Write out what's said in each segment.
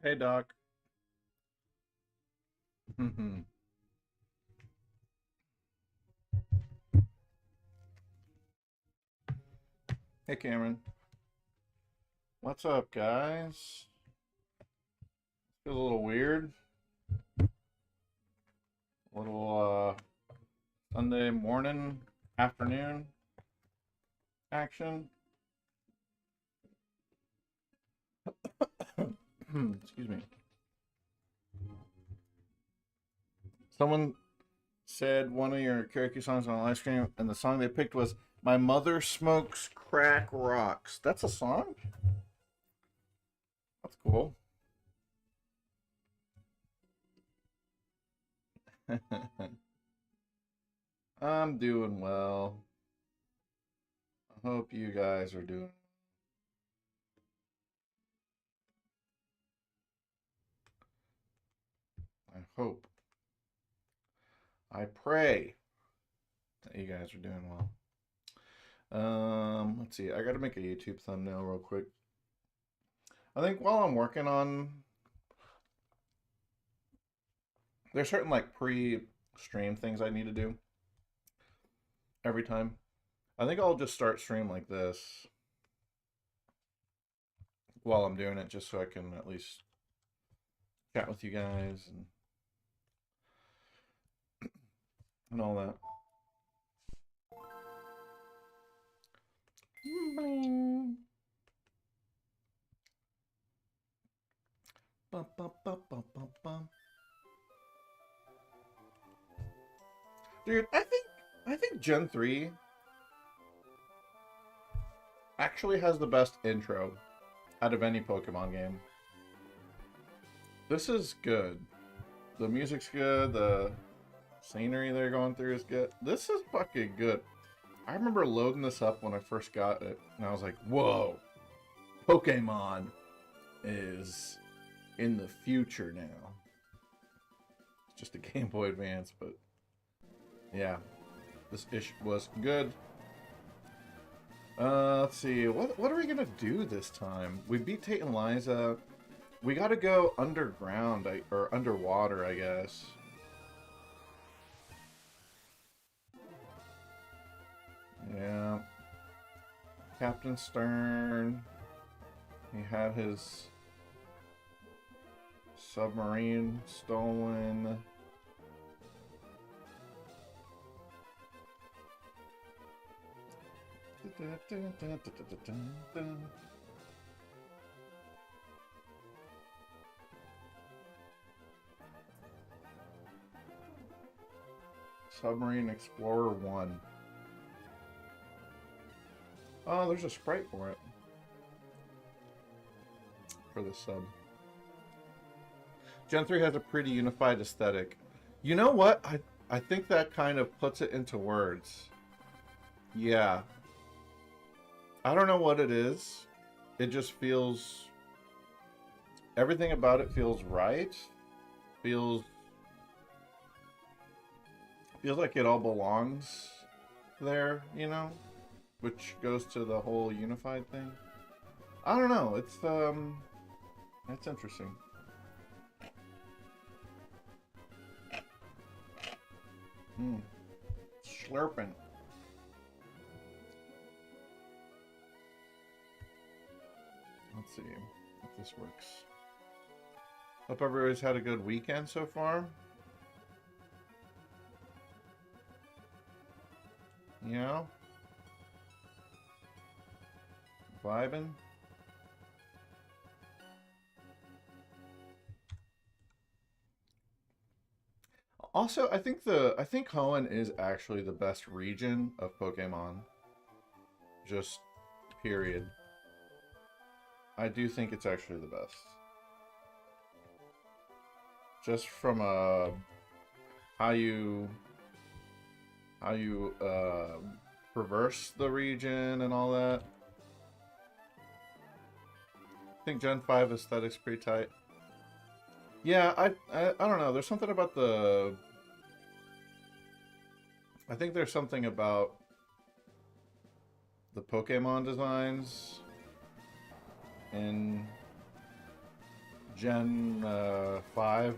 Hey, Doc. Hmm. Hey, Cameron. What's up, guys? Feels a little weird. A little Sunday morning, afternoon action. Excuse me. Someone said one of your karaoke songs on a live stream, and the song they picked was "My Mother Smokes Crack Rocks." That's a song. That's cool. I'm doing well. I hope you guys are doing. I hope. I pray that you guys are doing well. Let's see. I got to make a YouTube thumbnail real quick. I think while I'm working on, there's certain like pre-stream things I need to do every time. I think I'll just start stream like this while I'm doing it, just so I can at least chat with you guys and all that. Bling. Bum, bum, bum, bum, bum, bum. Dude, I think Gen 3 actually has the best intro out of any Pokemon game. This is good. The music's good, the scenery they're going through is good. This is fucking good. I remember loading this up when I first got it, and I was like, whoa, Pokemon is in the future now. It's just a Game Boy Advance, but yeah, this ish was good. Let's see, what are we gonna do this time? We beat Tate and Liza. We gotta go underground, or underwater, I guess. Yeah. Captain Stern. He had his submarine stolen. Submarine Explorer 1. Oh, there's a sprite for it. For the sub. Gen 3 has a pretty unified aesthetic. You know what? I think that kind of puts it into words. Yeah. I don't know what it is. It just feels... Everything about it feels right. Feels like it all belongs there, you know? Which goes to the whole unified thing. I don't know. It's interesting. Slurping. Let's see if this works. Hope everybody's had a good weekend so far. Yeah. Vibing. Also, I think Hoenn is actually the best region of Pokemon. Just period. I do think it's actually the best. Just from how you traverse the region and all that. I think Gen 5 aesthetic's pretty tight. Yeah, I don't know. There's something about the... I think there's something about the Pokemon designs in Gen 5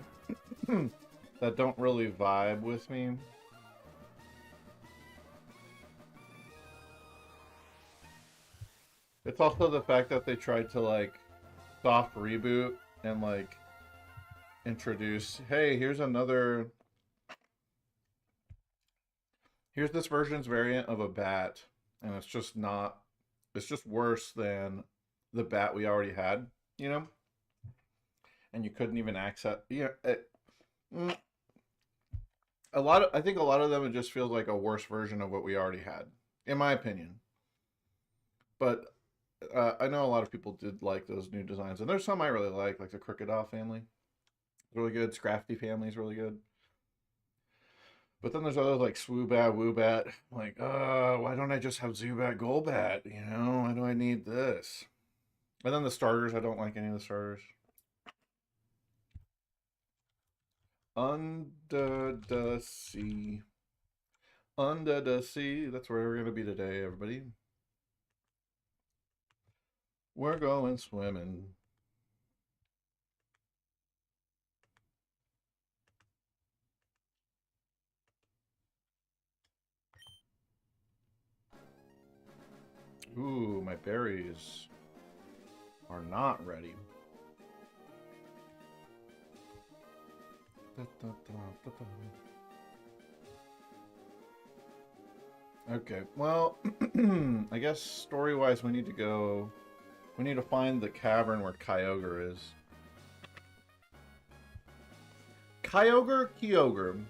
that don't really vibe with me. It's also the fact that they tried to, like, soft reboot and, like, introduce, hey, here's this version's variant of a bat, and it's just not, it's just worse than the bat we already had, you know? And you couldn't even access, I think a lot of them, it just feels like a worse version of what we already had, in my opinion. But I know a lot of people did like those new designs, and there's some I really like the Crocodile family. Really good. Scrafty family is really good. But then there's others like Swoobat, Woobat. Like, why don't I just have Zubat, Golbat? You know, why do I need this? And then the starters, I don't like any of the starters. Under the sea. Under the sea. That's where we're going to be today, everybody. We're going swimming. Ooh, my berries are not ready. Okay, well, I guess story-wise we need to find the cavern where Kyogre is. Kyogre.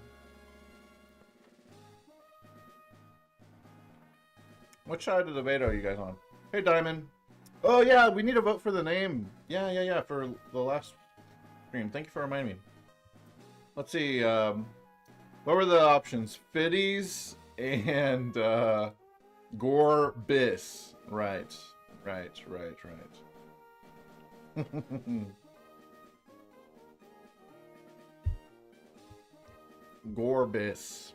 Which side of the debate are you guys on? Hey, Diamond. Oh, yeah, we need to vote for the name. Yeah, for the last stream. Thank you for reminding me. Let's see, what were the options? Fiddies and, Gorbis. Right. Gorbis.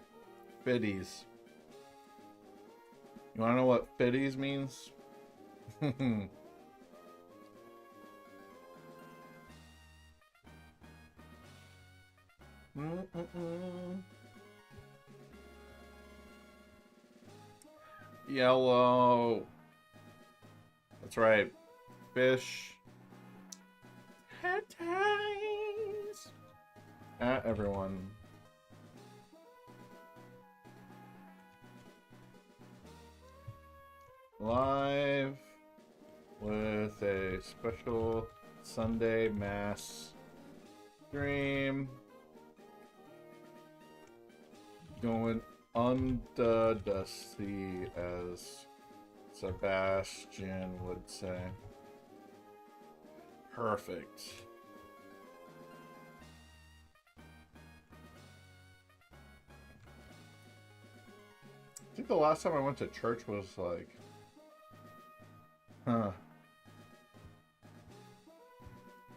Fiddies. You wanna know what Fiddies means? Yellow. That's right. Fish. Hat ties. At everyone. Live with a special Sunday mass stream going under the sea, as Sebastian would say. Perfect. I think the last time I went to church was like,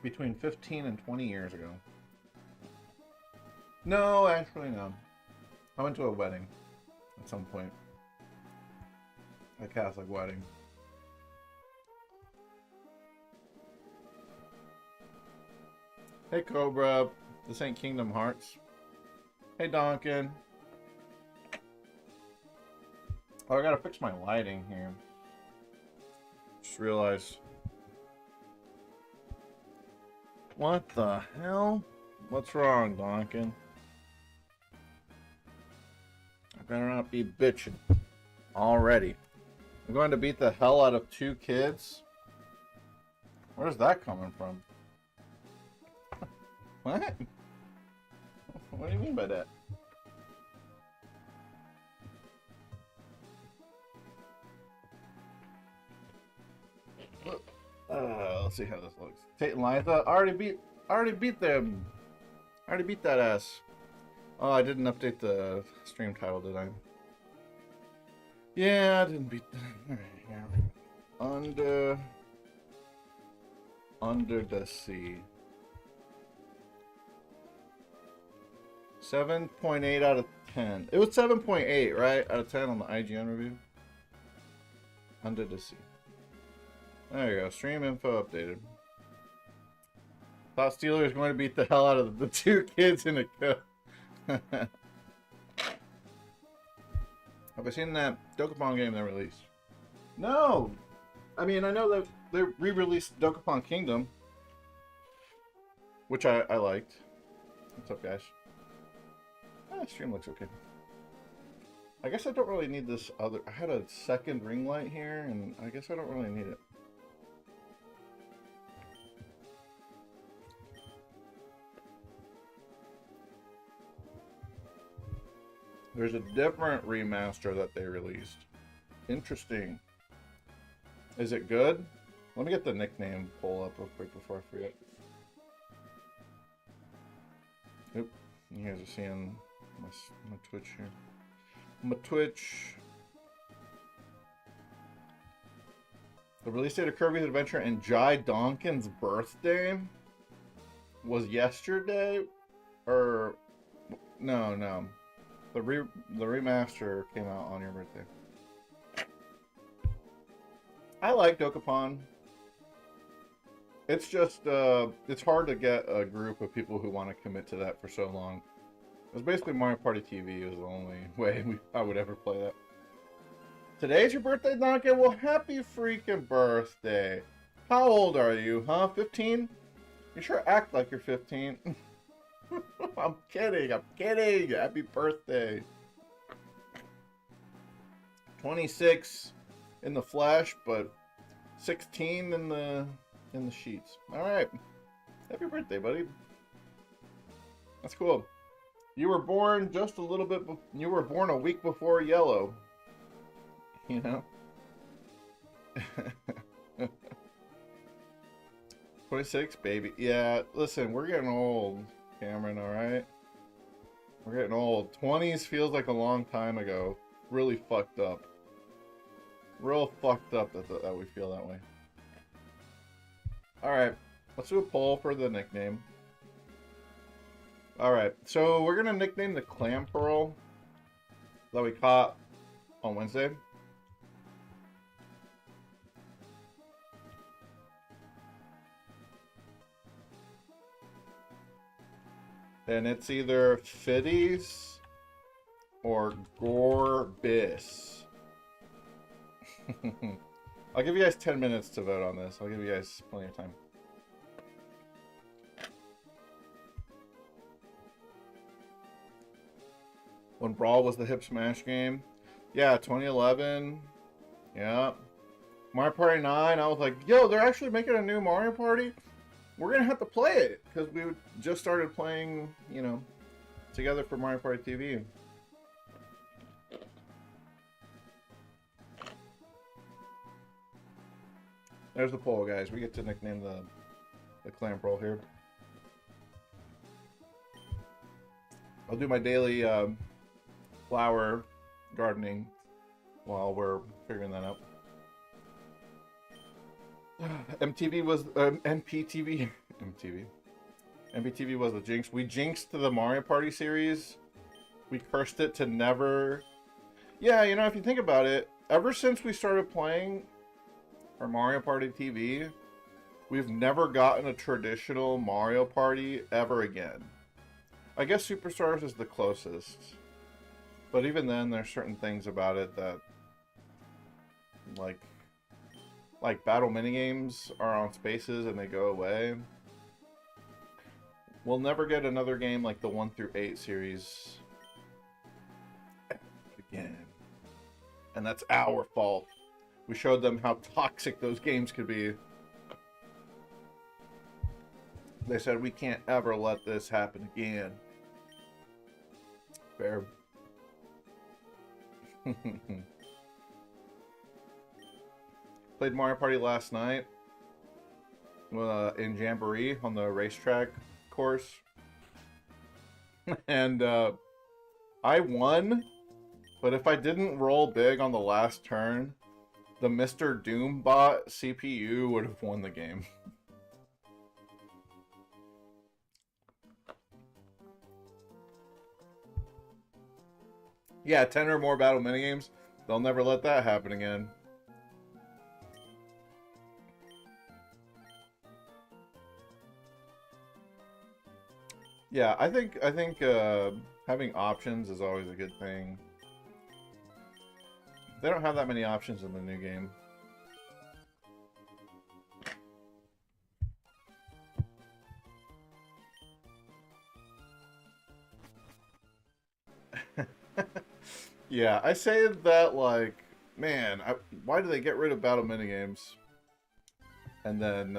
between 15 and 20 years ago. No, actually no. I went to a wedding at some point. A Catholic wedding. Hey Cobra, this ain't Kingdom Hearts. Hey Donkin. Oh, I gotta fix my lighting here. Just realized What the hell? What's wrong, Donkin? I better not be bitching already. I'm going to beat the hell out of 2 kids? Where's that coming from? What? What do you mean by that? Let's see how this looks. Tate and Liza, already beat them. I already beat that ass. Oh, I didn't update the stream title, did I? Yeah, I didn't beat them. Alright, yeah. Under the Sea. 7.8 out of 10. It was 7.8, right? Out of 10 on the IGN review. Under the Sea. There you go. Stream info updated. Thought Steeler is going to beat the hell out of the 2 kids in a cup. Have I seen that Dokapon game they released? No! I mean, I know that they re-released Dokapon Kingdom, which I liked. What's up, guys? Stream looks okay. I guess I don't really need this other... I had a second ring light here, and I guess I don't really need it. There's a different remaster that they released. Interesting. Is it good? Let me get the nickname pull up real quick before I forget. Oop. You guys are seeing my Twitch here. My Twitch. The release date of Kirby's Adventure and Jai Donkin's birthday was yesterday? Or... No. The remaster came out on your birthday. I like Dokapon. It's just, it's hard to get a group of people who want to commit to that for so long. It was basically Mario Party TV is the only way I would ever play that. Today's your birthday, Donkey? Well, happy freaking birthday. How old are you, huh? 15? You sure act like you're 15. I'm kidding. Happy birthday. 26 in the flesh, but 16 in the sheets. All right. Happy birthday, buddy. That's cool. You were born just a little bit. You were born a week before Yellow. You know. 26, baby. Yeah. Listen, we're getting old. Cameron, alright? We're getting old. 20s feels like a long time ago. Really fucked up. Real fucked up that we feel that way. Alright, let's do a poll for the nickname. Alright, so we're gonna nickname the clam pearl that we caught on Wednesday. And it's either Fiddies or Gorbis. I'll give you guys 10 minutes to vote on this. I'll give you guys plenty of time. When Brawl was the hip smash game. Yeah, 2011. Yeah. Mario Party 9, I was like, yo, they're actually making a new Mario Party? We're gonna have to play it because we just started playing, you know, together for Mario Party TV. There's the poll, guys. We get to nickname the clam pearl here. I'll do my daily flower gardening while we're figuring that out. MTV was MPTV. MPTV was the jinx. We jinxed the Mario Party series. We cursed it to never. Yeah, you know, if you think about it, ever since we started playing for Mario Party TV, we've never gotten a traditional Mario Party ever again. I guess Superstars is the closest, but even then, there's certain things about it that, like battle minigames are on spaces and they go away. We'll never get another game like the 1 through 8 series again. And that's our fault. We showed them how toxic those games could be. They said we can't ever let this happen again. Fair. Played Mario Party last night in Jamboree on the racetrack course. And I won, but if I didn't roll big on the last turn, the Mr. Doom bot CPU would have won the game. Yeah, 10 or more battle minigames. They'll never let that happen again. Yeah, I think having options is always a good thing. They don't have that many options in the new game. Yeah, I say that like, man, why do they get rid of battle minigames? And then,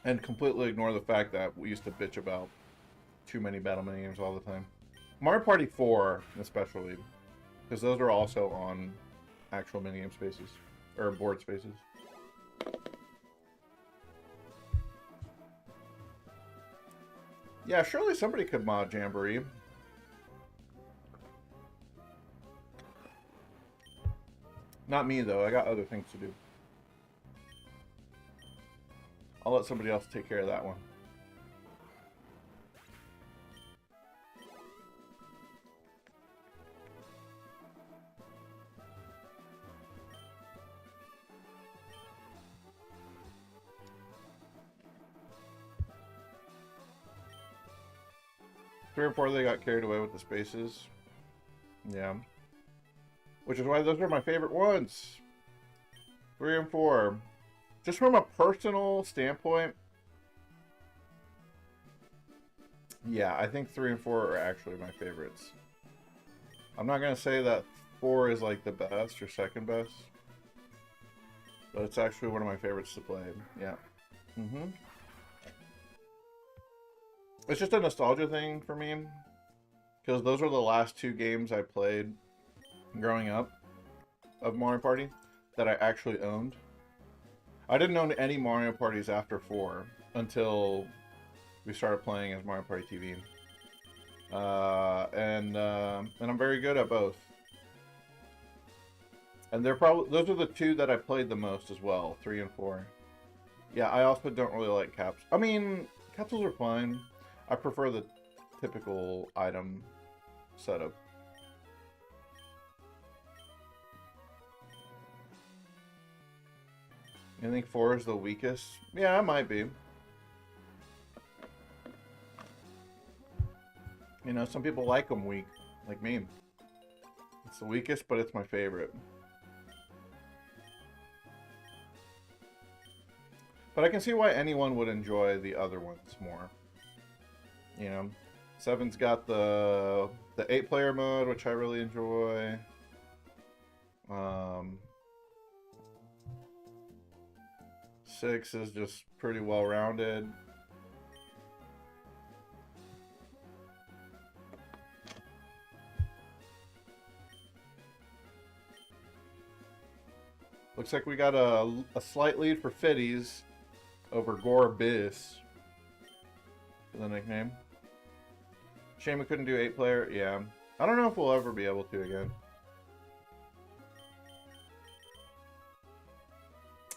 and completely ignore the fact that we used to bitch about too many battle minigames all the time. Mario Party 4, especially, because those are also on actual minigame spaces, or board spaces. Yeah, surely somebody could mod Jamboree. Not me, though. I got other things to do. I'll let somebody else take care of that one. Three or four, they got carried away with the spaces. Yeah. Which is why those are my favorite ones. 3 and 4. Just from a personal standpoint, yeah, I think 3 and 4 are actually my favorites. I'm not going to say that 4 is like the best or second best, but it's actually one of my favorites to play. Yeah. Mm-hmm. It's just a nostalgia thing for me, because those were the last 2 games I played growing up of Mario Party that I actually owned. I didn't own any Mario Parties after 4 until we started playing as Mario Party TV. And I'm very good at both. And they're probably, those are the 2 that I played the most as well, 3 and 4. Yeah, I also don't really like caps. I mean, capsules are fine. I prefer the typical item setup. You think 4 is the weakest? Yeah, it might be. You know, some people like them weak, like me. It's the weakest, but it's my favorite. But I can see why anyone would enjoy the other ones more. You know, 7's got the 8-player mode, which I really enjoy. 6 is just pretty well rounded. Looks like we got a slight lead for Fiddies over Gorbis for the nickname. Shame we couldn't do 8-player. Yeah. I don't know if we'll ever be able to again.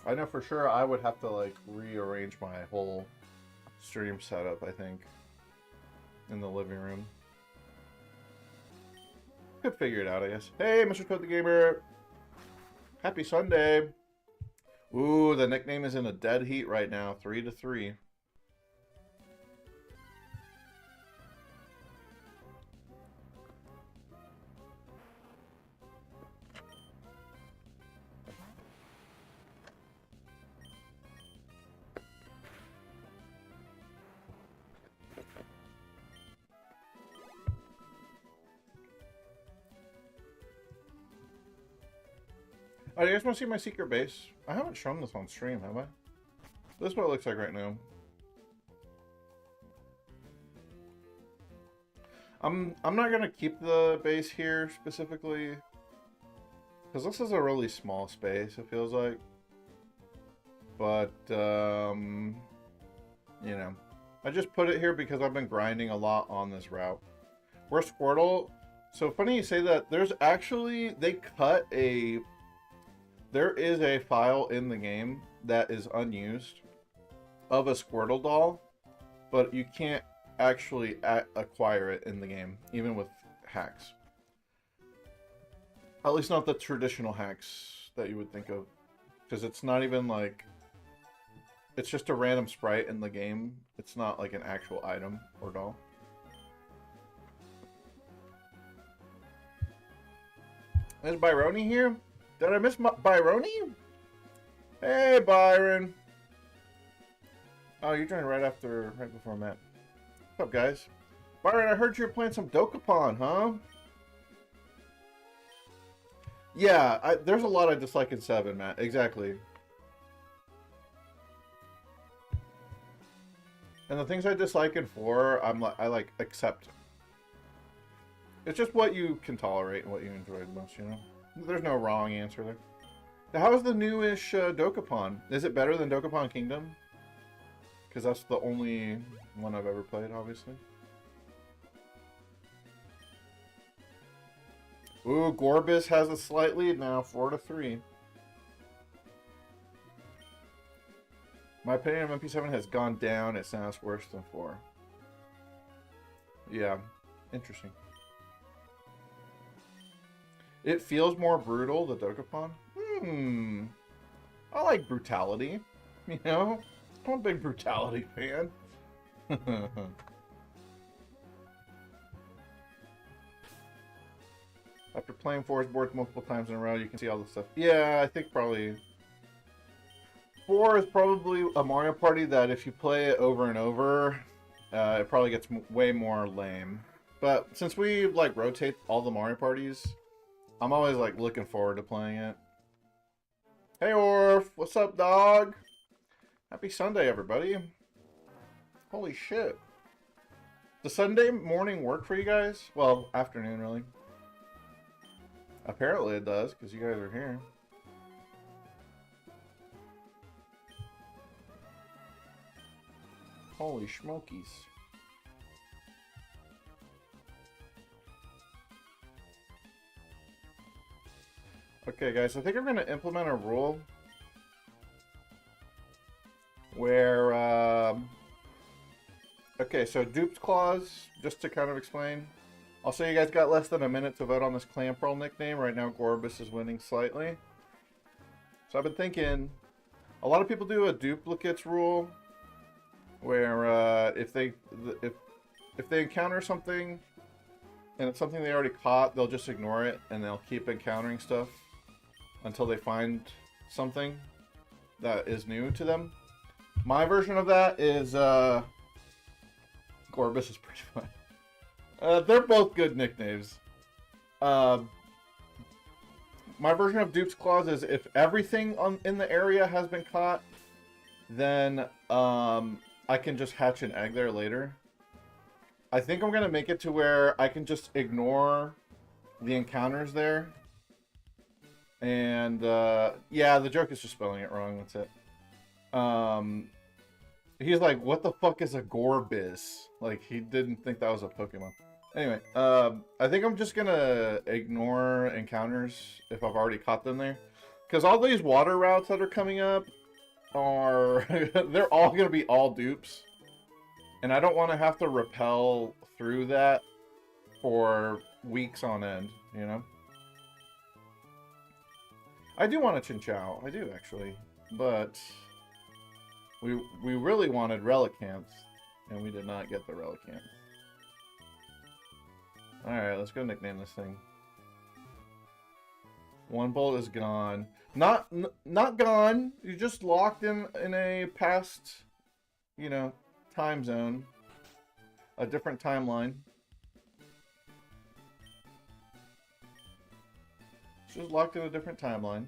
I know for sure I would have to, like, rearrange my whole stream setup, I think, in the living room. Could figure it out, I guess. Hey, Mr. Toad the Gamer! Happy Sunday! Ooh, the nickname is in a dead heat right now, 3-3. Oh, you guys want to see my secret base? I haven't shown this on stream, have I? This is what it looks like right now. I'm not gonna keep the base here specifically, because this is a really small space, it feels like. But you know, I just put it here because I've been grinding a lot on this route. Where's Squirtle? So funny you say that. There's actually, there is a file in the game that is unused of a Squirtle doll, but you can't actually acquire it in the game, even with hacks. At least not the traditional hacks that you would think of, because it's not even like, it's just a random sprite in the game. It's not like an actual item or doll. Is Byroni here? Did I miss Byroni? Hey, Byron. Oh, you joined right before Matt. What's up, guys? Byron, I heard you were playing some Dokapon, huh? Yeah, there's a lot I dislike in 7, Matt. Exactly. And the things I dislike in 4, I like accept. It's just what you can tolerate and what you enjoy the most, you know? There's no wrong answer there. How is the newish Dokapon? Is it better than Dokapon Kingdom? Because that's the only one I've ever played, obviously. Ooh, Gorbis has a slight lead now, 4-3. My opinion of MP7 has gone down. It sounds worse than 4. Yeah, interesting. It feels more brutal, the Dokapon. I like brutality, you know? I'm a big brutality fan. After playing Forest Boards multiple times in a row, you can see all this stuff. Yeah, I think probably 4 is probably a Mario Party that if you play it over and over, it probably gets way more lame. But since we like rotate all the Mario Parties, I'm always like looking forward to playing it. Hey Orf, what's up, dog? Happy Sunday, everybody. Holy shit. Does Sunday morning work for you guys? Well, afternoon, really. Apparently it does, because you guys are here. Holy smokies. Okay, guys, I think I'm going to implement a rule where, okay, so dupes clause, just to kind of explain. I'll say you guys got less than a minute to vote on this Clam Pearl nickname. Right now, Gorbis is winning slightly. So I've been thinking, a lot of people do a duplicates rule, where if they encounter something, and it's something they already caught, they'll just ignore it, and they'll keep encountering stuff until they find something that is new to them. My version of that is, Gorbis is pretty fun. They're both good nicknames. My version of Dupe's Clause is if everything in the area has been caught, then I can just hatch an egg there later. I think I'm going to make it to where I can just ignore the encounters there. And, yeah, the joke is just spelling it wrong, that's it. He's like, what the fuck is a Gorbis? Like, he didn't think that was a Pokemon. Anyway, I think I'm just gonna ignore encounters if I've already caught them there. Because all these water routes that are coming up are... they're all gonna be all dupes. And I don't want to have to rappel through that for weeks on end, you know? I do want a Chinchou. I do, actually. But we really wanted Relicanth, and we did not get the Relicanth. Alright, let's go nickname this thing. One bolt is gone. Not gone. You're just locked in a past, you know, time zone. A different timeline. It's just locked in a different timeline.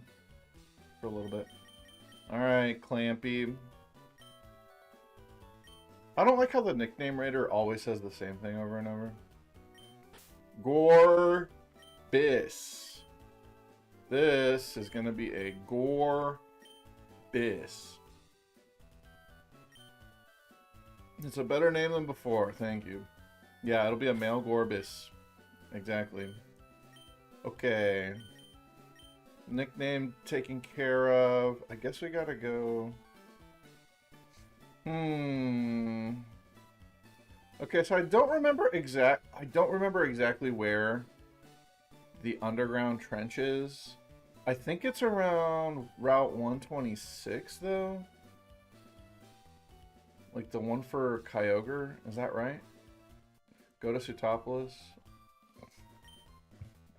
for a little bit. Alright, Clampy. I don't like how the nickname rater always says the same thing over and over. Gorbis. This is going to be a Gorbis. It's a better name than before, thank you. Yeah, it'll be a male Gorbis. Exactly. Okay. Nickname taken care of. I guess we gotta go... Okay, so I don't remember exactly where the underground trench is. I think it's around Route 126 though. Like the one for Kyogre, is that right? Go to Sutopolis.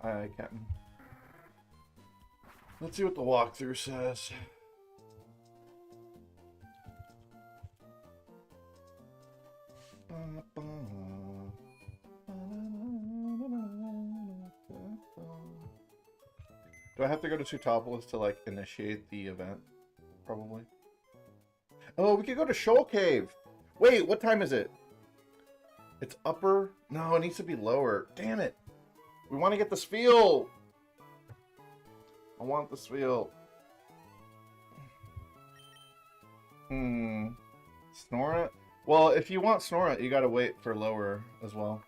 Aye, Captain. Let's see what the walkthrough says. Do I have to go to Sutopolis to, like, initiate the event? Probably. Oh, we could go to Shoal Cave! Wait, what time is it? It's upper? No, it needs to be lower. Damn it! We want to get the Spheal! I want the Spheal. Snorunt? Well, if you want Snorunt, you gotta wait for lower as well.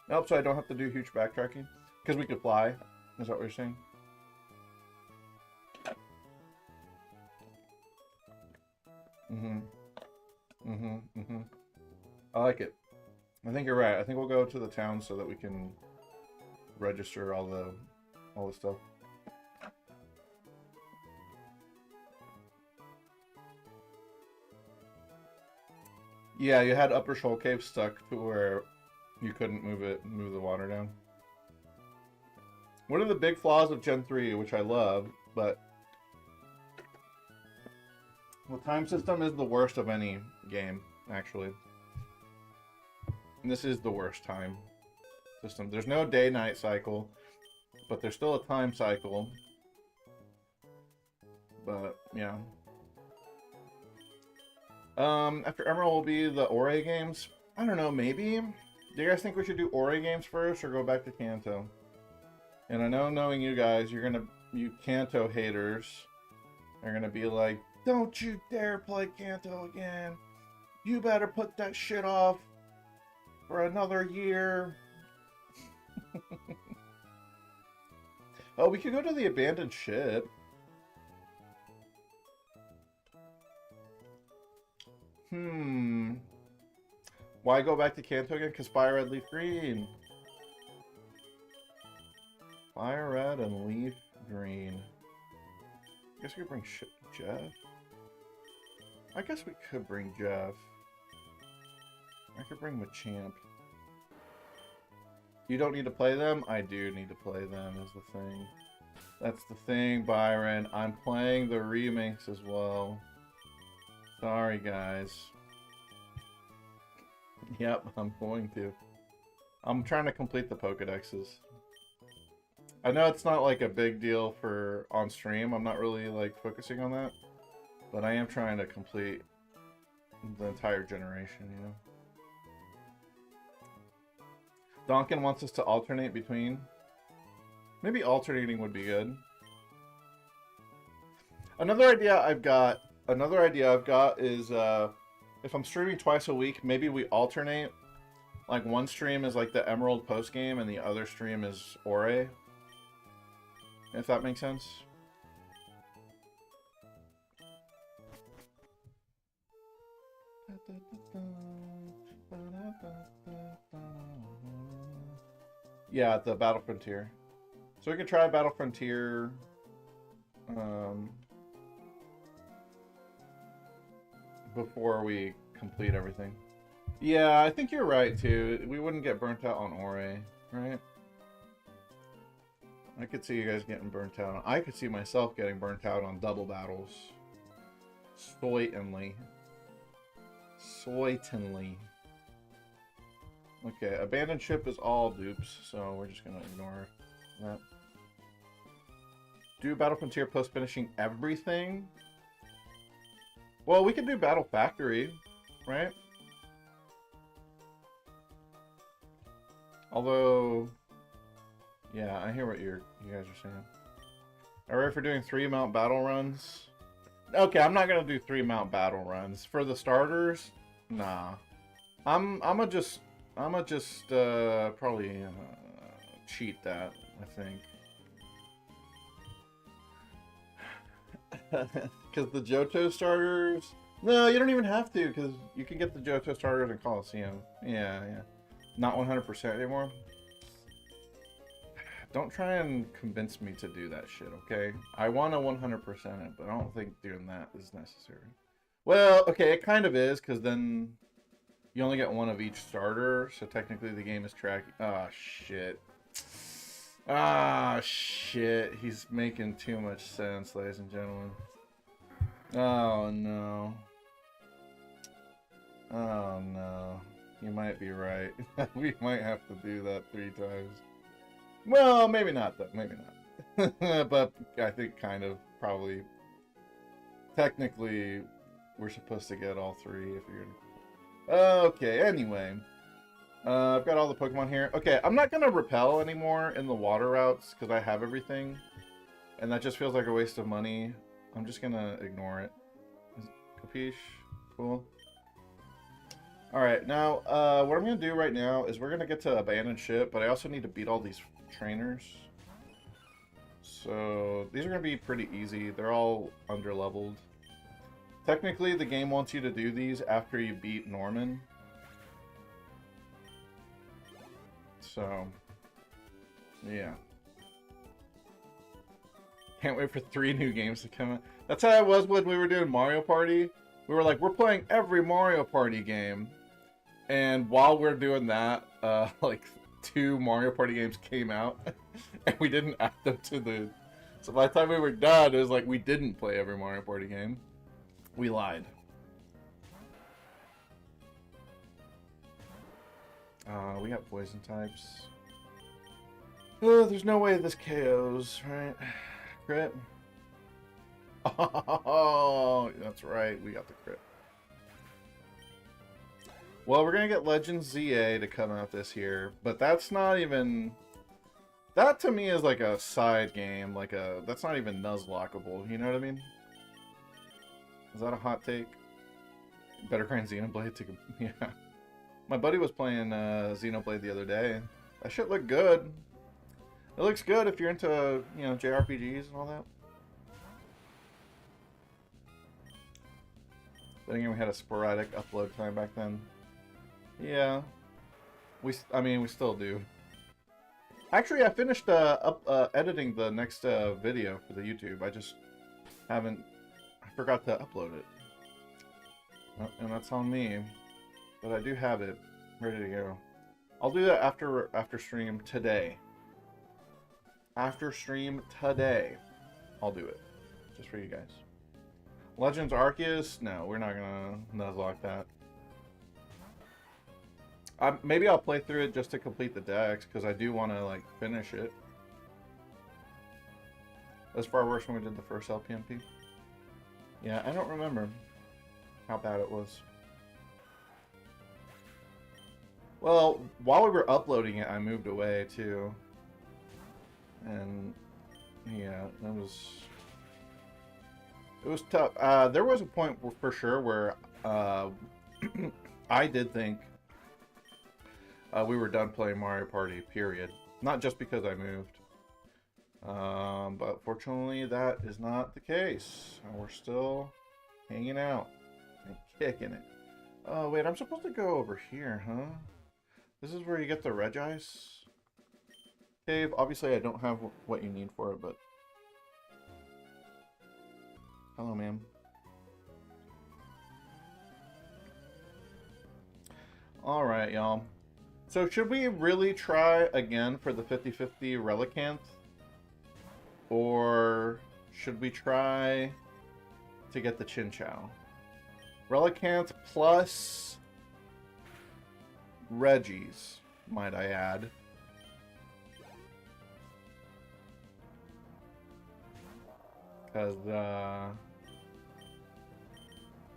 Nope, so I don't have to do huge backtracking? Because we could fly. Is that what you're saying? I like it. I think you're right. I think we'll go to the town so that we can register all the stuff. Yeah, you had Upper Shoal Cave stuck to where you couldn't move the water down. One of the big flaws of Gen 3, which I love, but the time system is the worst of any game, actually. And this is the worst time system. There's no day-night cycle, but there's still a time cycle. But, yeah. After Emerald will be the Ore games. I don't know, maybe? Do you guys think we should do Ore games first or go back to Kanto? And I know, knowing you guys, you Kanto haters are gonna be like, don't you dare play Kanto again. You better put that shit off for another year. Oh, we could go to the abandoned ship. Why go back to Kanto again? Because Fire Red, Leaf Green. Fire Red and Leaf Green. I guess we could bring Jeff. I guess we could bring Jeff. I could bring Machamp. You don't need to play them? I do need to play them, is the thing. That's the thing, Byron. I'm playing the remakes as well. Sorry, guys. Yep, I'm going to. I'm trying to complete the Pokedexes. I know it's not like a big deal for on stream. I'm not really like focusing on that. But I am trying to complete the entire generation, you know. Donkin wants us to alternate between. Maybe alternating would be good. Another idea I've got is if I'm streaming twice a week, maybe we alternate. Like one stream is like the Emerald post game and the other stream is Ore. If that makes sense. Yeah, the Battle Frontier. So we can try Battle Frontier. Before we complete everything. Yeah, I think you're right too. We wouldn't get burnt out on Ore, right? I could see you guys getting burnt out. I could see myself getting burnt out on double battles. Certainly. Okay, abandoned ship is all dupes, so we're just gonna ignore that. do Battle Frontier post finishing everything? Well, we could do Battle Factory, right? Although, yeah, I hear what you guys are saying. All right, for doing 3 mount battle runs. Okay, I'm not gonna do 3 mount battle runs for the starters. Nah, I'ma just probably cheat that. I think. Because the Johto starters... No, you don't even have to, because you can get the Johto starters in Coliseum. Yeah. Not 100% anymore. Don't try and convince me to do that shit, okay? I want to 100% it, but I don't think doing that is necessary. Well, okay, it kind of is, because then you only get 1 of each starter, so technically the game is tracking... Ah, shit. Ah, shit. He's making too much sense, ladies and gentlemen. Oh, no. Oh, no. You might be right. We might have to do that 3 times. Well, maybe not, though. Maybe not. But I think kind of, probably. Technically, we're supposed to get all 3 if you're... Okay, anyway. I've got all the Pokemon here. Okay, I'm not going to repel anymore in the water routes because I have everything. And that just feels like a waste of money. I'm just going to ignore it. Capiche? Cool. Alright, now, what I'm going to do right now is we're going to get to Abandoned Ship, but I also need to beat all these trainers. So, these are going to be pretty easy. They're all under-leveled. Technically, the game wants you to do these after you beat Norman. So, yeah. Can't wait for 3 new games to come out. That's how it was when we were doing Mario Party. We were like, we're playing every Mario Party game. And while we're doing that, like 2 Mario Party games came out. And we didn't add them to the... So by the time we were done, it was like we didn't play every Mario Party game. We lied. We got poison types. Oh, there's no way this KOs, right? Crit. Oh, that's right. We got the crit. Well, we're going to get Legends ZA to come out this year, but that's not even... That to me is like a side game, like a... That's not even Nuzlockable, you know what I mean? Is that a hot take? Better grind Xenoblade to... Yeah. My buddy was playing Xenoblade the other day. That shit looked good. It looks good if you're into, you know, JRPGs and all that. Then again, we had a sporadic upload time back then. Yeah. I mean, we still do. Actually, I finished editing the next video for the YouTube. I just haven't... I forgot to upload it. And that's on me. But I do have it ready to go. I'll do that after stream today. After stream today, I'll do it. Just for you guys. Legends Arceus? No, we're not gonna Nuzlocke that. Maybe I'll play through it just to complete the decks, because I do want to, like, finish it. That's far worse when we did the first LPMP. Yeah, I don't remember how bad it was. Well, while we were uploading it, I moved away, too. And, yeah, it was tough. There was a point for sure where I did think we were done playing Mario Party, period. Not just because I moved. But fortunately, that is not the case. We're still hanging out and kicking it. Oh, wait, I'm supposed to go over here, huh? This is where you get the Regice cave. Obviously, I don't have what you need for it, but... Hello, ma'am. Alright, y'all. So, should we really try again for the 50-50 Relicanth? Or should we try to get the Chinchou? Relicanth plus Regis, might I add. Cause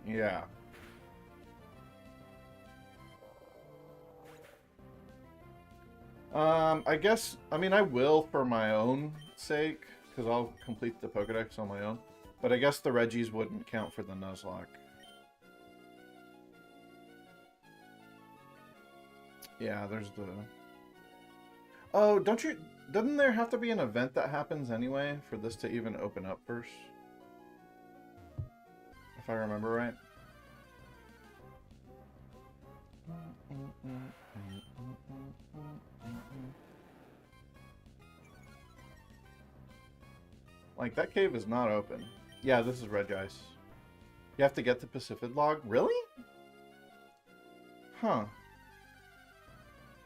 yeah. I guess, I mean, I will for my own sake, because I'll complete the Pokedex on my own. But I guess the Reggies wouldn't count for the Nuzlocke. Yeah, there's the... Oh, doesn't there have to be an event that happens anyway for this to even open up first? If I remember right. Like, that cave is not open. Yeah, this is Red Ice. You have to get the Pacific log? Really? Huh.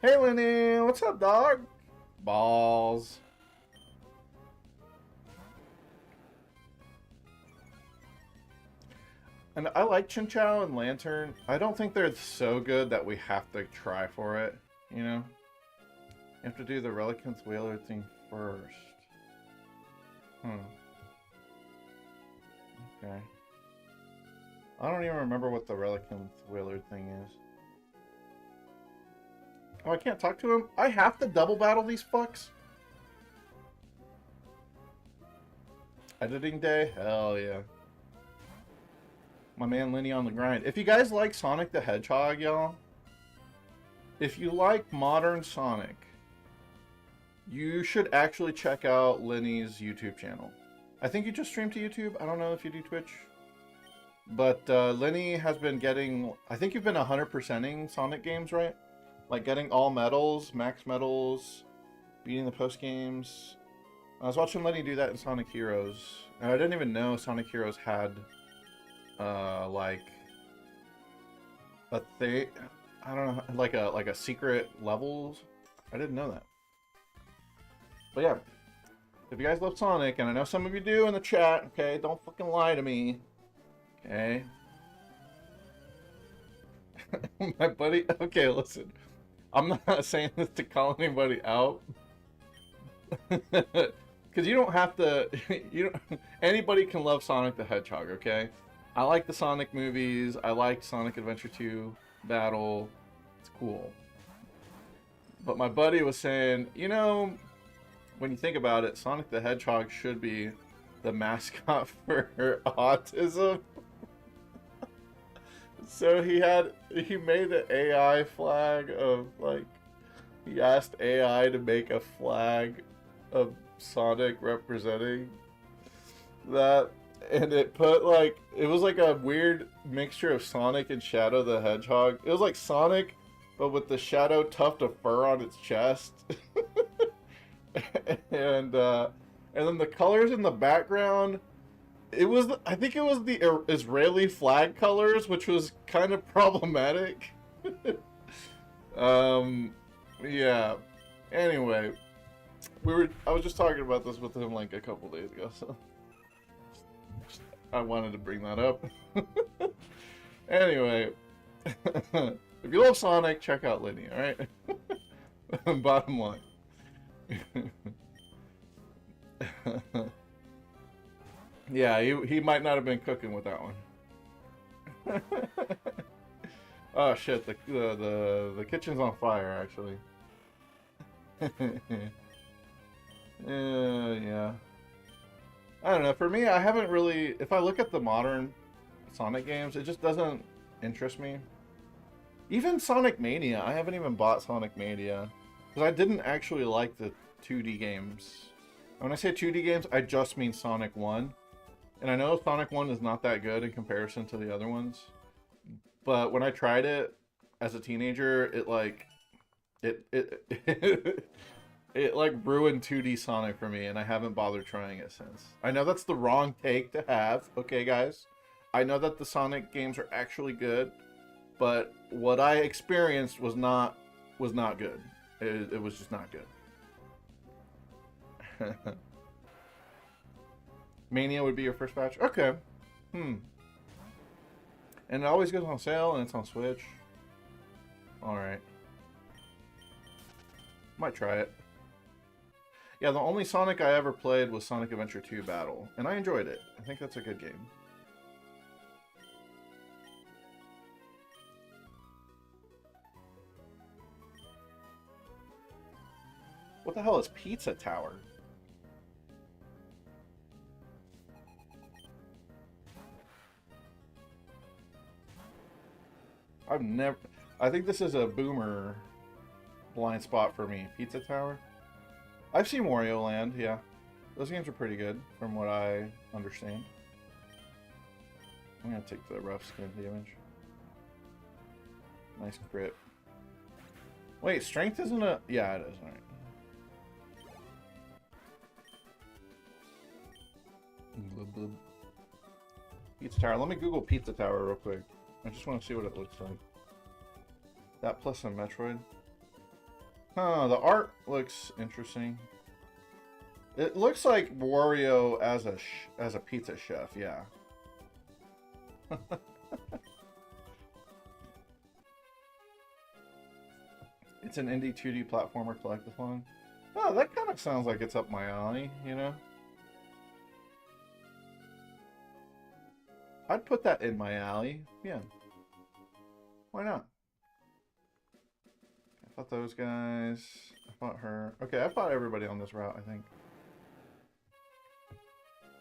Hey, Lenny! What's up, dog? Balls. And I like Chinchou and Lantern. I don't think they're so good that we have to try for it, you know? You have to do the Relicanth Whaler thing first. Okay. I don't even remember what the Relicanth Whaler thing is. Oh, I can't talk to him? I have to double battle these fucks? Editing day? Hell yeah. My man Lenny on the grind. If you guys like Sonic the Hedgehog, y'all, if you like modern Sonic, you should actually check out Lenny's YouTube channel. I think you just stream to YouTube. I don't know if you do Twitch. But Lenny has been getting... I think you've been 100%ing Sonic games, right? Like getting all medals, max medals, beating the post games. I was watching Lenny do that in Sonic Heroes. And I didn't even know Sonic Heroes had... like a thing, I don't know, like a secret levels. I didn't know that. But yeah, if you guys love Sonic, and I know some of you do in the chat, okay, don't fucking lie to me, okay? My buddy, okay, listen, I'm not saying this to call anybody out, because you don't have to. Anybody can love Sonic the Hedgehog, okay? I like the Sonic movies. I like Sonic Adventure 2 Battle. It's cool. But my buddy was saying, you know, when you think about it, Sonic the Hedgehog should be the mascot for autism. So he made an AI flag of, like, he asked AI to make a flag of Sonic representing that. And it put, like, it was like a weird mixture of Sonic and Shadow the Hedgehog. It was like Sonic, but with the shadow tuft of fur on its chest. And then the colors in the background, it was, I think it was the Israeli flag colors, which was kind of problematic. Yeah. Anyway, I was just talking about this with him like a couple days ago, so I wanted to bring that up. Anyway, if you love Sonic, check out Lenny, alright? Bottom line. Yeah, he might not have been cooking with that one. Oh shit, the kitchen's on fire, actually. Yeah. I don't know, for me, I haven't really... If I look at the modern Sonic games, it just doesn't interest me. Even Sonic Mania, I haven't even bought Sonic Mania. Because I didn't actually like the 2D games. When I say 2D games, I just mean Sonic 1. And I know Sonic 1 is not that good in comparison to the other ones. But when I tried it as a teenager, it like... It like ruined 2D Sonic for me, and I haven't bothered trying it since. I know that's the wrong take to have, okay guys? I know that the Sonic games are actually good, but what I experienced was not good. It was just not good. Mania would be your first batch? Okay. And it always goes on sale, and it's on Switch. Alright. Might try it. Yeah, the only Sonic I ever played was Sonic Adventure 2 Battle, and I enjoyed it. I think that's a good game. What the hell is Pizza Tower? I've never... I think this is a boomer blind spot for me. Pizza Tower? I've seen Wario Land, yeah. Those games are pretty good, from what I understand. I'm gonna take the rough skin damage. Nice crit. Wait, strength isn't a... Yeah, it is, alright. Pizza Tower. Let me Google Pizza Tower real quick. I just want to see what it looks like. That plus a Metroid. Huh, the art looks interesting. It looks like Wario as a pizza chef, yeah. It's an indie 2D platformer collectathon. Oh, that kind of sounds like it's up my alley, you know? I'd put that in my alley, yeah. Why not? I thought those guys. I thought her. Okay, I thought everybody on this route, I think.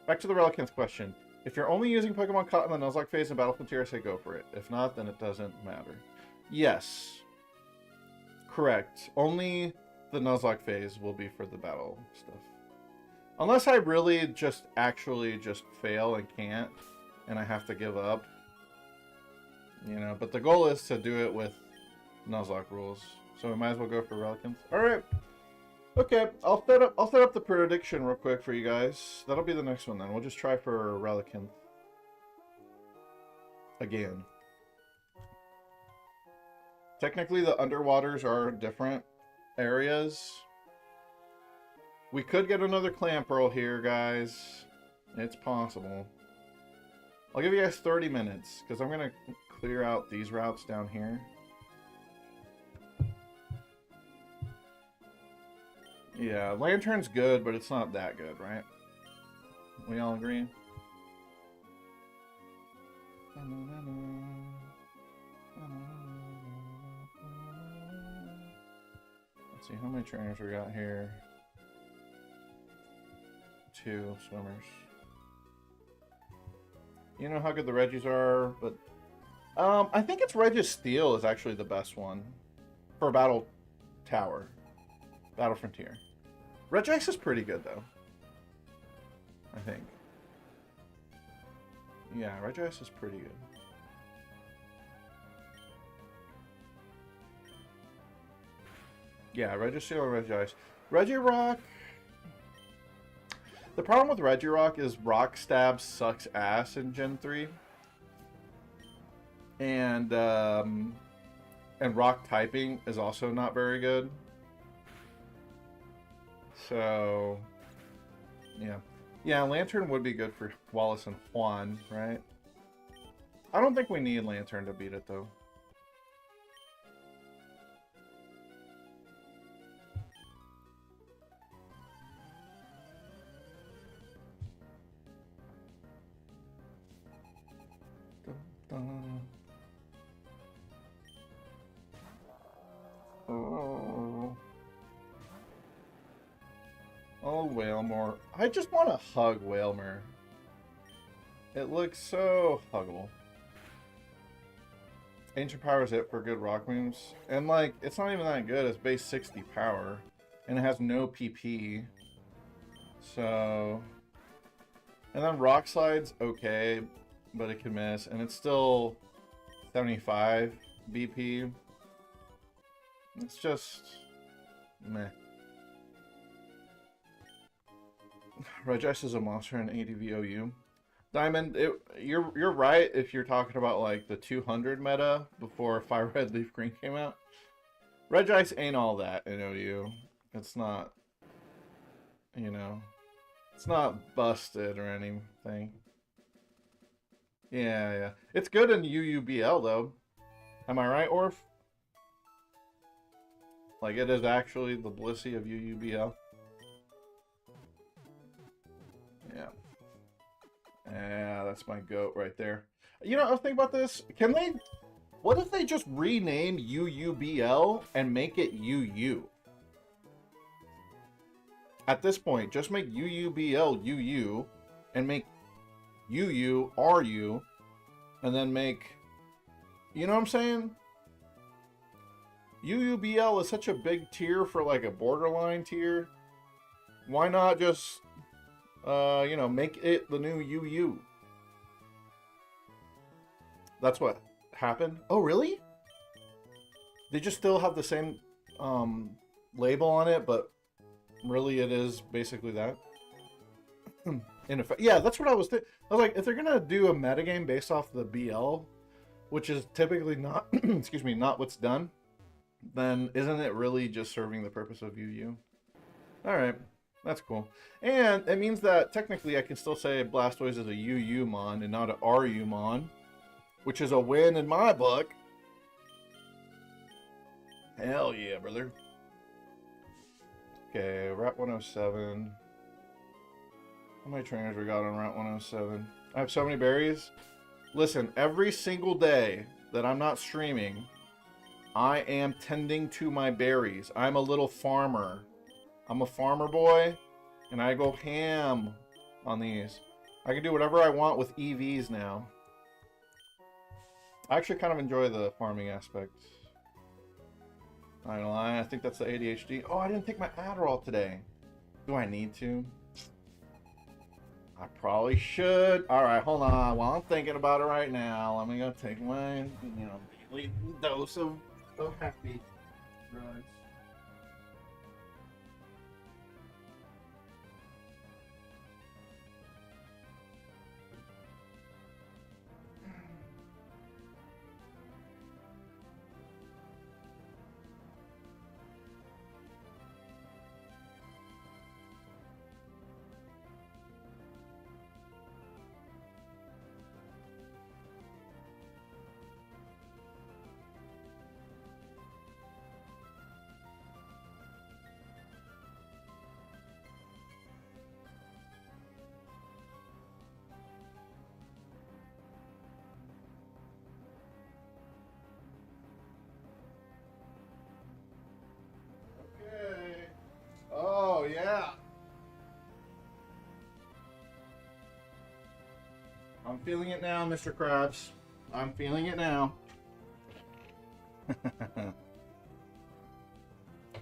Back to the Relicanth question. If you're only using Pokemon caught in the Nuzlocke phase in Battle Frontier, say go for it. If not, then it doesn't matter. Yes. Correct. Only the Nuzlocke phase will be for the battle stuff. Unless I really just actually just fail and can't, and I have to give up. You know, but the goal is to do it with Nuzlocke rules. So we might as well go for Relicanth. Alright. Okay, I'll set up the prediction real quick for you guys. That'll be the next one then. We'll just try for Relicanth again. Technically the underwaters are different areas. We could get another Clamperl here, guys. It's possible. I'll give you guys 30 minutes, because I'm going to clear out these routes down here. Yeah, Lantern's good, but it's not that good, right? We all agree? Let's see, how many trainers we got here? 2 swimmers. You know how good the Regis are, but... I think it's Registeel is actually the best one for Battle Tower. Battle Frontier. Regice is pretty good, though. I think. Yeah, Regice is pretty good. Yeah, Registeel and Regice. Regirock... The problem with Regirock is Rock Stab sucks ass in Gen 3. And Rock Typing is also not very good. So, yeah. Yeah, Lantern would be good for Wallace and Juan, right? I don't think we need Lantern to beat it, though. Oh. Oh, Wailmer. I just want to hug Wailmer. It looks so huggable. Ancient Power is it for good rock moves. And, like, it's not even that good. It's base 60 power. And it has no PP. So... And then Rock Slide's okay, but it can miss. And it's still 75 BP. It's just... meh. Regice is a monster in ADVOU. Diamond, you're right if you're talking about like the 200 meta before Fire Red Leaf Green came out. Regice ain't all that in OU. It's not, you know, it's not busted or anything. Yeah. It's good in UUBL though. Am I right, Orf? Like it is actually the Blissey of UUBL. Yeah, that's my goat right there. You know, I was thinking about this. What if they just rename UUBL and make it UU? At this point, just make UUBL UU and make UU RU and then make, you know what I'm saying? UUBL is such a big tier for like a borderline tier. Why not just, you know, make it the new UU? That's what happened. Oh, really? They just still have the same label on it, but really it is basically that. In effect, yeah, that's what I was thinking. I was like, if they're gonna do a metagame based off the BL, which is typically not, excuse me, not what's done, then isn't it really just serving the purpose of UU? All right, that's cool. And it means that technically I can still say Blastoise is a UU mon and not a RU mon, which is a win in my book. Hell yeah, brother. Okay, Route 107. How many trainers we got on Route 107? I have so many berries. Listen, every single day that I'm not streaming, I am tending to my berries. I'm a little farmer. I'm a farmer boy, and I go ham on these. I can do whatever I want with EVs now. I actually kind of enjoy the farming aspect. Not gonna lie, I think that's the ADHD. Oh, I didn't take my Adderall today. Do I need to? I probably should. All right, hold on. While I'm thinking about it right now, let me go take my, you know, daily dose of happy drugs. Okay. Oh, yeah. I'm feeling it now, Mr. Krabs. I'm feeling it now.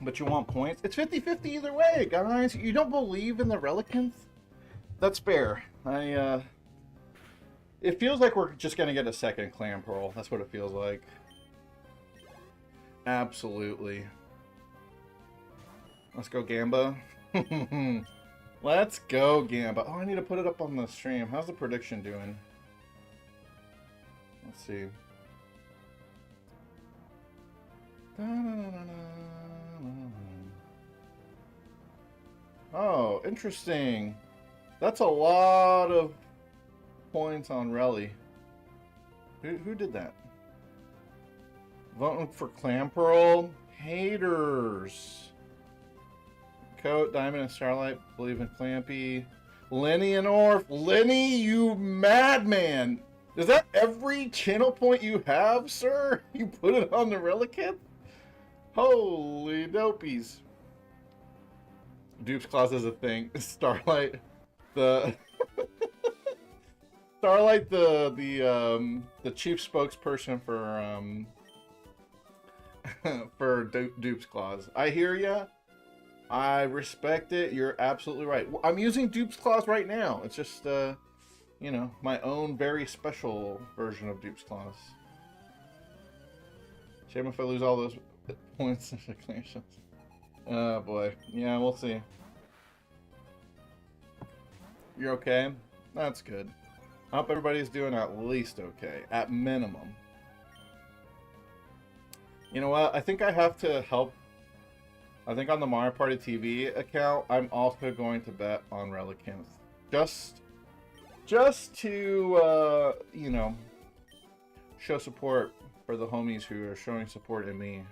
But you want points? It's 50-50 either way, guys. You don't believe in the Relicanth? That's fair. It feels like we're just gonna get a second Clam Pearl. That's what it feels like. Absolutely. Let's go, Gamba. Let's go, Gamba. Oh, I need to put it up on the stream. How's the prediction doing? Let's see. Oh, interesting. That's a lot of points on Relly. Who did that? Voting for Clam Pearl? Haters. Coat, Diamond, and Starlight believe in Clampy. Lenny and Orf. Lenny, you madman! Is that every channel point you have, sir? You put it on the Relicanth? Holy dopies. Dupes Clause is a thing. Starlight. The Starlight, the chief spokesperson for for Dupes Clause. I hear ya. I respect it. You're absolutely right. I'm using Dupes Clause right now. It's just you know, my own very special version of Dupes Clause. Shame if I lose all those points. Oh boy. Yeah, we'll see. You're okay? That's good. I hope everybody's doing at least okay. At minimum. You know what? I think I have to help. I think on the Mario Party TV account, I'm also going to bet on Relicanth. Just to, you know, show support for the homies who are showing support in me.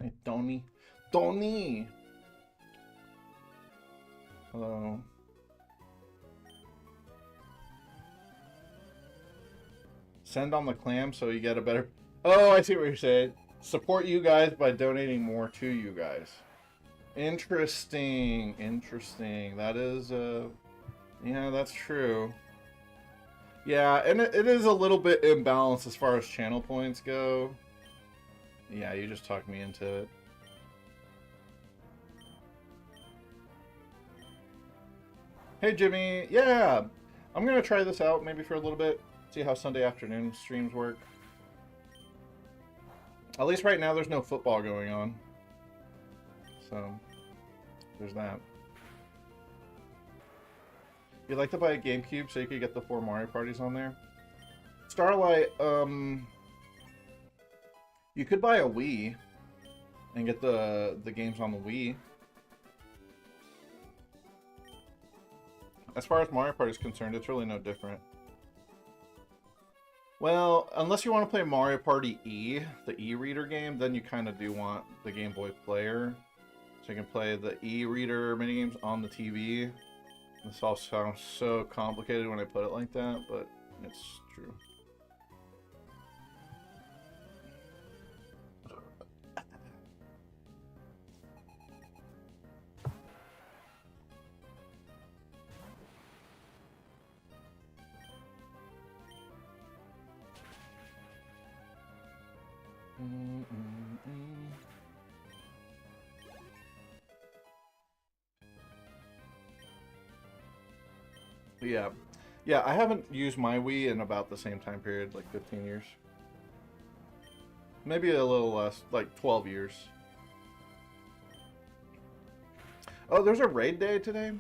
Hey, Tony. Tony! Hello. Send on the clam so you get a better... Oh, I see what you're saying. Support you guys by donating more to you guys. Interesting. Interesting. That is, yeah, that's true. Yeah, and it is a little bit imbalanced as far as channel points go. Yeah, you just talked me into it. Hey, Jimmy. Yeah, I'm going to try this out maybe for a little bit. See how Sunday afternoon streams work. At least right now there's no football going on. So, there's that. You'd like to buy a GameCube so you could get the 4 Mario parties on there? Starlight, you could buy a Wii and get the games on the Wii. As far as Mario Party is concerned, it's really no different. Well, unless you want to play Mario Party E, the e-reader game, then you kind of do want the Game Boy Player. So you can play the e-reader minigames on the TV. This all sounds so complicated when I put it like that, but it's true. Yeah. Yeah, I haven't used my Wii in about the same time period, like 15 years. Maybe a little less, like 12 years. Oh, there's a raid day today?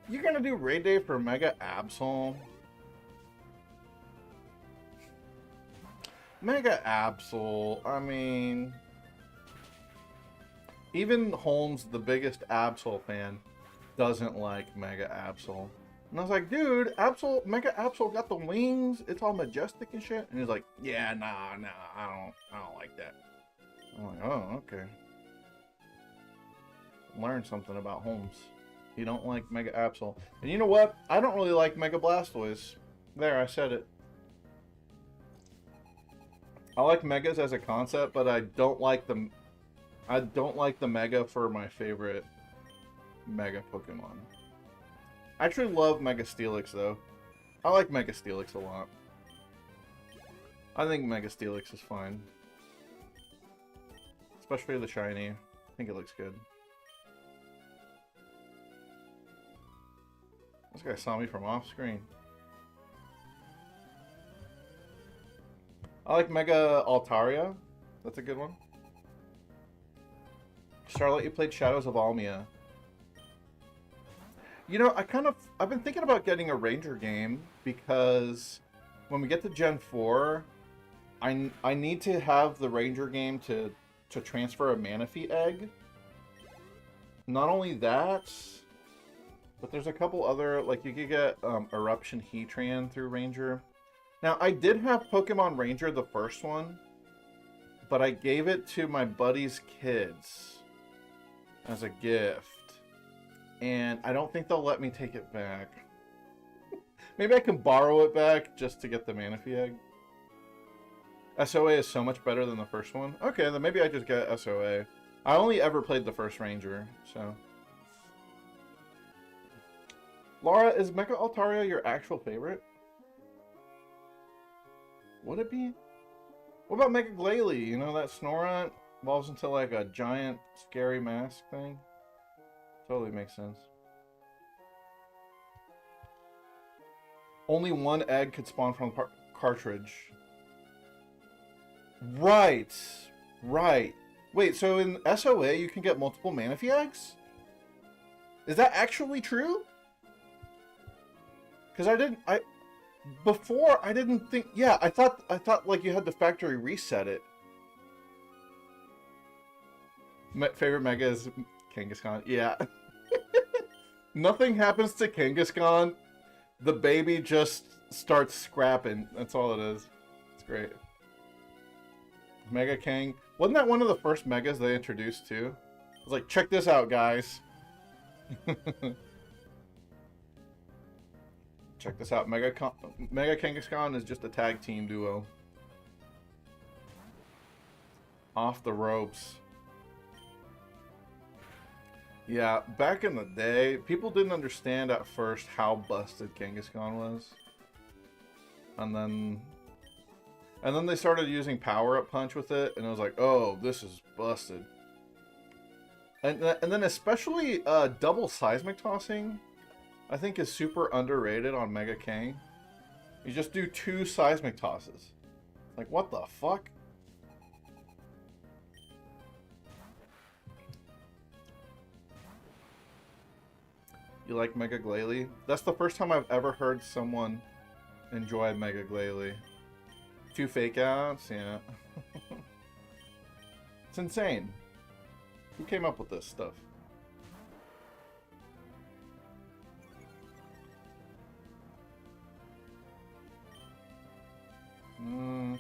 You're gonna do raid day for Mega Absol? Mega Absol, I mean... Even Holmes, the biggest Absol fan, doesn't like Mega Absol. And I was like, dude, Mega Absol got the wings. It's all majestic and shit. And he's like, yeah, nah, I don't like that. I'm like, oh, okay. Learn something about Holmes. You don't like Mega Absol. And you know what? I don't really like Mega Blastoise. There, I said it. I like Megas as a concept, but I don't like the Mega for my favorite Mega Pokemon. I actually love Mega Steelix, though. I like Mega Steelix a lot. I think Mega Steelix is fine. Especially the shiny. I think it looks good. This guy saw me from off screen. I like Mega Altaria. That's a good one. Charlotte, you played Shadows of Almia. You know, I've been thinking about getting a Ranger game because when we get to Gen 4, I need to have the Ranger game to transfer a Manaphy egg. Not only that, but there's a couple other, like you could get Eruption Heatran through Ranger. Now, I did have Pokemon Ranger, the first one, but I gave it to my buddy's kids as a gift. And I don't think they'll let me take it back. Maybe I can borrow it back just to get the Manaphy egg. SOA is so much better than the first one. Okay, then maybe I just get SOA. I only ever played the first Ranger, so... Laura, is Mega Altaria your actual favorite? Would it be? What about Mega Glalie? You know, that Snorunt evolves into like a giant scary mask thing? Totally makes sense. Only one egg could spawn from the cartridge. Right. Right. Wait, so in SOA you can get multiple Manaphy eggs? Is that actually true? Because before I didn't think, yeah, I thought like you had to factory reset it. My favorite Mega is Kangaskhan. Yeah. Nothing happens to Kangaskhan. The baby just starts scrapping. That's all it is. It's great. Mega Kang. Wasn't that one of the first Megas they introduced too? I was like, check this out, guys. Check this out. Mega Kangaskhan is just a tag team duo. Off the ropes. Yeah, back in the day, people didn't understand at first how busted Kangaskhan was. And then they started using power-up punch with it, and it was like, oh, this is busted. And then especially double seismic tossing, I think is super underrated on Mega Kang. You just do 2 seismic tosses. Like, what the fuck? You like Mega Glalie? That's the first time I've ever heard someone enjoy Mega Glalie. 2 fake outs, yeah. It's insane. Who came up with this stuff?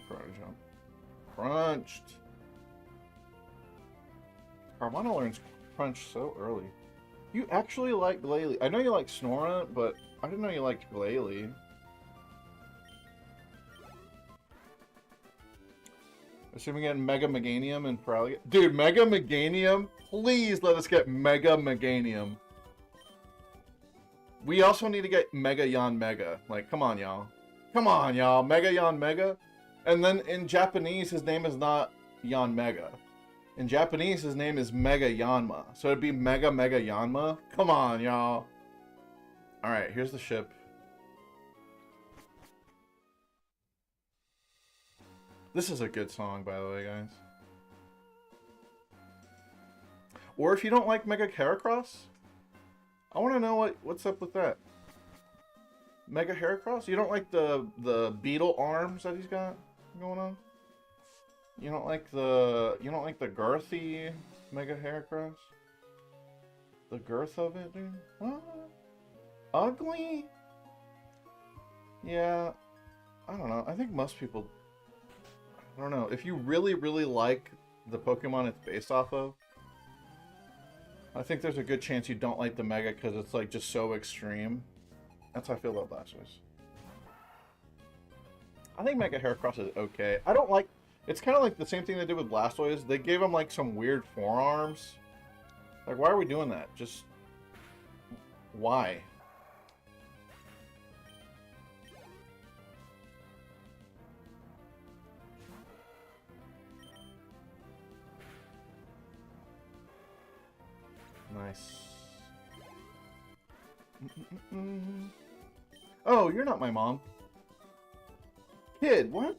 Karate jump. Crunched. Carvana learns crunch so early. You actually like Glalie. I know you like Snorunt, but I didn't know you liked Glalie. Assuming we get Mega Meganium and probably... Dude, Mega Meganium? Please let us get Mega Meganium. We also need to get Mega Yan Mega. Like, come on, y'all. Come on, y'all. Mega Yan Mega. And then in Japanese, his name is not Yan Mega. In Japanese, his name is Mega Yanma. So it'd be Mega Mega Yanma. Come on, y'all. Alright, here's the ship. This is a good song, by the way, guys. Or if you don't like Mega Heracross, I want to know what's up with that. Mega Heracross? You don't like the beetle arms that he's got going on? You don't like the girthy Mega Heracross? The girth of it, dude? What? Ugly? Yeah, I don't know. I think most people, I don't know. If you really, really like the Pokemon it's based off of, I think there's a good chance you don't like the Mega because it's like just so extreme. That's how I feel about Blastoise. I think Mega Heracross is okay. I don't like... It's kind of like the same thing they did with Blastoise. They gave him like some weird forearms. Like, why are we doing that? Just... why? Nice. Oh, you're not my mom. Kid, what?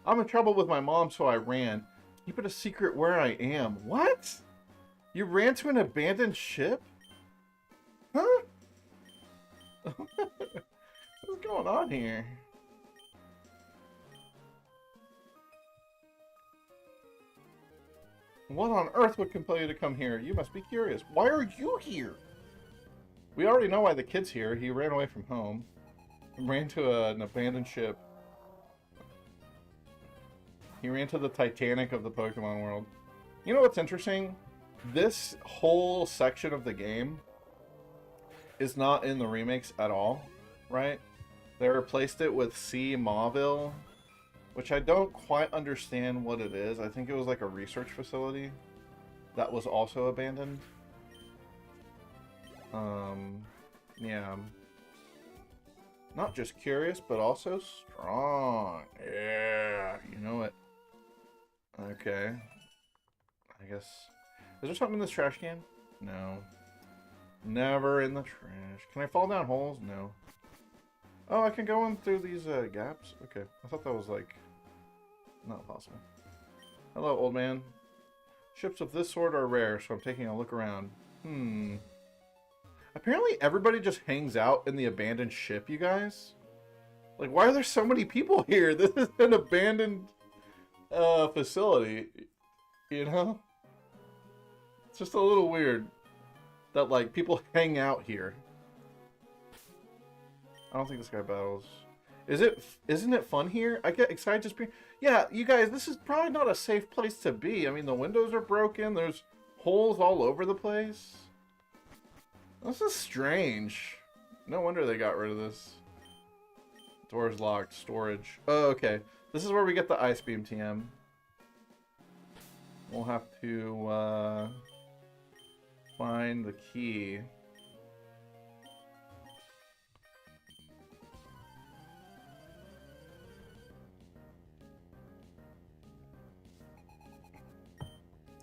I'm in trouble with my mom, so I ran. Keep it a secret where I am. What? You ran to an abandoned ship? Huh? What's going on here? What on earth would compel you to come here? You must be curious. Why are you here? We already know why the kid's here. He ran away from home. Ran to an abandoned ship. He ran to the Titanic of the Pokemon world. You know what's interesting? This whole section of the game is not in the remakes at all, right? They replaced it with C. Mauville, which I don't quite understand what it is. I think it was like a research facility that was also abandoned. Yeah. Not just curious, but also strong. Yeah, you know it. Okay. I guess... Is there something in this trash can? No. Never in the trash. Can I fall down holes? No. Oh, I can go in through these gaps? Okay. I thought that was, like, not possible. Hello, old man. Ships of this sort are rare, so I'm taking a look around. Apparently everybody just hangs out in the abandoned ship, you guys. Like, why are there so many people here? This is an abandoned facility, you know? It's just a little weird that, like, people hang out here. I don't think this guy battles. Isn't it fun here? I get excited just being... Yeah, you guys, this is probably not a safe place to be. I mean, the windows are broken. There's holes all over the place. This is strange. No wonder they got rid of this. Doors locked. Storage. Oh, okay. This is where we get the Ice Beam TM. We'll have to find the key.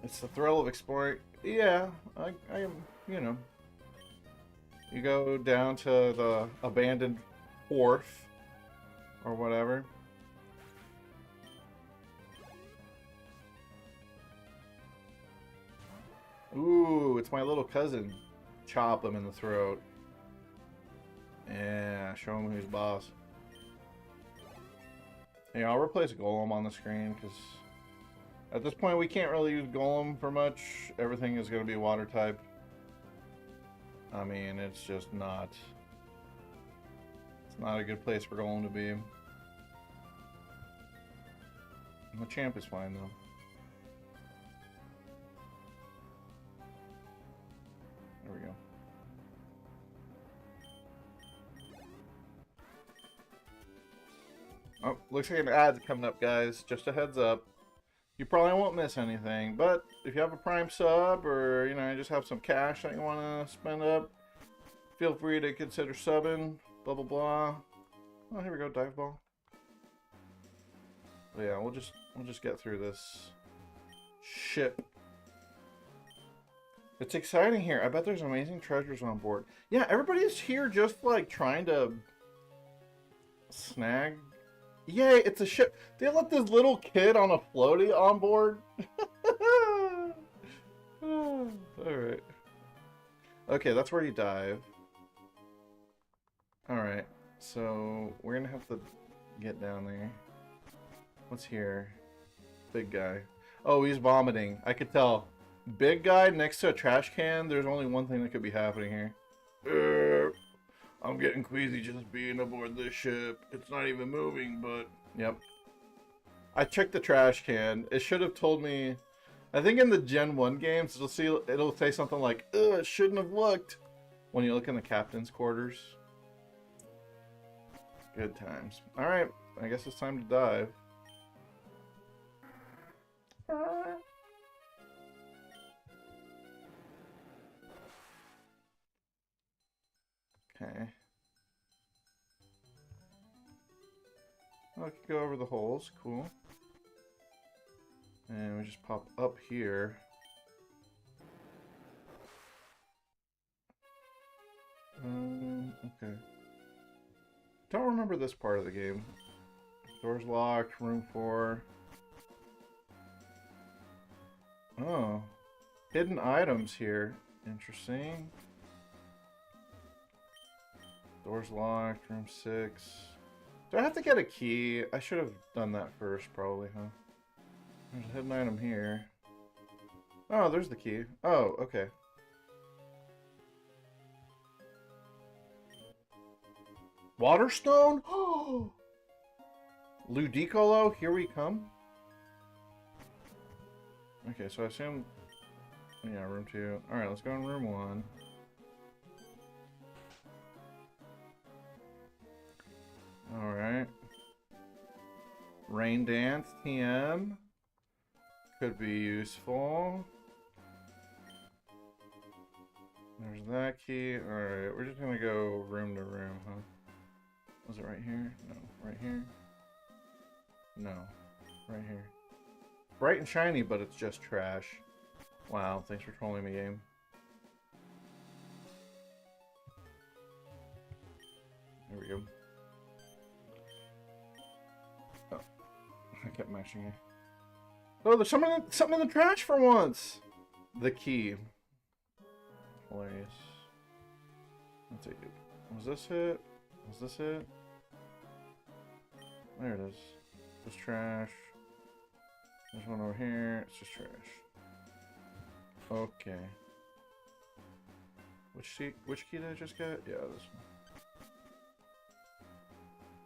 It's the thrill of exploring. Yeah, I am, you know. You go down to the abandoned wharf or whatever. Ooh, it's my little cousin. Chop him in the throat. Yeah, show him who's boss. Yeah, I'll replace Golem on the screen because at this point we can't really use Golem for much. Everything is going to be water type. I mean, it's just not. It's not a good place for Golem to be. The champ is fine though. There we go. Oh, looks like an ad's coming up, guys. Just a heads up. You probably won't miss anything, but if you have a Prime sub or, you know, you just have some cash that you want to spend up, feel free to consider subbing, blah, blah, blah. Oh, here we go, dive ball. But yeah, we'll just get through this ship. It's exciting here. I bet there's amazing treasures on board. Yeah, everybody's here just like trying to snag. Yay, it's a ship. They let this little kid on a floaty on board. Alright. Okay, that's where you dive. Alright, so we're gonna have to get down there. What's here? Big guy. Oh, he's vomiting. I could tell. Big guy next to a trash can, there's only one thing that could be happening here. I'm getting queasy just being aboard this ship. It's not even moving, but... Yep. I checked the trash can. It should have told me... I think in the Gen 1 games, it'll say something like, ugh, it shouldn't have looked. When you look in the captain's quarters. Good times. Alright, I guess it's time to dive. Okay. Oh, I could go over the holes. Cool. And we just pop up here. Okay. Don't remember this part of the game. Doors locked, room 4. Oh. Hidden items here. Interesting. Doors locked, room 6. Do I have to get a key? I should have done that first, probably, huh? There's a hidden item here. Oh, there's the key. Oh, okay. Waterstone? Oh! Ludicolo, here we come. Okay, so I assume... Yeah, room 2. Alright, let's go in room 1. Alright. Rain Dance, TM. Could be useful. There's that key. Alright, we're just gonna go room to room, huh? Was it right here? No. Right here? No. Right here. Bright and shiny, but it's just trash. Wow, thanks for trolling me, game. There we go. Oh. I kept mashing it. Oh, there's something in the trash for once! The key. Hilarious. I'll take it. Was this it? Was this it? There it is. Just trash. There's one over here. It's just trash. Okay. Which key did I just get? Yeah, this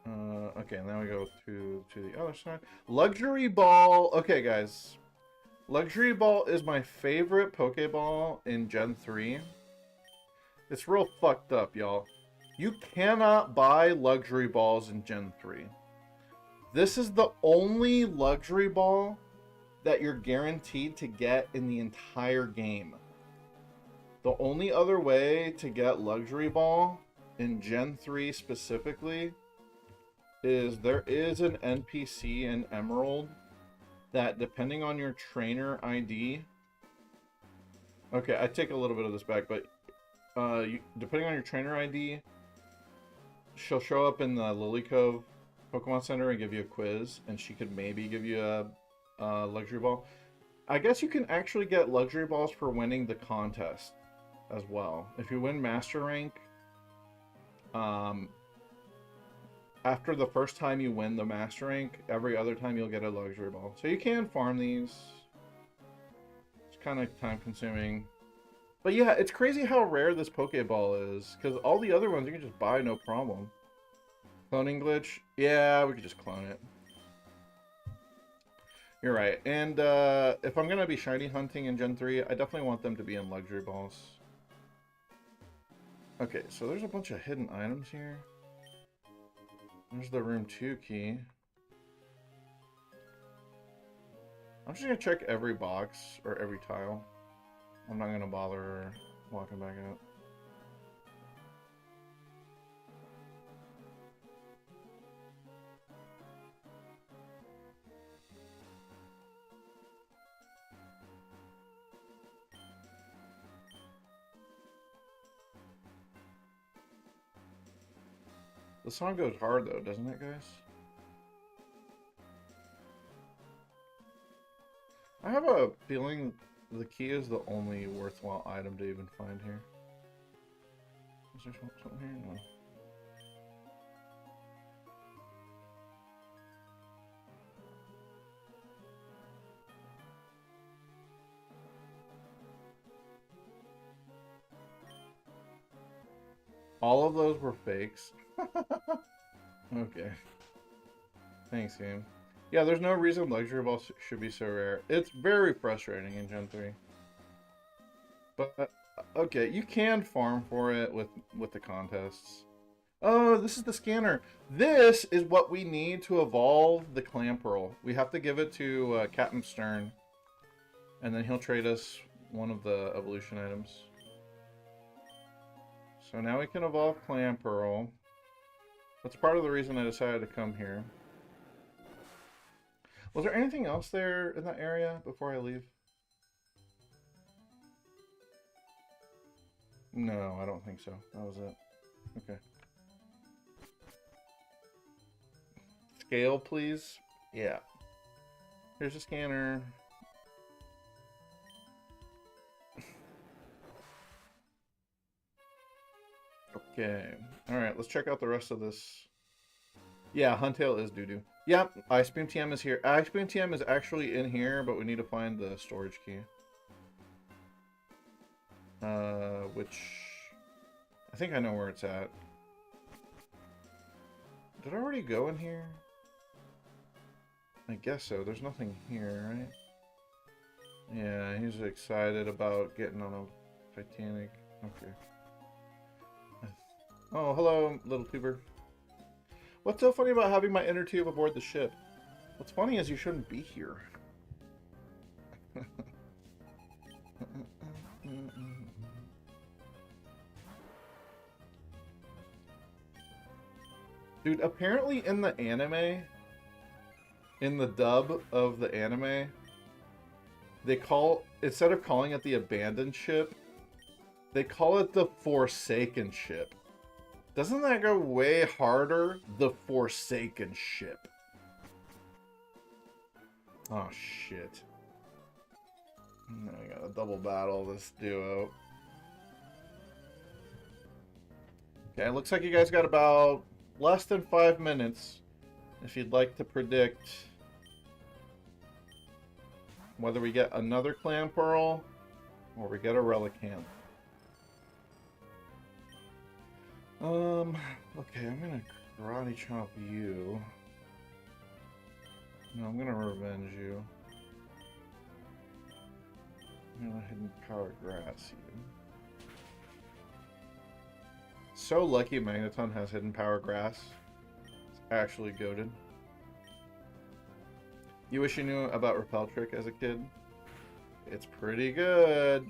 one. Okay, now we go to the other side. Luxury Ball. Okay, guys. Luxury Ball is my favorite Pokeball in Gen 3. It's real fucked up, y'all. You cannot buy luxury balls in Gen 3. This is the only luxury ball that you're guaranteed to get in the entire game. The only other way to get luxury ball in Gen 3 specifically is there is an NPC in Emerald that, depending on your trainer ID... Okay, I take a little bit of this back, but depending on your trainer ID, she'll show up in the Lily Cove Pokemon Center and give you a quiz, and she could maybe give you a luxury ball. I guess you can actually get luxury balls for winning the contest as well. If you win Master Rank, after the first time you win the Master Rank, every other time you'll get a luxury ball. So you can farm these. It's kind of time consuming. But yeah, it's crazy how rare this Pokeball is, because all the other ones you can just buy no problem. Cloning glitch? Yeah, we could just clone it. You're right. And if I'm going to be shiny hunting in Gen 3, I definitely want them to be in luxury balls. Okay, so there's a bunch of hidden items here. There's the room 2 key. I'm just going to check every box or every tile. I'm not going to bother walking back out. The song goes hard though, doesn't it, guys? I have a feeling the key is the only worthwhile item to even find here. Is there something here? No. All of those were fakes. Okay. Thanks, game. Yeah, there's no reason luxury balls should be so rare. It's very frustrating in Gen 3. But, okay, you can farm for it with the contests. Oh, this is the scanner. This is what we need to evolve the Clamperl. We have to give it to Captain Stern. And then he'll trade us one of the evolution items. So now we can evolve Clamperl. That's part of the reason I decided to come here. Was there anything else there in that area before I leave? No, I don't think so. That was it. Okay. Scale, please. Yeah. Here's a scanner. Okay. Alright, let's check out the rest of this. Yeah, Huntail is doo-doo. Yep, Ice Beam TM is here. Ice Beam TM is actually in here, but we need to find the storage key. Which... I think I know where it's at. Did I already go in here? I guess so. There's nothing here, right? Yeah, he's excited about getting on a Titanic. Okay. Oh, hello, little tuber. What's so funny about having my inner tube aboard the ship? What's funny is you shouldn't be here. Dude, apparently in the anime, in the dub of the anime, they call, instead of calling it the abandoned ship, they call it the Forsaken ship. Doesn't that go way harder? The Forsaken ship. Oh, shit. Now I gotta double battle this duo. Okay, looks like you guys got about less than 5 minutes if you'd like to predict whether we get another Clamperl or we get a Relicanth. Okay, I'm gonna karate chop you. No, I'm gonna revenge you. I'm gonna hidden power grass you. So lucky Magneton has Hidden Power Grass. It's actually goated. You wish you knew about Repel Trick as a kid? It's pretty good.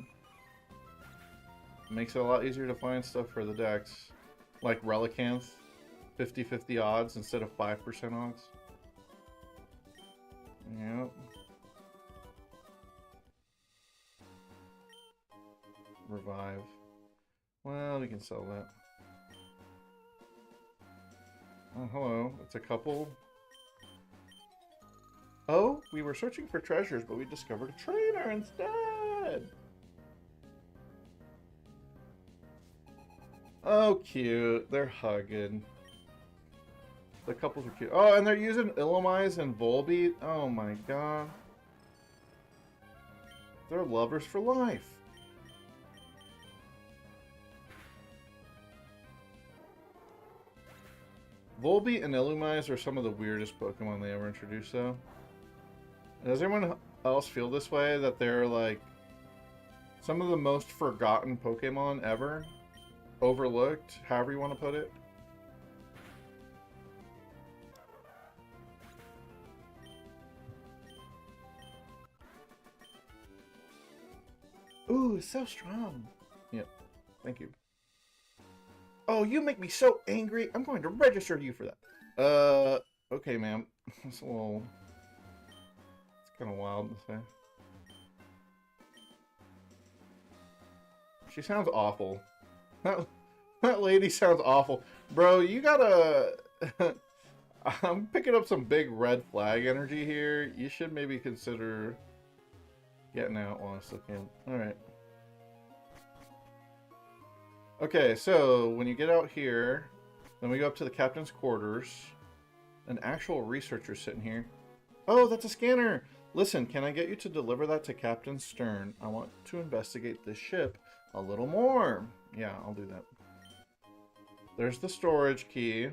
Makes it a lot easier to find stuff for the decks. Like Relicanth, 50-50 odds instead of 5% odds. Yep. Revive. Well, we can sell that. Oh, hello. It's a couple. Oh, we were searching for treasures, but we discovered a trainer instead! Oh, cute. They're hugging. The couples are cute. Oh, and they're using Illumise and Volbeat. Oh my god. They're lovers for life. Volbeat and Illumise are some of the weirdest Pokemon they ever introduced, though. Does anyone else feel this way? That they're, like, some of the most forgotten Pokemon ever? Overlooked? However you want to put it? Ooh, it's so strong. Yep. Thank you. Oh, you make me so angry. I'm going to register you for that. Okay, ma'am. It's a little... It's kind of wild to say. She sounds awful. That lady sounds awful. Bro, you gotta... I'm picking up some big red flag energy here. You should maybe consider getting out while I still can. Alright. Okay, so when you get out here, then we go up to the captain's quarters. An actual researcher sitting here. Oh, that's a scanner! Listen, can I get you to deliver that to Captain Stern? I want to investigate this ship a little more. Yeah, I'll do that. There's the storage key.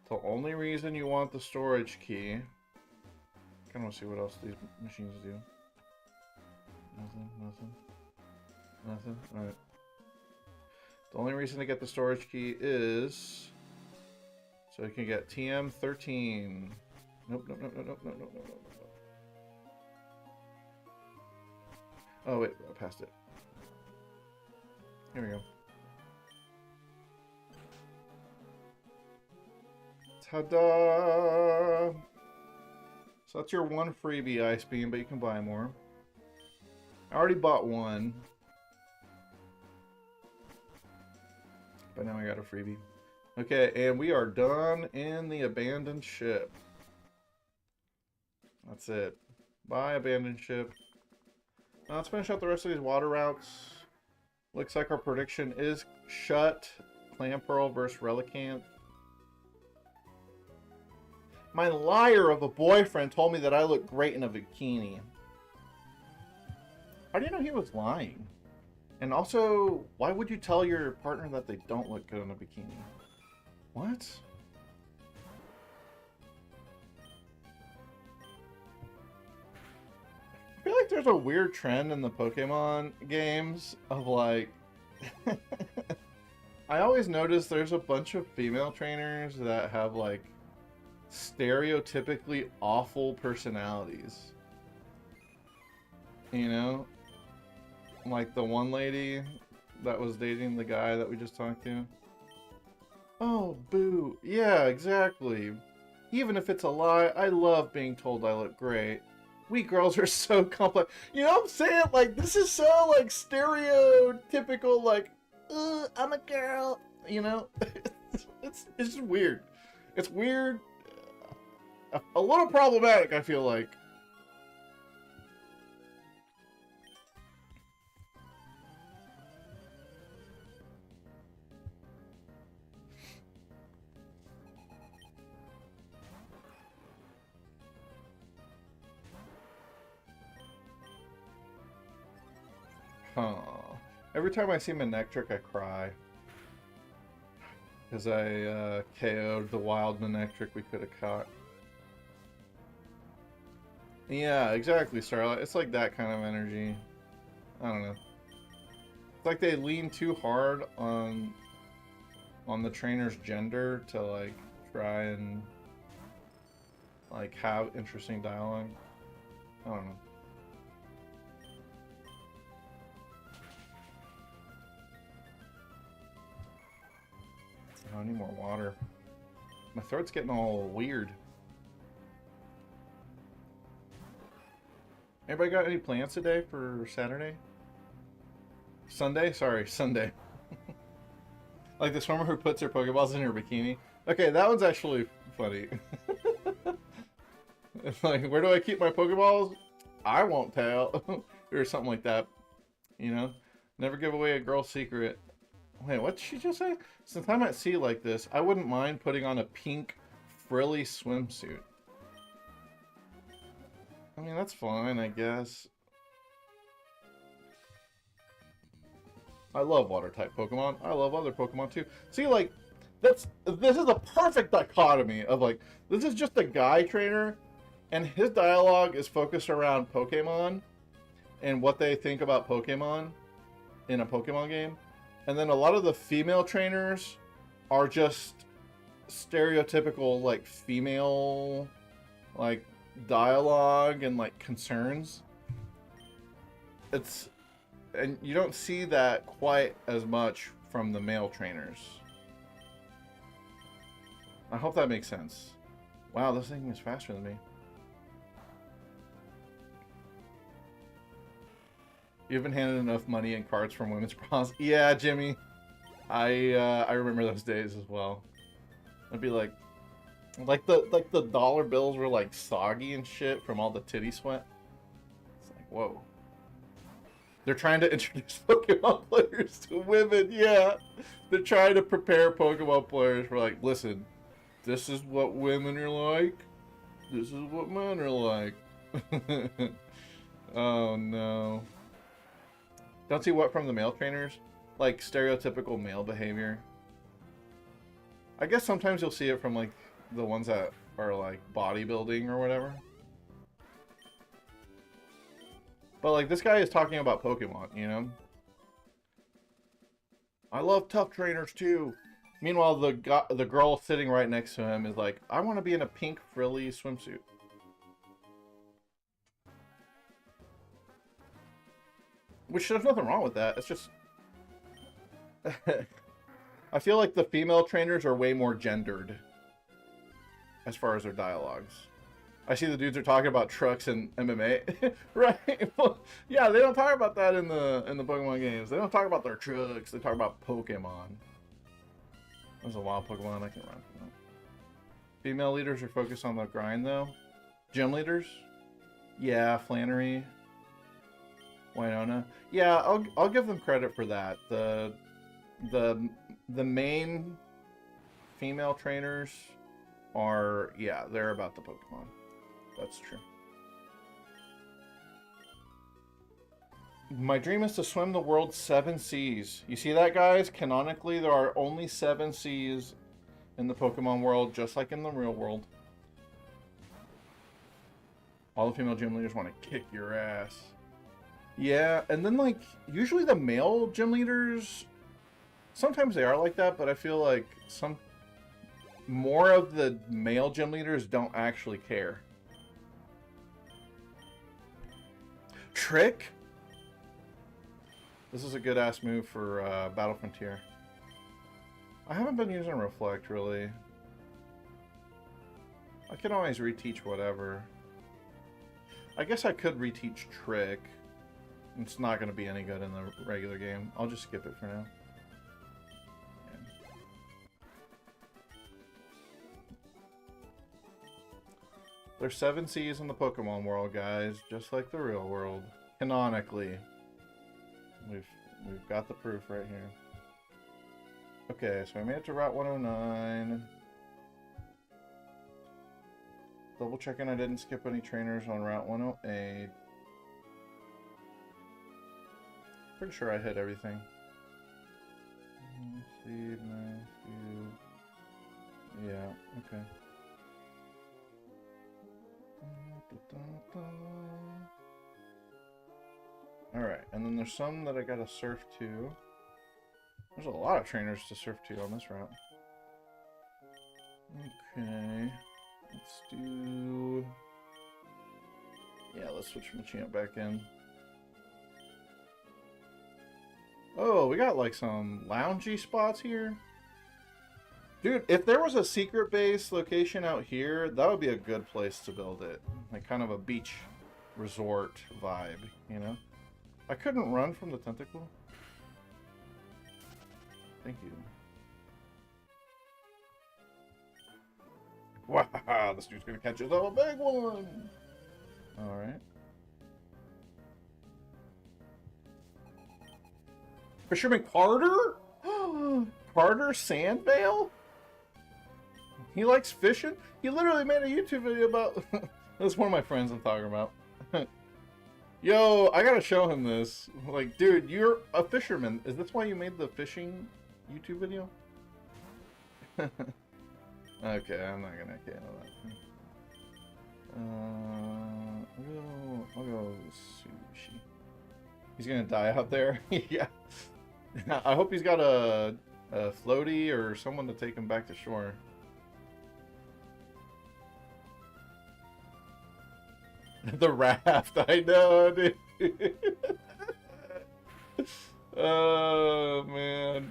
The only reason you want the storage key... I kind of want to see what else these machines do. Nothing. Alright. The only reason to get the storage key is... so you can get TM13. Nope. Oh, wait, I passed it. Here we go. Ta-da! So that's your one freebie, Ice Beam, but you can buy more. I already bought one. But now I got a freebie. Okay, and we are done in the abandoned ship. That's it. Bye, abandoned ship. Now let's finish out the rest of these water routes. Looks like our prediction is shut. Clamperl versus Relicanth. My liar of a boyfriend told me that I look great in a bikini. How do you know he was lying? And also, why would you tell your partner that they don't look good in a bikini? What? I feel like there's a weird trend in the Pokemon games of like... I always notice there's a bunch of female trainers that have like stereotypically awful personalities. You know? Like the one lady that was dating the guy that we just talked to. Oh, boo. Yeah, exactly. Even if it's a lie, I love being told I look great. We girls are so complex. You know what I'm saying? Like, this is so, like, stereotypical, like, I'm a girl. You know? it's just weird. It's weird. A little problematic, I feel like. Huh. Every time I see Manectric, I cry. Because I KO'd the wild Manectric we could have caught. Yeah, exactly, Starlight. It's like that kind of energy. I don't know. It's like they lean too hard on on the trainer's gender to like try and like have interesting dialogue. I don't know. Oh, I need more water. My throat's getting all weird. Anybody got any plans today for Saturday? Sunday? Sorry, Sunday. Like the swimmer who puts her Pokeballs in her bikini. Okay, that one's actually funny. It's like, where do I keep my Pokeballs? I won't tell. Or something like that. You know? Never give away a girl's secret. Wait, what did she just say? Since I'm at sea like this, I wouldn't mind putting on a pink, frilly swimsuit. I mean, that's fine, I guess. I love water-type Pokemon. I love other Pokemon, too. See, like, this is a perfect dichotomy of, like, this is just a guy trainer, and his dialogue is focused around Pokemon and what they think about Pokemon in a Pokemon game. And then a lot of the female trainers are just stereotypical, like, female, like, dialogue and, like, concerns. And you don't see that quite as much from the male trainers. I hope that makes sense. Wow, this thing is faster than me. You've been handed enough money and cards from women's pros. Yeah, Jimmy. I remember those days as well. It'd be like the dollar bills were like soggy and shit from all the titty sweat. It's like, whoa. They're trying to introduce Pokemon players to women, yeah. They're trying to prepare Pokemon players for like, listen, this is what women are like. This is what men are like. Oh no. Don't see what from the male trainers? Like stereotypical male behavior. I guess sometimes you'll see it from like the ones that are like bodybuilding or whatever. But like this guy is talking about Pokemon, you know? I love tough trainers too. Meanwhile, the girl sitting right next to him is like, I want to be in a pink frilly swimsuit. Which there's nothing wrong with that. It's just I feel like the female trainers are way more gendered as far as their dialogues. I see the dudes are talking about trucks and MMA, right? Well, yeah, they don't talk about that in the Pokemon games. They don't talk about their trucks. They talk about Pokemon. There's a wild Pokemon I can run. Female leaders are focused on the grind, though. Gym leaders, yeah, Flannery, Winona, yeah, I'll give them credit for that. The main female trainers are, yeah, they're about the Pokemon. That's true. My dream is to swim the world's 7 seas. You see that, guys? Canonically, there are only 7 seas in the Pokemon world, just like in the real world. All the female gym leaders want to kick your ass. Yeah, and then, like, usually the male gym leaders, sometimes they are like that, but I feel like more of the male gym leaders don't actually care. Trick? This is a good ass move for Battle Frontier. I haven't been using Reflect really. I can always reteach whatever. I guess I could reteach Trick. It's not going to be any good in the regular game. I'll just skip it for now. There's 7 seas in the Pokemon world, guys, just like the real world. Canonically. We've got the proof right here. Okay, so I made it to Route 109. Double checking I didn't skip any trainers on Route 108. Pretty sure I hit everything. Seed, yeah, okay. Alright, and then there's some that I gotta surf to. There's a lot of trainers to surf to on this route. Okay. Let's do... Yeah, let's switch Machamp back in. Oh, we got like some loungy spots here. Dude, if there was a secret base location out here, that would be a good place to build it. Like kind of a beach resort vibe, you know? I couldn't run from the tentacle. Thank you. Wow, this dude's gonna catch us all a big one! Alright. Fisherman Carter? Carter Sandvale? He likes fishing? He literally made a YouTube video about... That's one of my friends I'm talking about. Yo, I gotta show him this. Like, dude, you're a fisherman. Is this why you made the fishing YouTube video? Okay, I'm not gonna handle that. I'll go sushi. He's gonna die out there? Yeah. I hope he's got a floaty or someone to take him back to shore. The raft, I know, dude. Oh, man.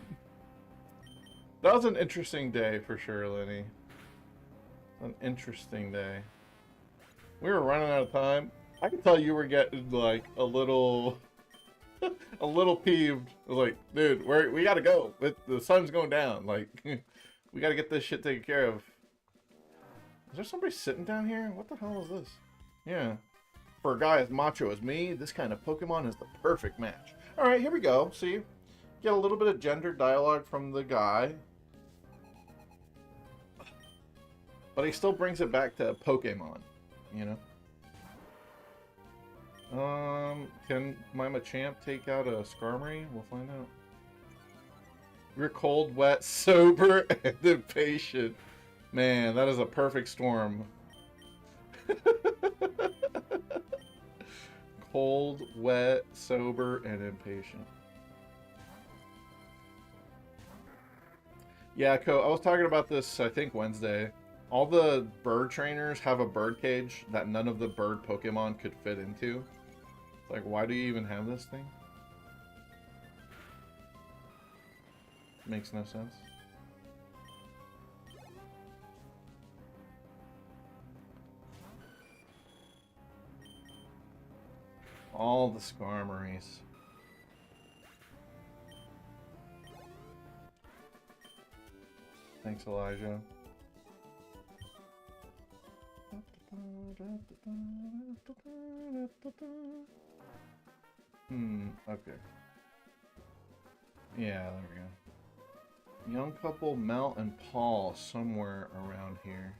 That was an interesting day for sure, Lenny. An interesting day. We were running out of time. I could tell you were getting, like, a little... a little peeved. I was like, dude, we gotta go. The sun's going down. Like, we gotta get this shit taken care of. Is there somebody sitting down here? What the hell is this? Yeah. For a guy as macho as me, this kind of Pokemon is the perfect match. Alright, here we go. See? Get a little bit of gender dialogue from the guy. But he still brings it back to Pokemon, you know? Can my Machamp take out a Skarmory? We'll find out. You're cold, wet, sober, and impatient. Man, that is a perfect storm. Cold, wet, sober, and impatient. Yeah, I was talking about this, I think, Wednesday. All the bird trainers have a bird cage that none of the bird Pokemon could fit into. It's like, why do you even have this thing? Makes no sense. All the Skarmories. Thanks, Elijah. Okay. Yeah, there we go. Young couple Mel and Paul somewhere around here.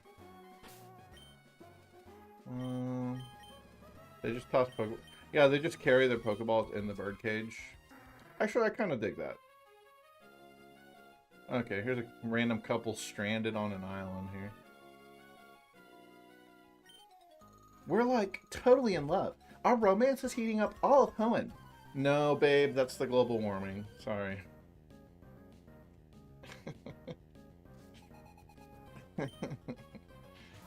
They just toss Pokemon. Yeah, they just carry their Pokeballs in the birdcage. Actually, I kind of dig that. Okay, here's a random couple stranded on an island here. We're like totally in love. Our romance is heating up all of Hoenn. No, babe, that's the global warming. Sorry.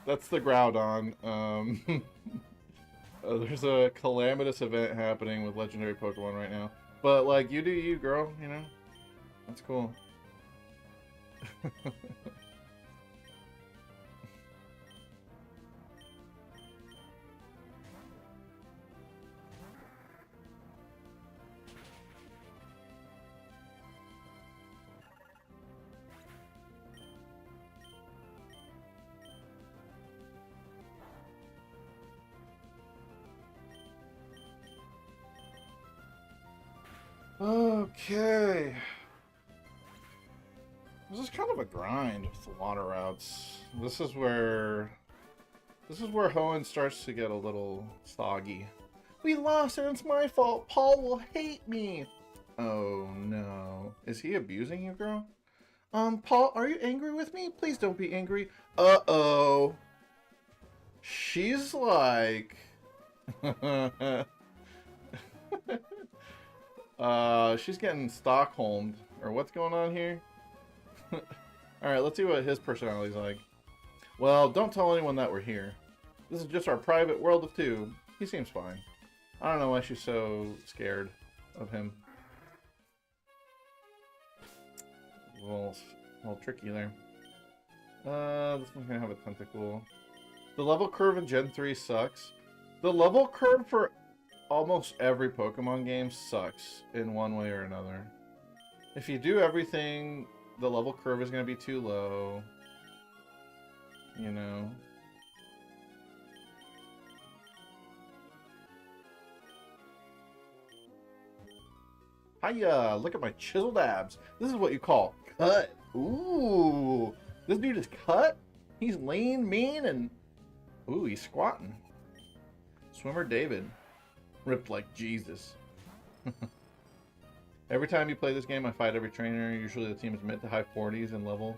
That's the Groudon. There's a calamitous event happening with legendary Pokemon right now. But, like, you do you, girl, you know? That's cool. Okay. This is kind of a grind with the water routes. This is where Hoenn starts to get a little soggy. We lost and it's my fault. Paul will hate me. Oh no. Is he abusing you, girl? Paul, are you angry with me? Please don't be angry. Uh-oh. She's like... she's getting Stockholmed Or what's going on here? Alright, let's see what his personality's like. Well, don't tell anyone that we're here. This is just our private world of two. He seems fine. I don't know why she's so scared of him. A little tricky there. This one's gonna have a tentacle. The level curve in Gen 3 sucks. The level curve for almost every Pokemon game sucks in one way or another. If you do everything, the level curve is gonna be too low. You know. Hiya! Look at my chiseled abs. This is what you call cut. Ooh! This dude is cut? He's lean, mean, and... Ooh, he's squatting. Swimmer David. Ripped like Jesus. Every time you play this game, I fight every trainer. Usually the team is mid to high 40s in level.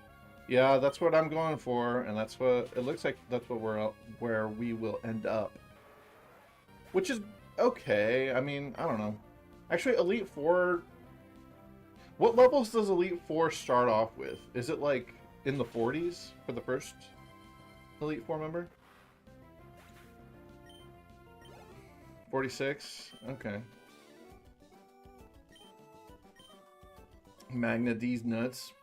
Yeah, that's what I'm going for, and that's what... It looks like that's what where we will end up. Which is okay. I mean, I don't know. Actually, Elite Four... What levels does Elite Four start off with? Is it like in the 40s for the first Elite Four member? 46? Okay. Magna D's nuts.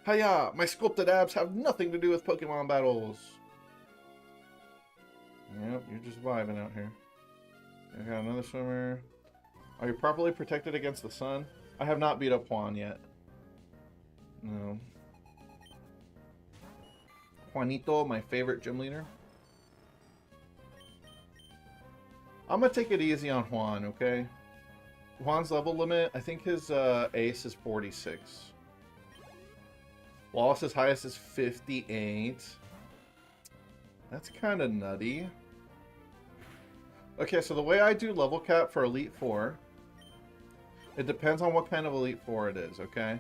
Hiya! My sculpted abs have nothing to do with Pokemon battles. Yep, you're just vibing out here. I got another swimmer. Are you properly protected against the sun? I have not beat up Juan yet. No. Juanito, my favorite gym leader. I'm gonna take it easy on Juan, okay? Juan's level limit, I think his ace is 46. Wallace's highest is 58. That's kind of nutty. Okay, so the way I do level cap for Elite Four, it depends on what kind of Elite Four it is, okay?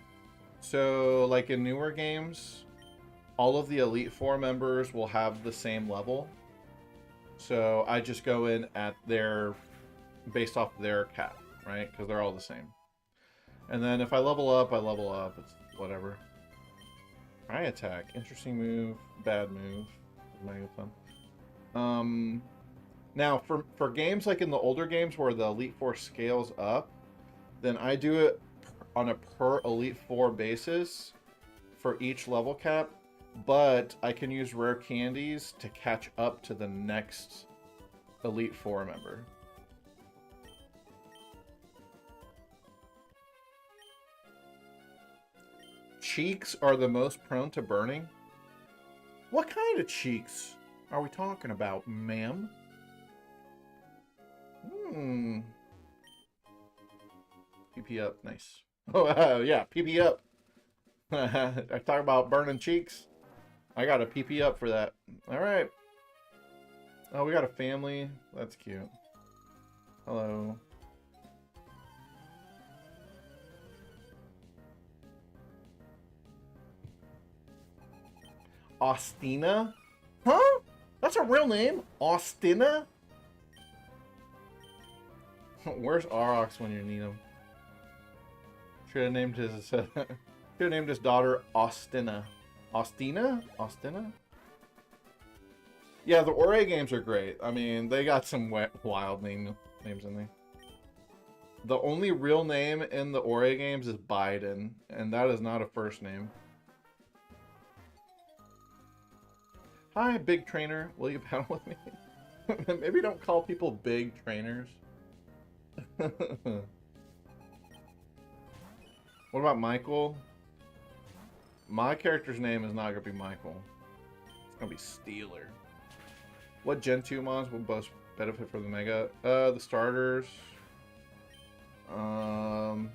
So, like in newer games, all of the Elite Four members will have the same level. So I just go in at their, based off their cap, right? Because they're all the same. And then if I level up, I level up. It's whatever. Eye attack. Interesting move. Bad move. Mega fun. Now, for games like in the older games where the Elite Four scales up, then I do it on a per Elite Four basis for each level cap, but I can use rare candies to catch up to the next Elite Four member. Cheeks are the most prone to burning? What kind of cheeks are we talking about, ma'am? PP up, nice. Oh, yeah, PP up. I talk about burning cheeks. I got a PP up for that. All right. Oh, we got a family. That's cute. Hello. Austina? Huh? That's a real name? Austina? Where's Aurochs when you need him? Should have named his daughter Austina. Austina? Austina? Yeah, the Ore games are great. I mean, they got some wild names in there. The only real name in the Ore games is Biden, and that is not a first name. Hi, big trainer. Will you battle with me? Maybe don't call people big trainers. What about Michael? My character's name is not going to be Michael. It's going to be Steeler. What Gen 2 mons will most benefit from the Mega? The starters. Azumarill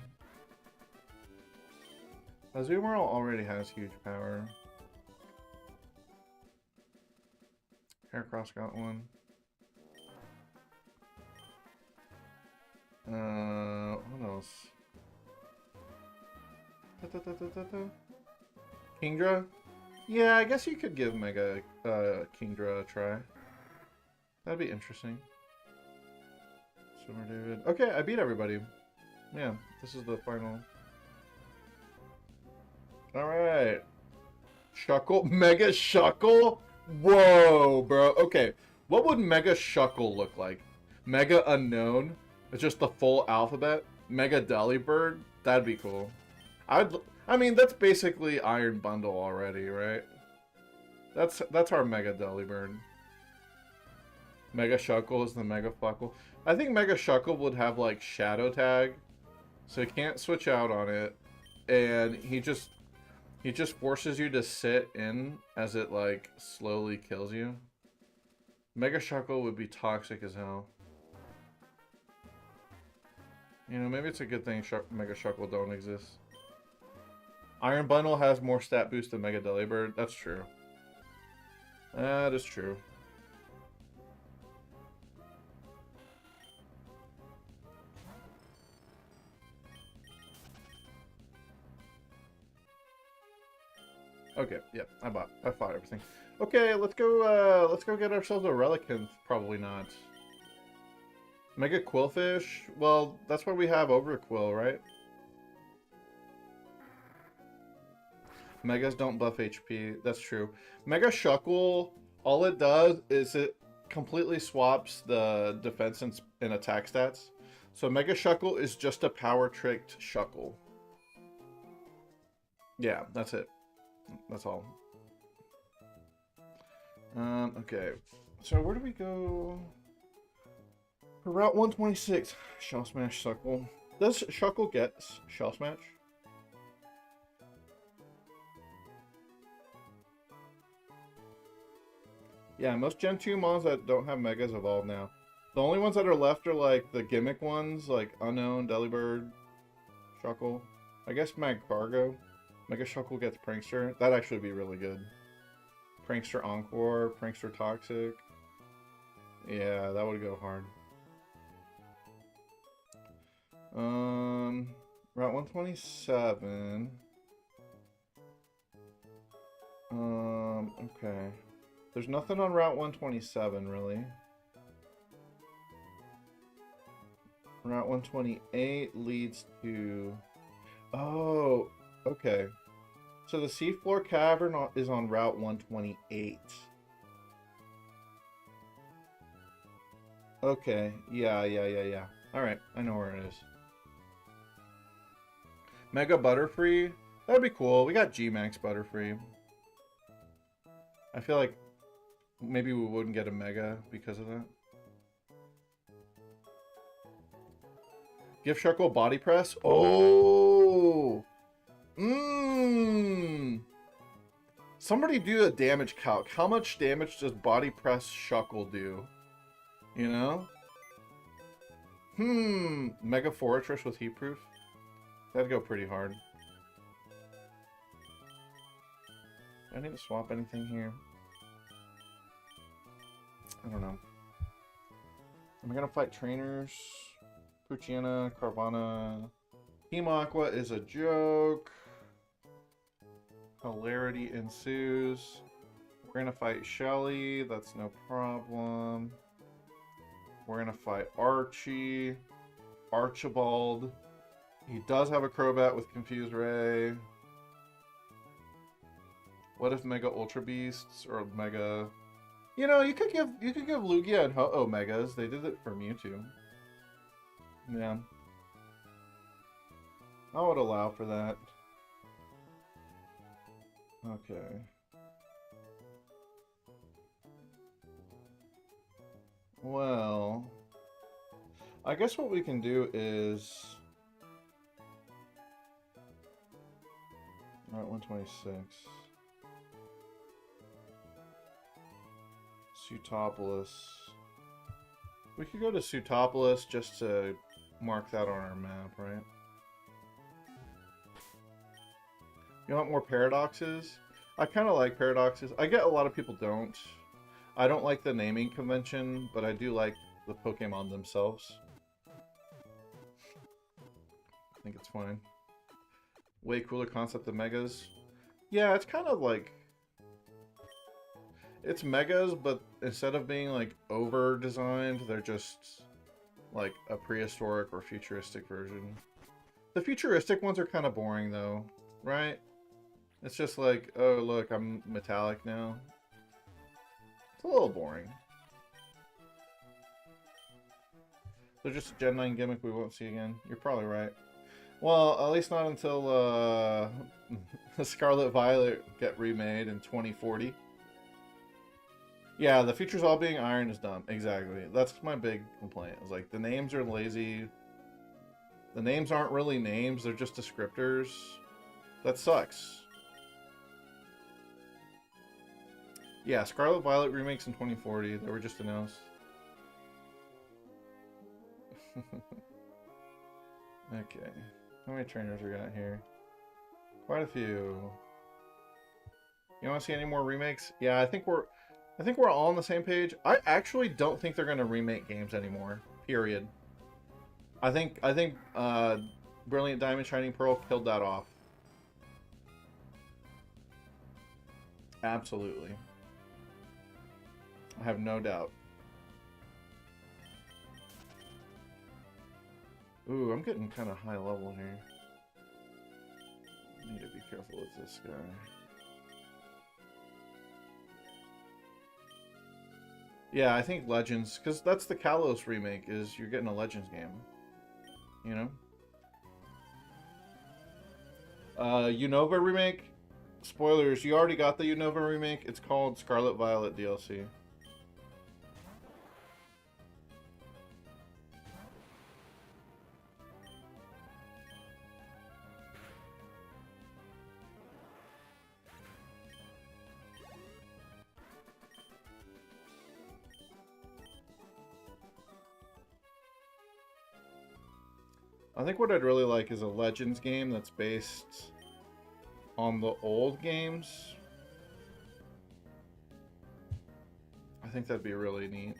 already has huge power. Heracross got one. What else? Kingdra? Yeah, I guess you could give Mega Kingdra a try. That'd be interesting. Swimmer David. Okay, I beat everybody. Yeah, this is the final Alright. Shuckle? Mega Shuckle? Whoa, bro. Okay, what would Mega Shuckle look like? Mega Unknown? It's just the full alphabet? Mega Delibird? That'd be cool. I mean, that's basically Iron Bundle already, right? That's our Mega Delibird. Mega Shuckle is the Mega Fluckle. I think Mega Shuckle would have, like, Shadow Tag, so he can't switch out on it, and he just forces you to sit in as it, like, slowly kills you. Mega Shuckle would be toxic as hell. You know, maybe it's a good thing Mega Shuckle don't exist. Iron Bundle has more stat boost than Mega Delibird. That's true. That is true. Okay, yep, I fought everything. Okay, let's go get ourselves a Relicanth. Probably not. Mega Quillfish? Well, that's why we have Overquill, right? Megas don't buff HP. That's true. Mega Shuckle, all it does is it completely swaps the defense and attack stats. So Mega Shuckle is just a power-tricked Shuckle. Yeah, that's it. That's all. Okay. So where do we go? For Route 126. Shell Smash Shuckle. Does Shuckle get Shell Smash? Yeah, most Gen 2 mons that don't have Megas evolve now. The only ones that are left are like the gimmick ones, like Unknown, Delibird, Shuckle. I guess Magcargo. Mega Shuckle gets Prankster. That'd actually be really good. Prankster Encore, Prankster Toxic. Yeah, that would go hard. Route 127. Okay. There's nothing on Route 127, really. Route 128 leads to... Oh, okay. So the Seafloor Cavern is on Route 128. Okay, yeah. Alright, I know where it is. Mega Butterfree? That'd be cool. We got G-Max Butterfree. I feel like maybe we wouldn't get a Mega because of that. Give Shuckle Body Press? Oh! Somebody do a damage calc. How much damage does Body Press Shuckle do? You know? Mega Fortress with Heat Proof? That'd go pretty hard. Do I need to swap anything here? I don't know. Am I gonna fight trainers? Puchiana, Carvana. Team Aqua is a joke. Hilarity ensues. We're gonna fight Shelly. That's no problem. We're gonna fight Archie. Archibald. He does have a Crobat with Confused Ray. What if Mega Ultra Beasts or Mega... You know, you could give Lugia and Ho-Oh Megas. They did it for Mewtwo. Yeah. I would allow for that. Okay. Well... I guess what we can do is... Alright, 126. Sutopolis. We could go to Sutopolis just to mark that on our map, right? You want more paradoxes? I kind of like paradoxes. I get a lot of people don't. I don't like the naming convention, but I do like the Pokemon themselves. I think it's fine. Way cooler concept than Megas. Yeah, it's kind of like... It's Megas, but instead of being, like, over-designed, they're just, like, a prehistoric or futuristic version. The futuristic ones are kind of boring, though, right? It's just like, oh look, I'm metallic now. It's a little boring. They're just a Gen 9 gimmick we won't see again. You're probably right. Well, at least not until Scarlet Violet get remade in 2040. Yeah, the features all being iron is dumb. Exactly. That's my big complaint. It's like the names are lazy. The names aren't really names, they're just descriptors. That sucks. Yeah, Scarlet Violet remakes in 2040. They were just announced. Okay. How many trainers we got here? Quite a few. You want to see any more remakes? Yeah, I think we're all on the same page. I actually don't think they're gonna remake games anymore. Period. I think Brilliant Diamond Shining Pearl killed that off. Absolutely. I have no doubt. Ooh, I'm getting kind of high level here. I need to be careful with this guy. Yeah, I think Legends, because that's the Kalos remake, is you're getting a Legends game. You know? Unova remake? Spoilers, you already got the Unova remake. It's called Scarlet Violet DLC. I think what I'd really like is a Legends game that's based on the old games. I think that'd be really neat.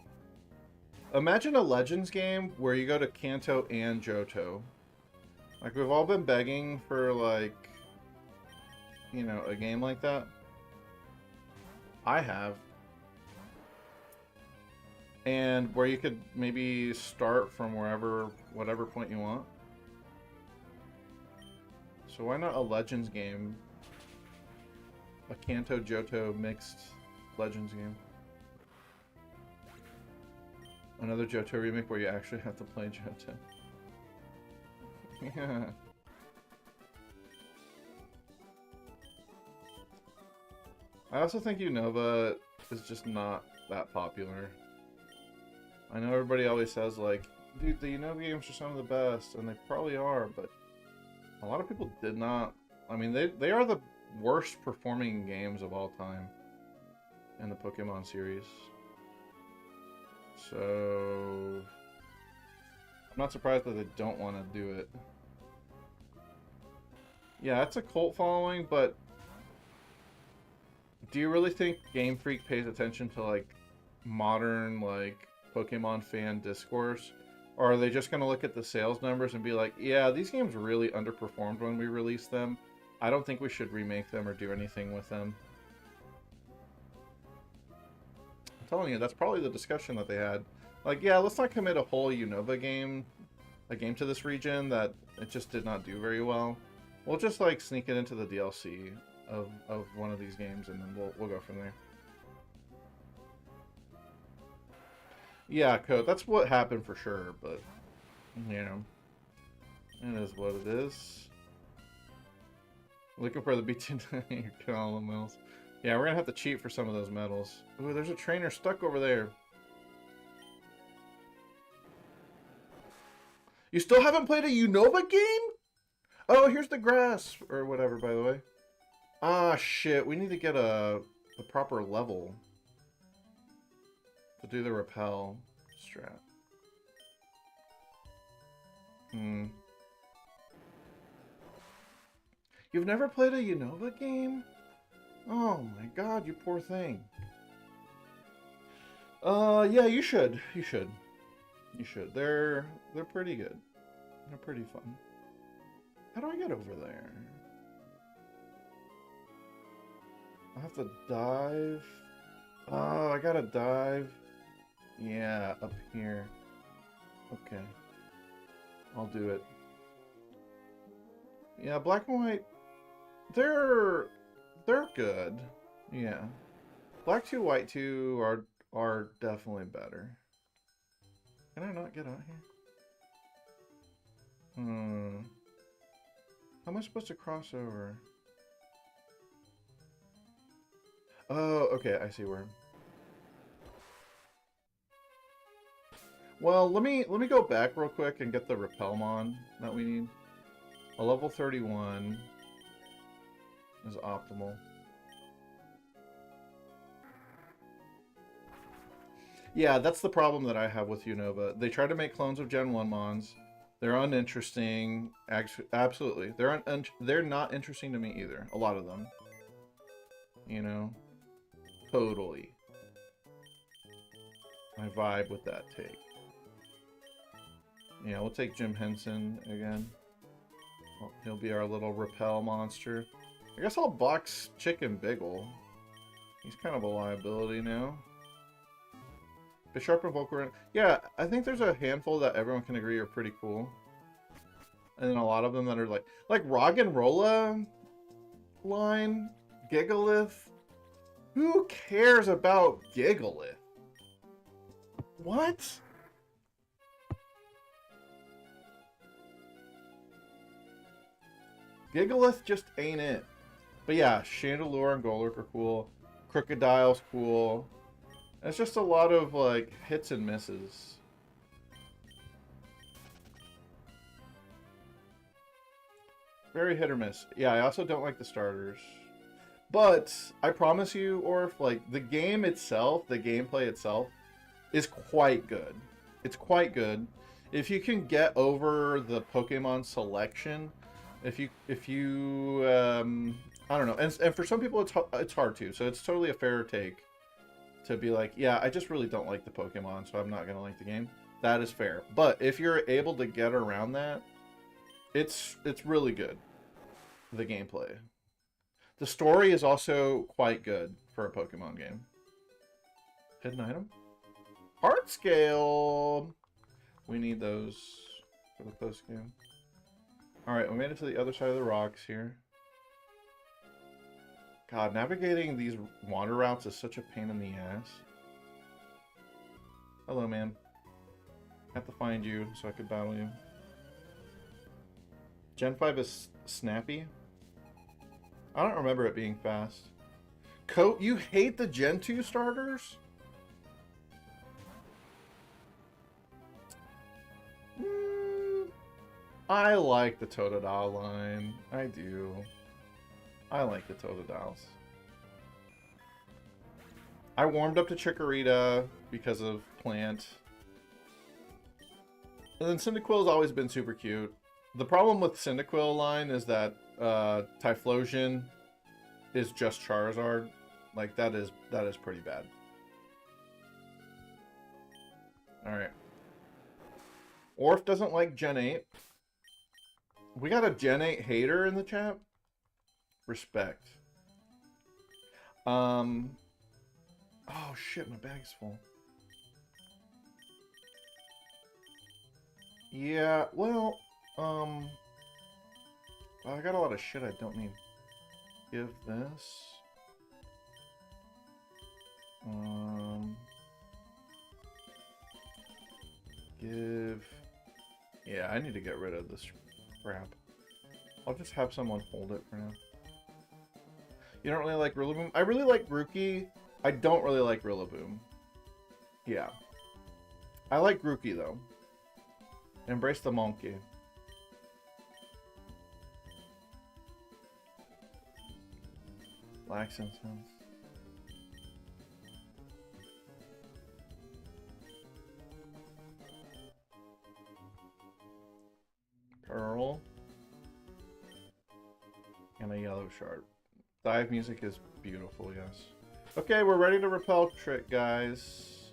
Imagine a Legends game where you go to Kanto and Johto. Like, we've all been begging for, like, you know, a game like that. I have. And where you could maybe start from whatever point you want. So why not a Legends game? A Kanto Johto mixed Legends game. Another Johto remake where you actually have to play Johto. Yeah. I also think Unova is just not that popular. I know everybody always says, like, dude, the Unova games are some of the best, and they probably are, but a lot of people did not. I mean, they are the worst performing games of all time in the Pokemon series. So I'm not surprised that they don't want to do it. Yeah, it's a cult following, but do you really think Game Freak pays attention to, like, modern, like, Pokemon fan discourse? Or are they just going to look at the sales numbers and be like, yeah, these games really underperformed when we released them. I don't think we should remake them or do anything with them. I'm telling you, that's probably the discussion that they had. Like, yeah, let's not commit a whole Unova game, a game to this region that it just did not do very well. We'll just, like, sneak it into the DLC of one of these games, and then we'll go from there. Yeah, Code, that's what happened for sure, but, you know, it is what it is. Looking for the B2 column medals. Yeah, we're gonna have to cheat for some of those medals. Ooh, there's a trainer stuck over there. You still haven't played a Unova game? Oh, here's the grass, or whatever, by the way. Ah, shit, we need to get the proper level to do the repel strat. You've never played a Unova game? Oh my god, you poor thing. Yeah, you should. You should. You should. They're pretty good. They're pretty fun. How do I get over there? I have to dive. Oh, I gotta dive. Yeah, up here. Okay. I'll do it. Yeah, Black and White, they're They're good. Yeah. Black 2, white 2 are definitely better. Can I not get out here? How am I supposed to cross over? Oh, okay, I see where. Well, let me go back real quick and get the Repelmon that we need. A level 31 is optimal. Yeah, that's the problem that I have with Unova. They try to make clones of Gen 1 Mons. They're uninteresting. Absolutely. They're not interesting to me either. A lot of them. You know? Totally. I vibe with that take. Yeah, we'll take Jim Henson again. Well, he'll be our little repel monster. I guess I'll box Chicken Biggle. He's kind of a liability now. Bisharp and Volcarona. Yeah, I think there's a handful that everyone can agree are pretty cool. And then a lot of them that are like Roggenrola line, Gigalith. Who cares about Gigalith? What? Gigalith just ain't it. But yeah, Chandelure and Golurk are cool. Crocodile's cool. It's just a lot of like hits and misses. Very hit or miss. Yeah, I also don't like the starters. But I promise you, Orf, like the game itself, the gameplay itself is quite good. It's quite good. If you can get over the Pokemon selection, if you I don't know. And for some people it's hard to. So it's totally a fair take to be like, yeah, I just really don't like the Pokemon, so I'm not going to like the game. That is fair. But if you're able to get around that, it's really good, the gameplay. The story is also quite good for a Pokemon game. Hidden item? Heart scale! We need those for the post game. Alright, we made it to the other side of the rocks here. God, navigating these water routes is such a pain in the ass. Hello, man. I have to find you so I could battle you. Gen 5 is snappy. I don't remember it being fast. You hate the Gen 2 starters? I like the Totodile line. I do. I like the Totodiles. I warmed up to Chikorita because of Plant. And then Cyndaquil's always been super cute. The problem with Cyndaquil line is that Typhlosion is just Charizard. Like that is pretty bad. Alright. Orf doesn't like Gen 8. We got a Gen 8 hater in the chat? Respect. Oh shit, my bag's full. Yeah, well, I got a lot of shit I don't need. Give this. Give. Yeah, I need to get rid of this crap. I'll just have someone hold it for now. You don't really like Rillaboom? I really like Grookey. I don't really like Rillaboom. Yeah. I like Grookey, though. Embrace the monkey. Black Incense. Pearl. And a yellow shard. Dive music is beautiful, yes. Okay, we're ready to repel trick, guys.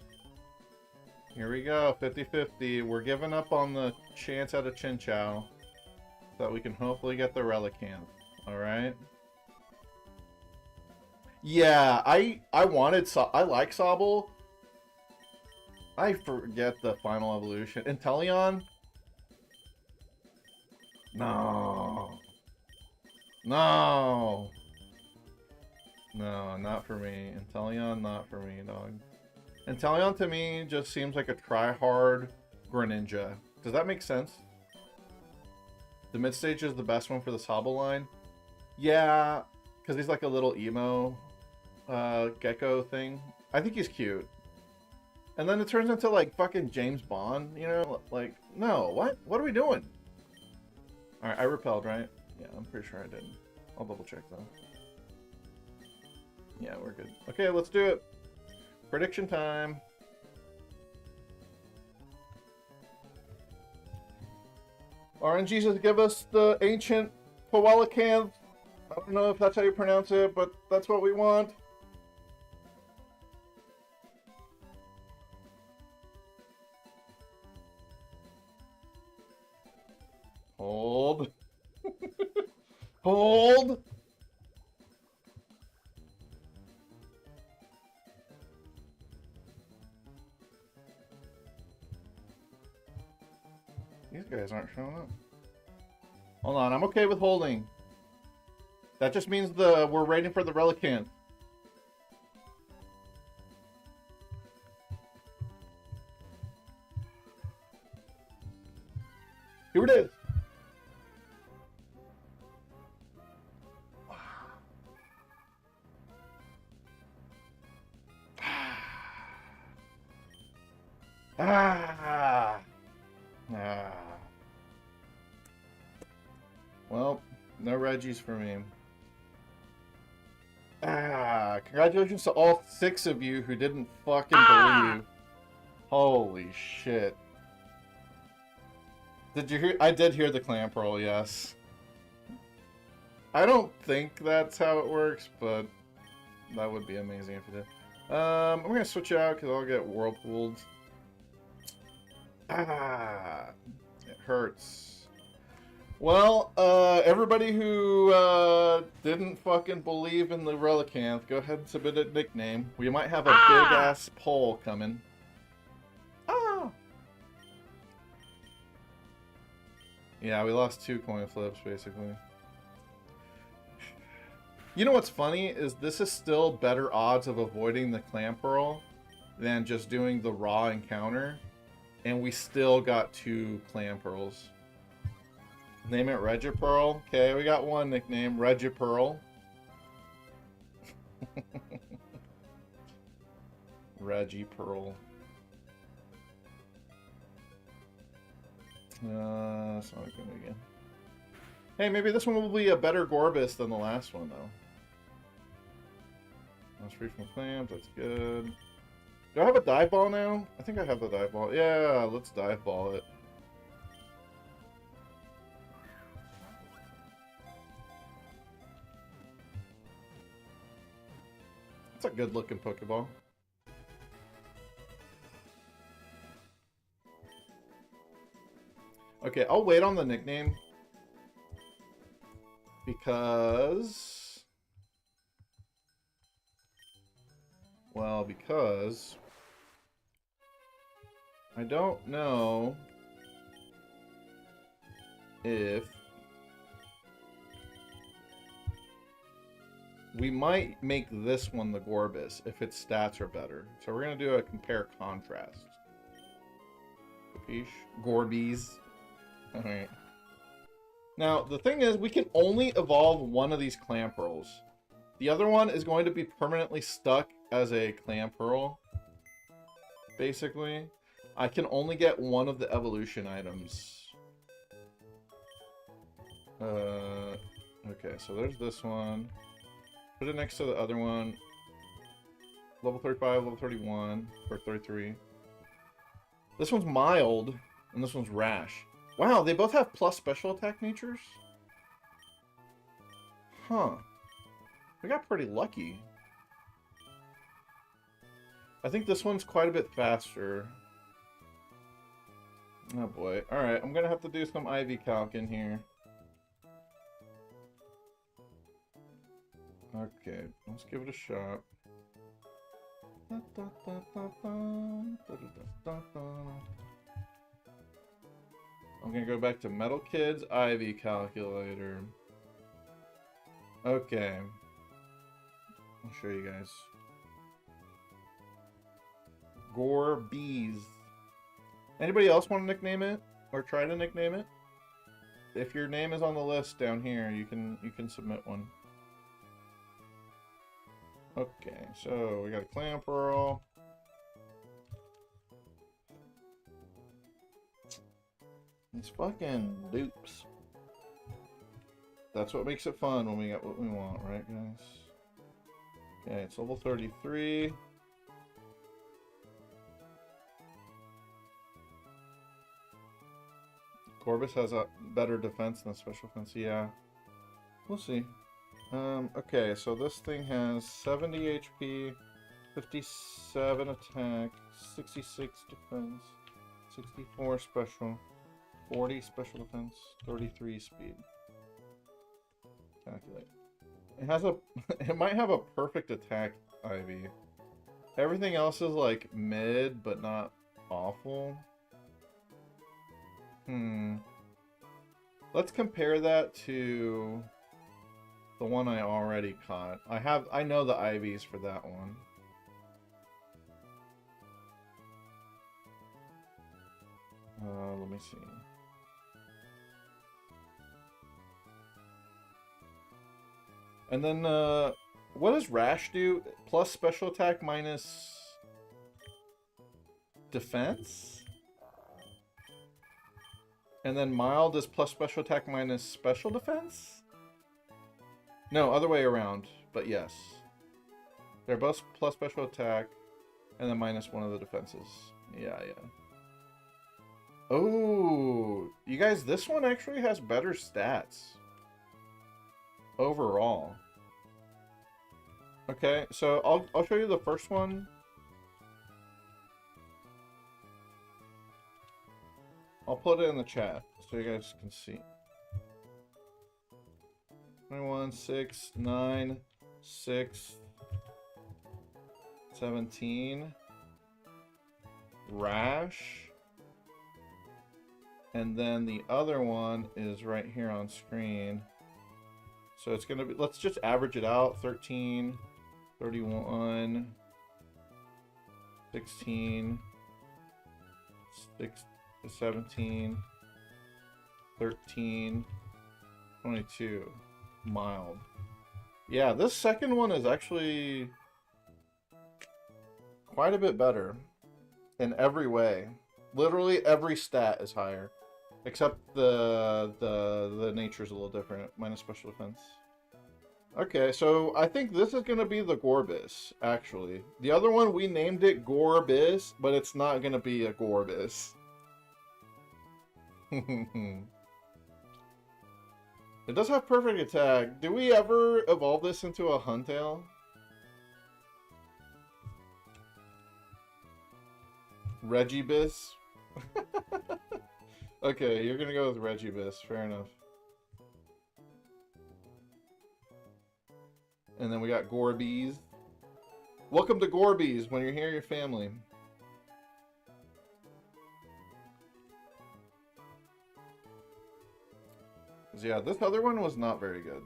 Here we go, 50-50. We're giving up on the chance at a Chinchou so that we can hopefully get the Relicanth. Alright? Yeah, I like Sobble. I forget the final evolution. Inteleon? No. No. No, not for me. Inteleon, not for me, dog. Inteleon to me just seems like a try-hard Greninja. Does that make sense? The mid-stage is the best one for this Hobble line? Yeah, because he's like a little emo gecko thing. I think he's cute. And then it turns into like fucking James Bond, you know? Like, no, what? What are we doing? Alright, I repelled, right? Yeah, I'm pretty sure I didn't. I'll double check though. Yeah, we're good. Okay, let's do it. Prediction time. RNGs give us the ancient Powelicanth. I don't know if that's how you pronounce it, but that's what we want. Hold. Hold. These guys aren't showing up. Hold on, I'm okay with holding. That just means we're waiting for the Relicanth. Here it is. Well, no Reggies for me. Congratulations to all 6 of you who didn't fucking believe. Holy shit. Did you hear? I did hear the clamp roll, yes. I don't think that's how it works, but that would be amazing if it did. I'm gonna switch out because I'll get whirlpooled. It hurts. Well, everybody who didn't fucking believe in the Relicanth, go ahead and submit a nickname. We might have a big-ass poll coming. Yeah, we lost 2 coin flips, basically. You know what's funny is this is still better odds of avoiding the Clamperl than just doing the raw encounter. And we still got 2 Clamperls. Name it Regipearl. Okay, we got one nickname, Regipearl. Regipearl. That's not good again. Hey, maybe this one will be a better Gorbis than the last one, though. That's free from clamp, that's good. Do I have a dive ball now? I think I have the dive ball. Yeah, let's dive ball it. That's a good looking Pokeball. Okay, I'll wait on the nickname. Because... Well, because... I don't know if... We might make this one the Gorbis if its stats are better. So we're going to do a compare contrast. Capiche? Gorbies. Alright. Now, the thing is, we can only evolve one of these Clamperls. The other one is going to be permanently stuck as a Clamperl. Basically. I can only get one of the evolution items. Okay, so there's this one. Put it next to the other one. Level 35, level 31, or 33. This one's mild, and this one's rash. Wow, they both have plus special attack natures? Huh. We got pretty lucky. I think this one's quite a bit faster. Oh boy. Alright, I'm gonna have to do some IV calc in here. Okay, let's give it a shot. I'm gonna go back to Metal Kids IV calculator. Okay. I'll show you guys. Gorbees. Anybody else want to nickname it or try to nickname it? If your name is on the list down here, you can submit one. Okay, so we got a clam pearl. These fucking dupes. That's what makes it fun when we get what we want, right, guys? Okay, it's level 33. Corvus has a better defense than special defense. Yeah, we'll see. Okay, so this thing has 70 HP, 57 attack, 66 defense, 64 special, 40 special defense, 33 speed. Calculate. It has a. It might have a perfect attack, Ivy. Everything else is like mid, but not awful. Let's compare that to the one I already caught. I know the IVs for that one. Let me see. And then, what does Rash do? Plus special attack minus defense? And then Mild is plus special attack minus special defense? No, other way around, but yes. They're both plus special attack, and then minus one of the defenses. Yeah. Oh, you guys, this one actually has better stats. Overall. Okay, so I'll show you the first one. I'll put it in the chat so you guys can see. 21, 6, 9, 6, 17. Rash. And then the other one is right here on screen. So it's going to be, let's just average it out. 13, 31, 16, 17, 13, 22. Mild. Yeah, this second one is actually quite a bit better in every way. Literally every stat is higher. Except the nature's a little different. Minus special defense. Okay, so I think this is going to be the Gorbis, actually. The other one, we named it Gorbis, but it's not going to be a Gorbis. It does have perfect attack. Do we ever evolve this into a Huntail? Regibus? Okay, you're gonna go with Regibus. Fair enough. And then we got Gorbees. Welcome to Gorbees. When you're here, your family. Yeah, this other one was not very good.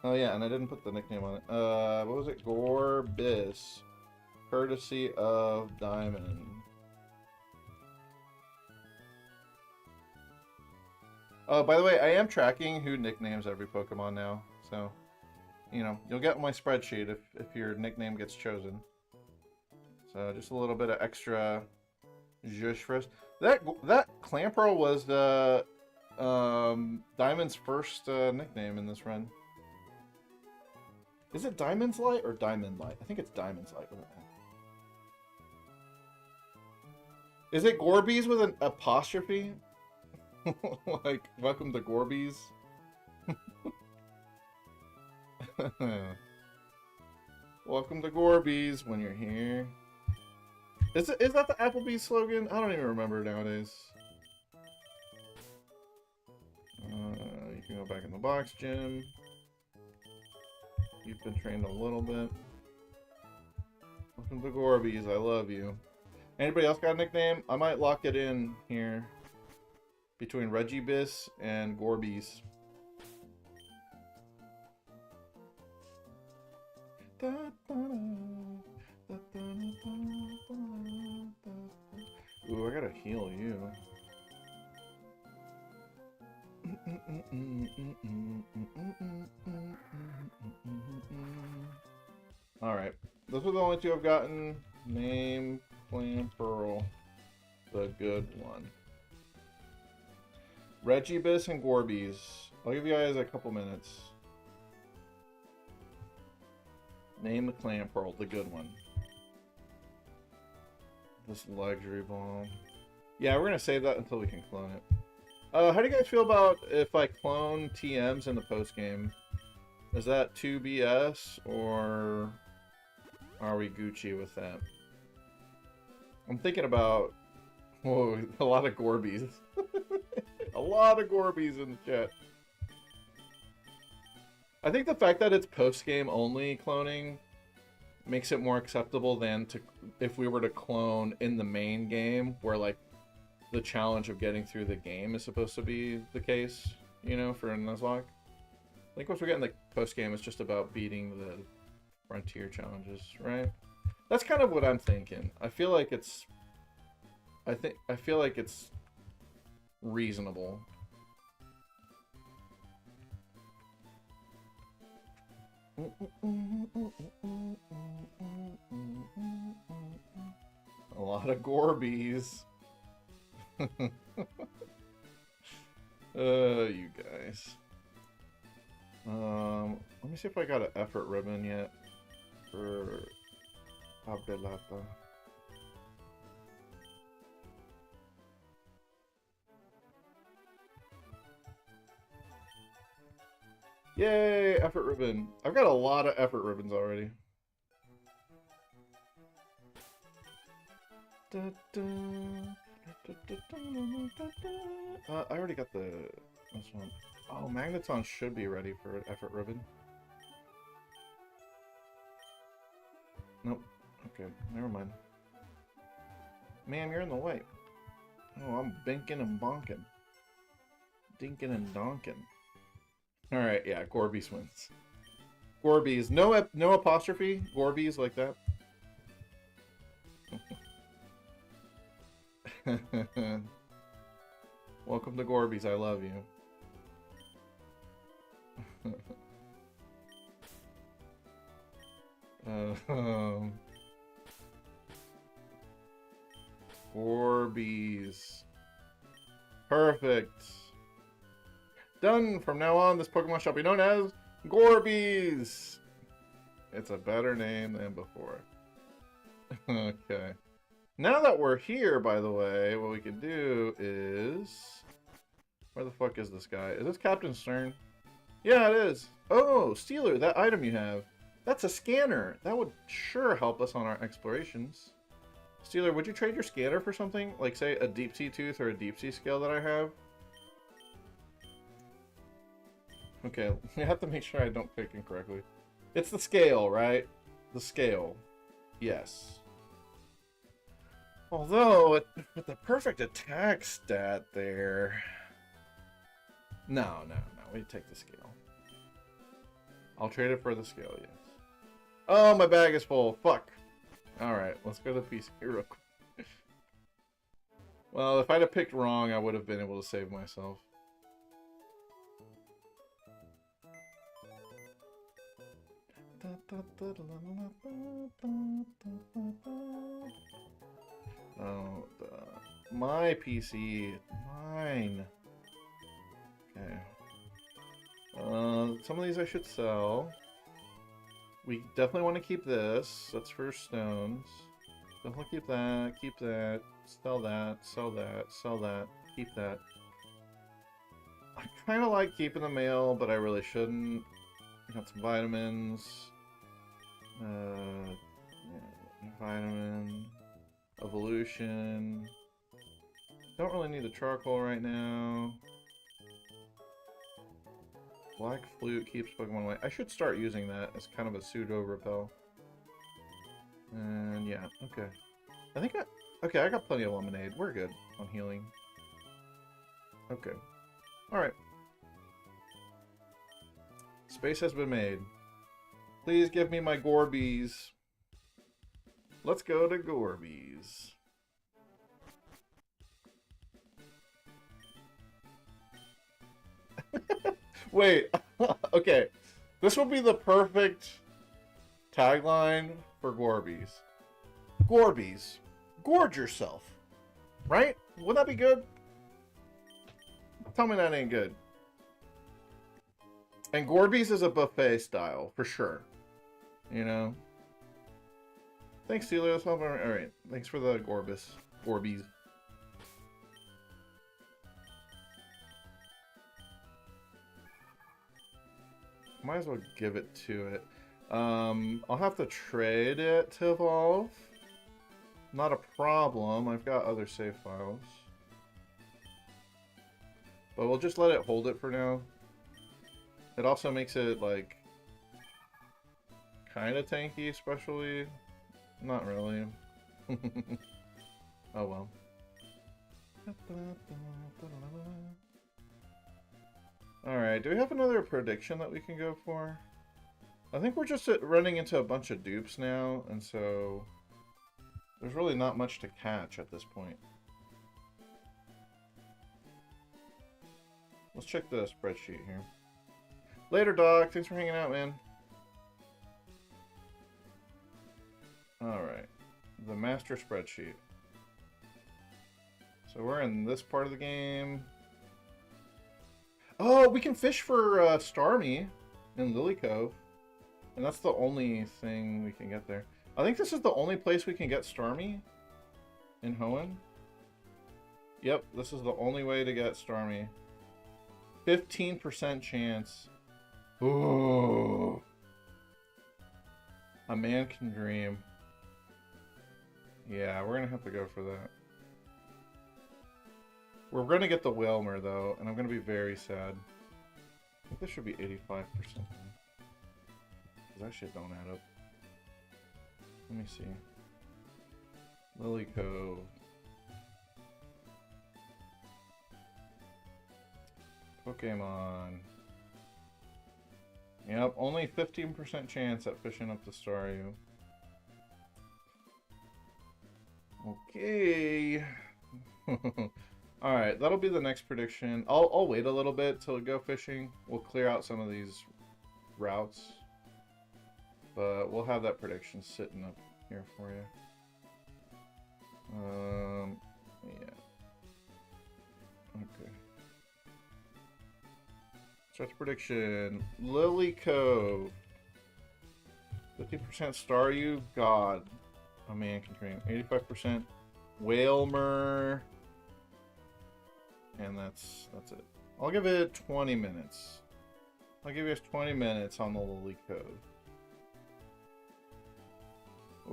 Oh yeah, and I didn't put the nickname on it. What was it? Gorbis. Courtesy of Diamond. Oh, by the way, I am tracking who nicknames every Pokemon now. So, you know, you'll get my spreadsheet if your nickname gets chosen. So, just a little bit of extra zhuzh for us. That Clamperl was the Diamond's first nickname in this run. Is it Diamond's Light or Diamond Light? I think it's Diamond's Light. Is it Gorbees with an apostrophe? Like, welcome to Gorbees? Welcome to Gorbees when you're here. Is that the Applebee's slogan? I don't even remember nowadays. You can go back in the box, Jim. You've been trained a little bit. Welcome to Gorbees. I love you. Anybody else got a nickname? I might lock it in here between Regibus and Gorbees. Ooh, I gotta heal you. Alright. Those are the only two I've gotten. Name, Clan Pearl. The good one. Regibus and Gorbies. I'll give you guys a couple minutes. Name the Clan Pearl, the good one. This luxury bomb. Yeah, we're gonna save that until we can clone it. How do you guys feel about if I clone TMs in the post game? Is that 2BS or are we Gucci with that? I'm thinking about whoa, a lot of Gorbies. A lot of Gorbies in the chat. I think the fact that it's post-game only cloning makes it more acceptable than to if we were to clone in the main game, where like the challenge of getting through the game is supposed to be the case, you know, for a Nuzlocke. I think once we get in the post-game, it's just about beating the frontier challenges, right? That's kind of what I'm thinking. I feel like it's reasonable. A lot of Gorbies. You guys. Let me see if I got an effort ribbon yet for Abdelata. Yay, effort ribbon. I've got a lot of effort ribbons already. I already got this one. Oh, Magneton should be ready for an effort ribbon. Nope. Okay, never mind. Ma'am, you're in the way. Oh, I'm binking and bonking. Dinking and donking. Alright, yeah, Gorbies wins. Gorbies. No apostrophe? Gorbies like that? Welcome to Gorbies, I love you. Gorbies. Perfect. Done! From now on, this Pokemon shall be known as Gorbies! It's a better name than before. Okay. Now that we're here, by the way, what we can do is... Where the fuck is this guy? Is this Captain Stern? Yeah, it is. Oh, Steeler, that item you have. That's a scanner. That would sure help us on our explorations. Steeler, would you trade your scanner for something? Like, say, a deep sea tooth or a deep sea scale that I have? Okay, we have to make sure I don't pick incorrectly. It's the scale, right? The scale. Yes. Although, with the perfect attack stat there... No. We take the scale. I'll trade it for the scale, yes. Oh, my bag is full. Fuck. Alright, let's go to the PC real quick. Well, if I'd have picked wrong, I would have been able to save myself. Oh, my PC. Mine. Okay. Some of these I should sell. We definitely want to keep this. That's for stones. Definitely keep that, sell that, sell that, sell that, keep that. I kind of like keeping the mail, but I really shouldn't. Got some vitamins. Vitamin. Evolution. Don't really need the charcoal right now. Black Flute keeps Pokemon away. I should start using that as kind of a pseudo repel. And yeah, okay. Okay, I got plenty of lemonade. We're good on healing. Okay. Alright. Space has been made. Please give me my Gorbies. Let's go to Gorbies. Wait. Okay. This will be the perfect tagline for Gorbies. Gorbies. Gorge yourself. Right? Wouldn't that be good? Tell me that ain't good. And Gorbies is a buffet style, for sure. You know? Thanks, Celios. Alright. Thanks for the Gorbies. Might as well give it to it. I'll have to trade it to evolve. Not a problem. I've got other save files. But we'll just let it hold it for now. It also makes it, like, kind of tanky, especially. Not really. Oh well. Alright, do we have another prediction that we can go for? I think we're just running into a bunch of dupes now, and so there's really not much to catch at this point. Let's check the spreadsheet here. Later, Doc. Thanks for hanging out, man. Alright. The master spreadsheet. So we're in this part of the game. Oh, we can fish for Starmie in Lily Cove. And that's the only thing we can get there. I think this is the only place we can get Starmie in Hoenn. Yep, this is the only way to get Starmie. 15% chance. Ooh. A man can dream. Yeah, we're gonna have to go for that. We're gonna get the Whalmer though, and I'm gonna be very sad. I think this should be 85%. Because that shit don't add up. Let me see. Lily Cove. Pokemon. Yep, only 15% chance at fishing up the Staryu. Okay. Alright, that'll be the next prediction. I'll wait a little bit till we go fishing. We'll clear out some of these routes. But we'll have that prediction sitting up here for you. Yeah. Okay. Start the prediction. Lily Cove. 50% Staryu. God. A man can dream. 85% Whalmer. And that's it. I'll give it 20 minutes. I'll give you 20 minutes on the Lily Cove.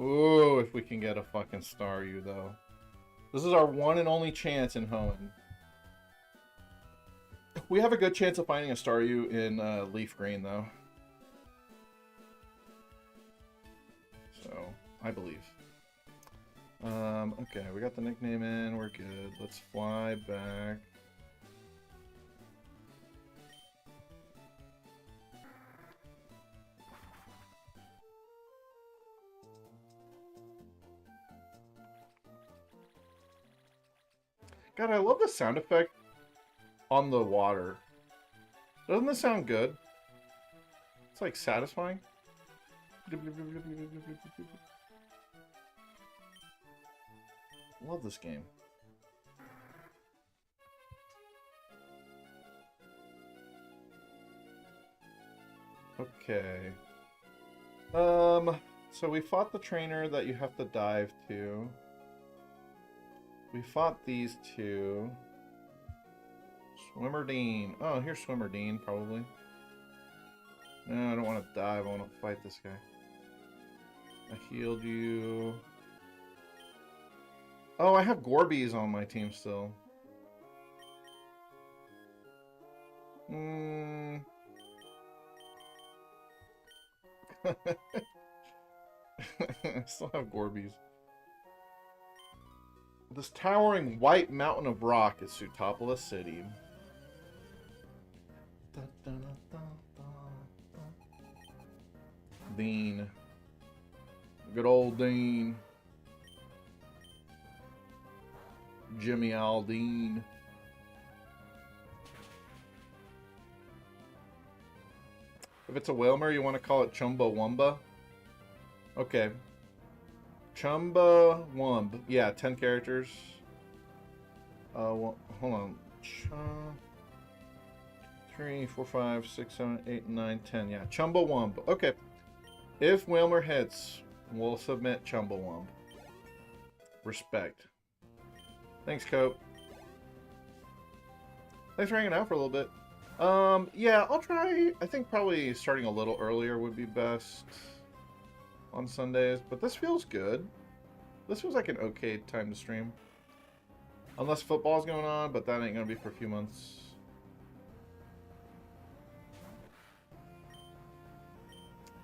Ooh, if we can get a fucking Staryu, though. This is our one and only chance in Hoenn. We have a good chance of finding a Staryu in Leaf Green, though. So, I believe. Okay, we got the nickname in. We're good. Let's fly back. God, I love the sound effect on the water. Doesn't this sound good? It's like satisfying. Love this game. Okay. So we fought the trainer that you have to dive to. We fought these two. Swimmer Dean. Oh, here's Swimmer Dean, probably. No, I don't want to dive. I want to fight this guy. I healed you. Oh, I have Gorbies on my team still. I still have Gorbies. This towering white mountain of rock is Sootopolis City. Dean. Good old Dean. Jimmy Aldean. If it's a Whalmer, you want to call it Chumbawamba? Okay. Chumbawamba. Yeah, 10 characters. Well, hold on. 3, 4, 5, 6, 7, 8, 9, 10. Yeah, Chumbawamba. Okay. If Whalmer hits, we'll submit Chumbawamba. Respect. Thanks, Cope. Thanks for hanging out for a little bit. Yeah, I'll try. I think probably starting a little earlier would be best on Sundays, but this feels good. This feels like an okay time to stream. Unless football's going on, but that ain't gonna be for a few months.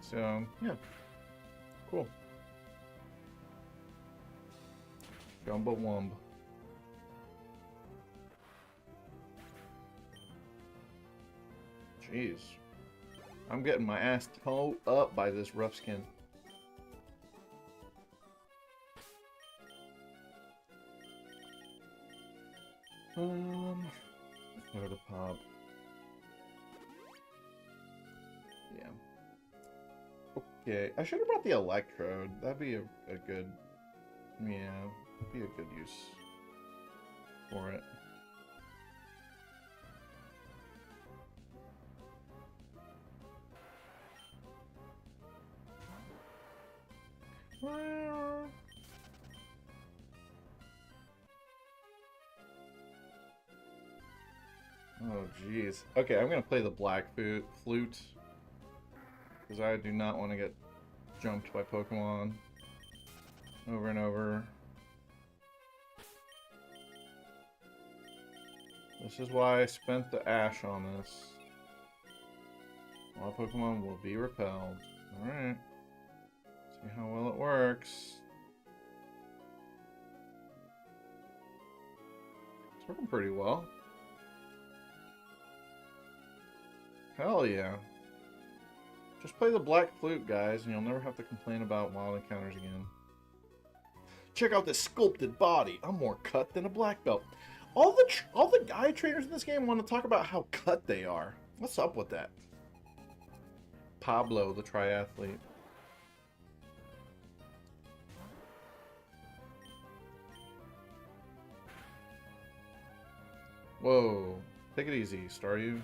So, yeah. Cool. Chumbawamba. Jeez. I'm getting my ass towed up by this rough skin. Let's go to pop. Yeah. Okay. I should have brought the electrode. That'd be a good... Yeah. That'd be a good use for it. Oh, jeez. Okay, I'm gonna play the black flute. Because I do not want to get jumped by Pokemon over and over. This is why I spent the Ash on this. All Pokemon will be repelled. Alright. See how well it works. It's working pretty well. Hell yeah. Just play the black flute, guys, and you'll never have to complain about wild encounters again. Check out this sculpted body. I'm more cut than a black belt. All the guy trainers in this game want to talk about how cut they are. What's up with that? Pablo, the triathlete. Whoa. Take it easy, Staryu.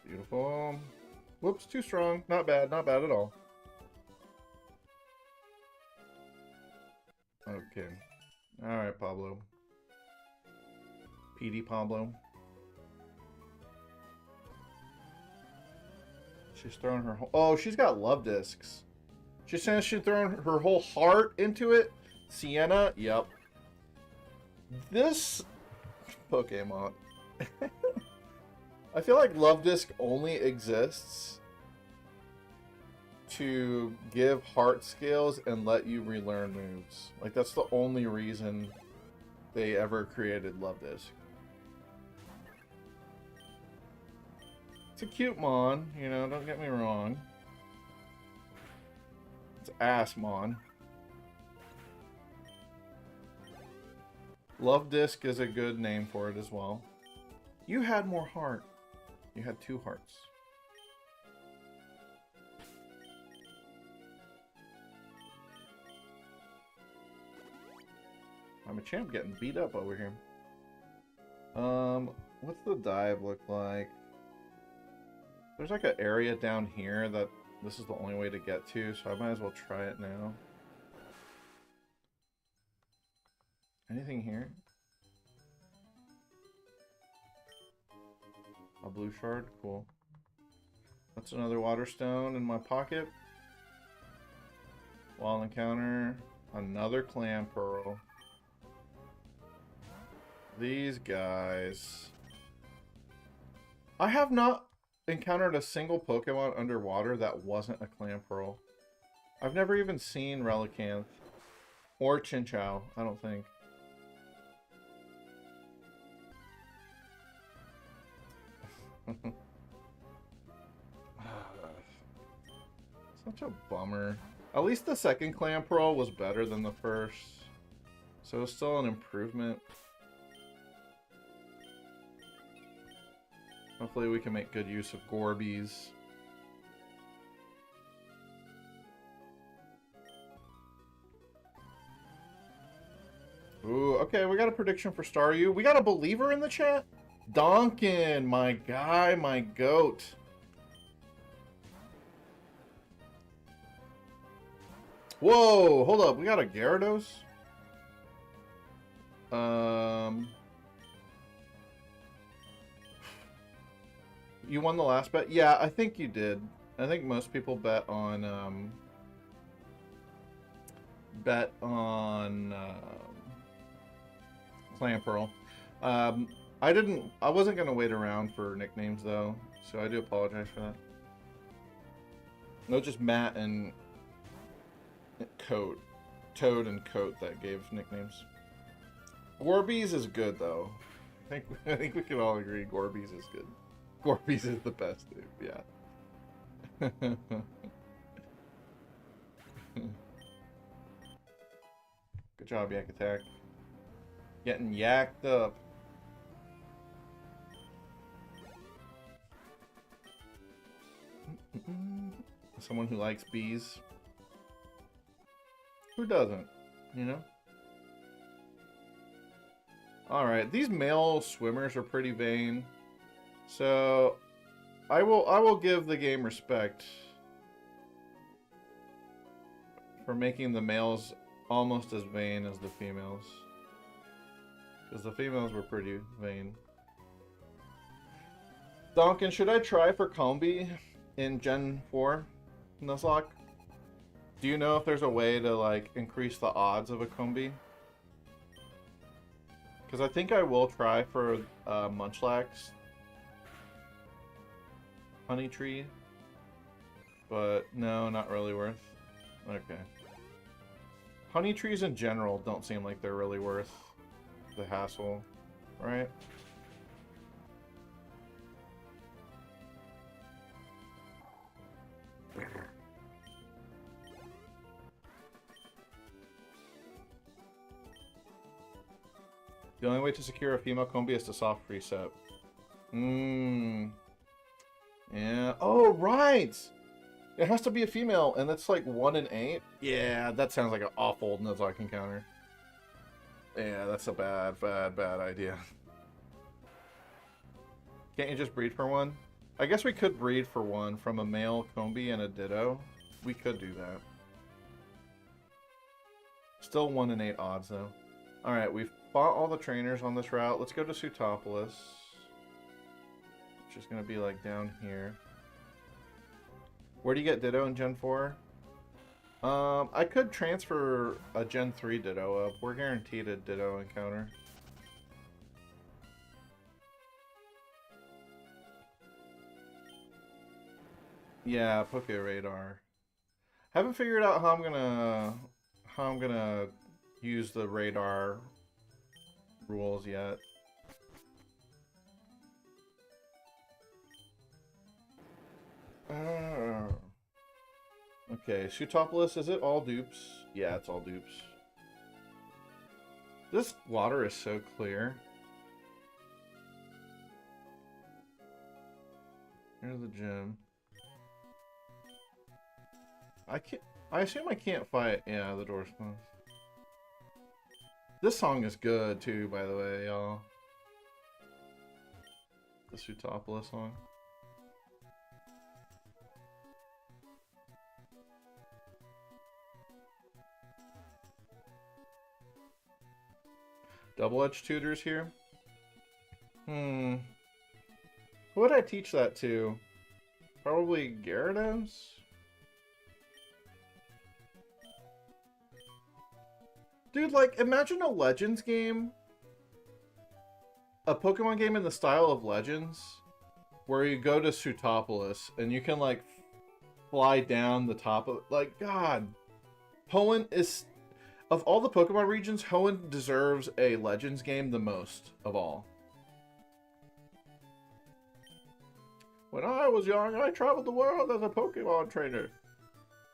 Beautiful. Whoops, too strong. Not bad, not bad at all. Okay. Alright, Pablo. PD Pablo. She's throwing her whole... Oh, she's got love discs. She's saying she's throwing her whole heart into it. Sienna? Yep. This Pokemon. I feel like Love Disc only exists to give heart scales and let you relearn moves. Like, that's the only reason they ever created Love Disc. It's a cute mon, you know, don't get me wrong. It's Assmon. Love Disc is a good name for it as well. You had more heart. You had 2 hearts. I'm a champ getting beat up over here. What's the dive look like? There's like an area down here that this is the only way to get to, so I might as well try it now. Anything here? A blue shard? Cool. That's another water stone in my pocket. Wild encounter. Another clam pearl. These guys. I have not encountered a single Pokemon underwater that wasn't a Clamperl. I've never even seen Relicanth. Or Chinchou, I don't think. Such a bummer. At least the second Clamperl was better than the first. So it's still an improvement. Hopefully we can make good use of Gorbies. Ooh, okay, we got a prediction for Staryu. We got a believer in the chat? Donkin, my guy, my goat. Whoa, hold up. We got a Gyarados? You won the last bet? Yeah, I think you did. I think most people bet on Clamperl. I wasn't gonna wait around for nicknames though, so I do apologize for that. No, just Matt and Toad and Coat that gave nicknames. Gorbies is good though. I think we can all agree Gorbies is good. Gorbies is the best, dude. Yeah. Good job, Yak Attack. Getting yacked up. Someone who likes bees. Who doesn't? You know? Alright, these male swimmers are pretty vain. So I will give the game respect for making the males almost as vain as the females. Because the females were pretty vain. Donkin, should I try for Combi in Gen 4 Nuzlocke? Do you know if there's a way to like increase the odds of a Combi? Because I think I will try for Munchlax Honey Tree. But no, not really worth. Okay. Honey trees in general don't seem like they're really worth the hassle, right? The only way to secure a female Combi is to soft reset. Yeah. Oh, right! It has to be a female, and that's like 1 in 8? Yeah, that sounds like an awful Nuzlocke encounter. Yeah, that's a bad idea. Can't you just breed for one? I guess we could breed for one from a male Combi and a Ditto. We could do that. Still 1 in 8 odds, though. Alright, we've fought all the trainers on this route. Let's go to Sutopolis. Which is going to be, like, down here. Where do you get Ditto in Gen 4? I could transfer a Gen 3 Ditto up. We're guaranteed a Ditto encounter. Yeah, Poke Radar. Haven't figured out how I'm gonna use the radar rules yet. Okay, Sutopolis, is it all dupes? Yeah, it's all dupes. This water is so clear. Here's the gym. I assume I can't fight. Yeah, the door's closed. This song is good too, by the way, y'all. The Sutopolis song. Double-edged tutors here? Who would I teach that to? Probably Gyarados? Dude, like, imagine a Legends game. A Pokemon game in the style of Legends. where you go to Sutopolis and you can like fly down the top of like God. Hoenn is of all the Pokemon regions, Hoenn deserves a Legends game the most of all. When I was young, I traveled the world as a Pokemon trainer.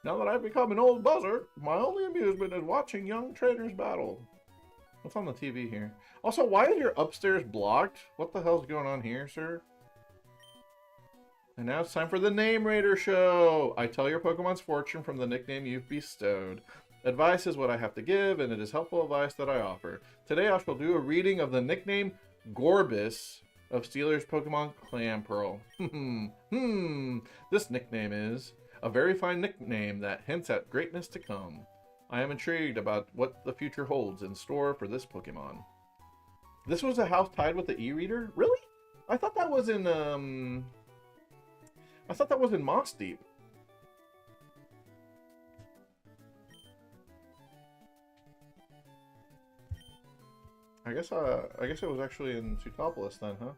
Now that I've become an old buzzard, my only amusement is watching young trainers battle. What's on the TV here? Also, why is your upstairs blocked? What the hell's going on here, sir? And now it's time for the Name Raider show. I tell your Pokemon's fortune from the nickname you've bestowed. Advice is what I have to give, and it is helpful advice that I offer. Today I shall do a reading of the nickname Gorbis of Steeler's Pokemon Clamperl. This nickname is a very fine nickname that hints at greatness to come. I am intrigued about what the future holds in store for this Pokemon. This was a house tied with the e-reader? Really? I thought that was in Moss Deep. I guess it was actually in Sutopolis then, huh?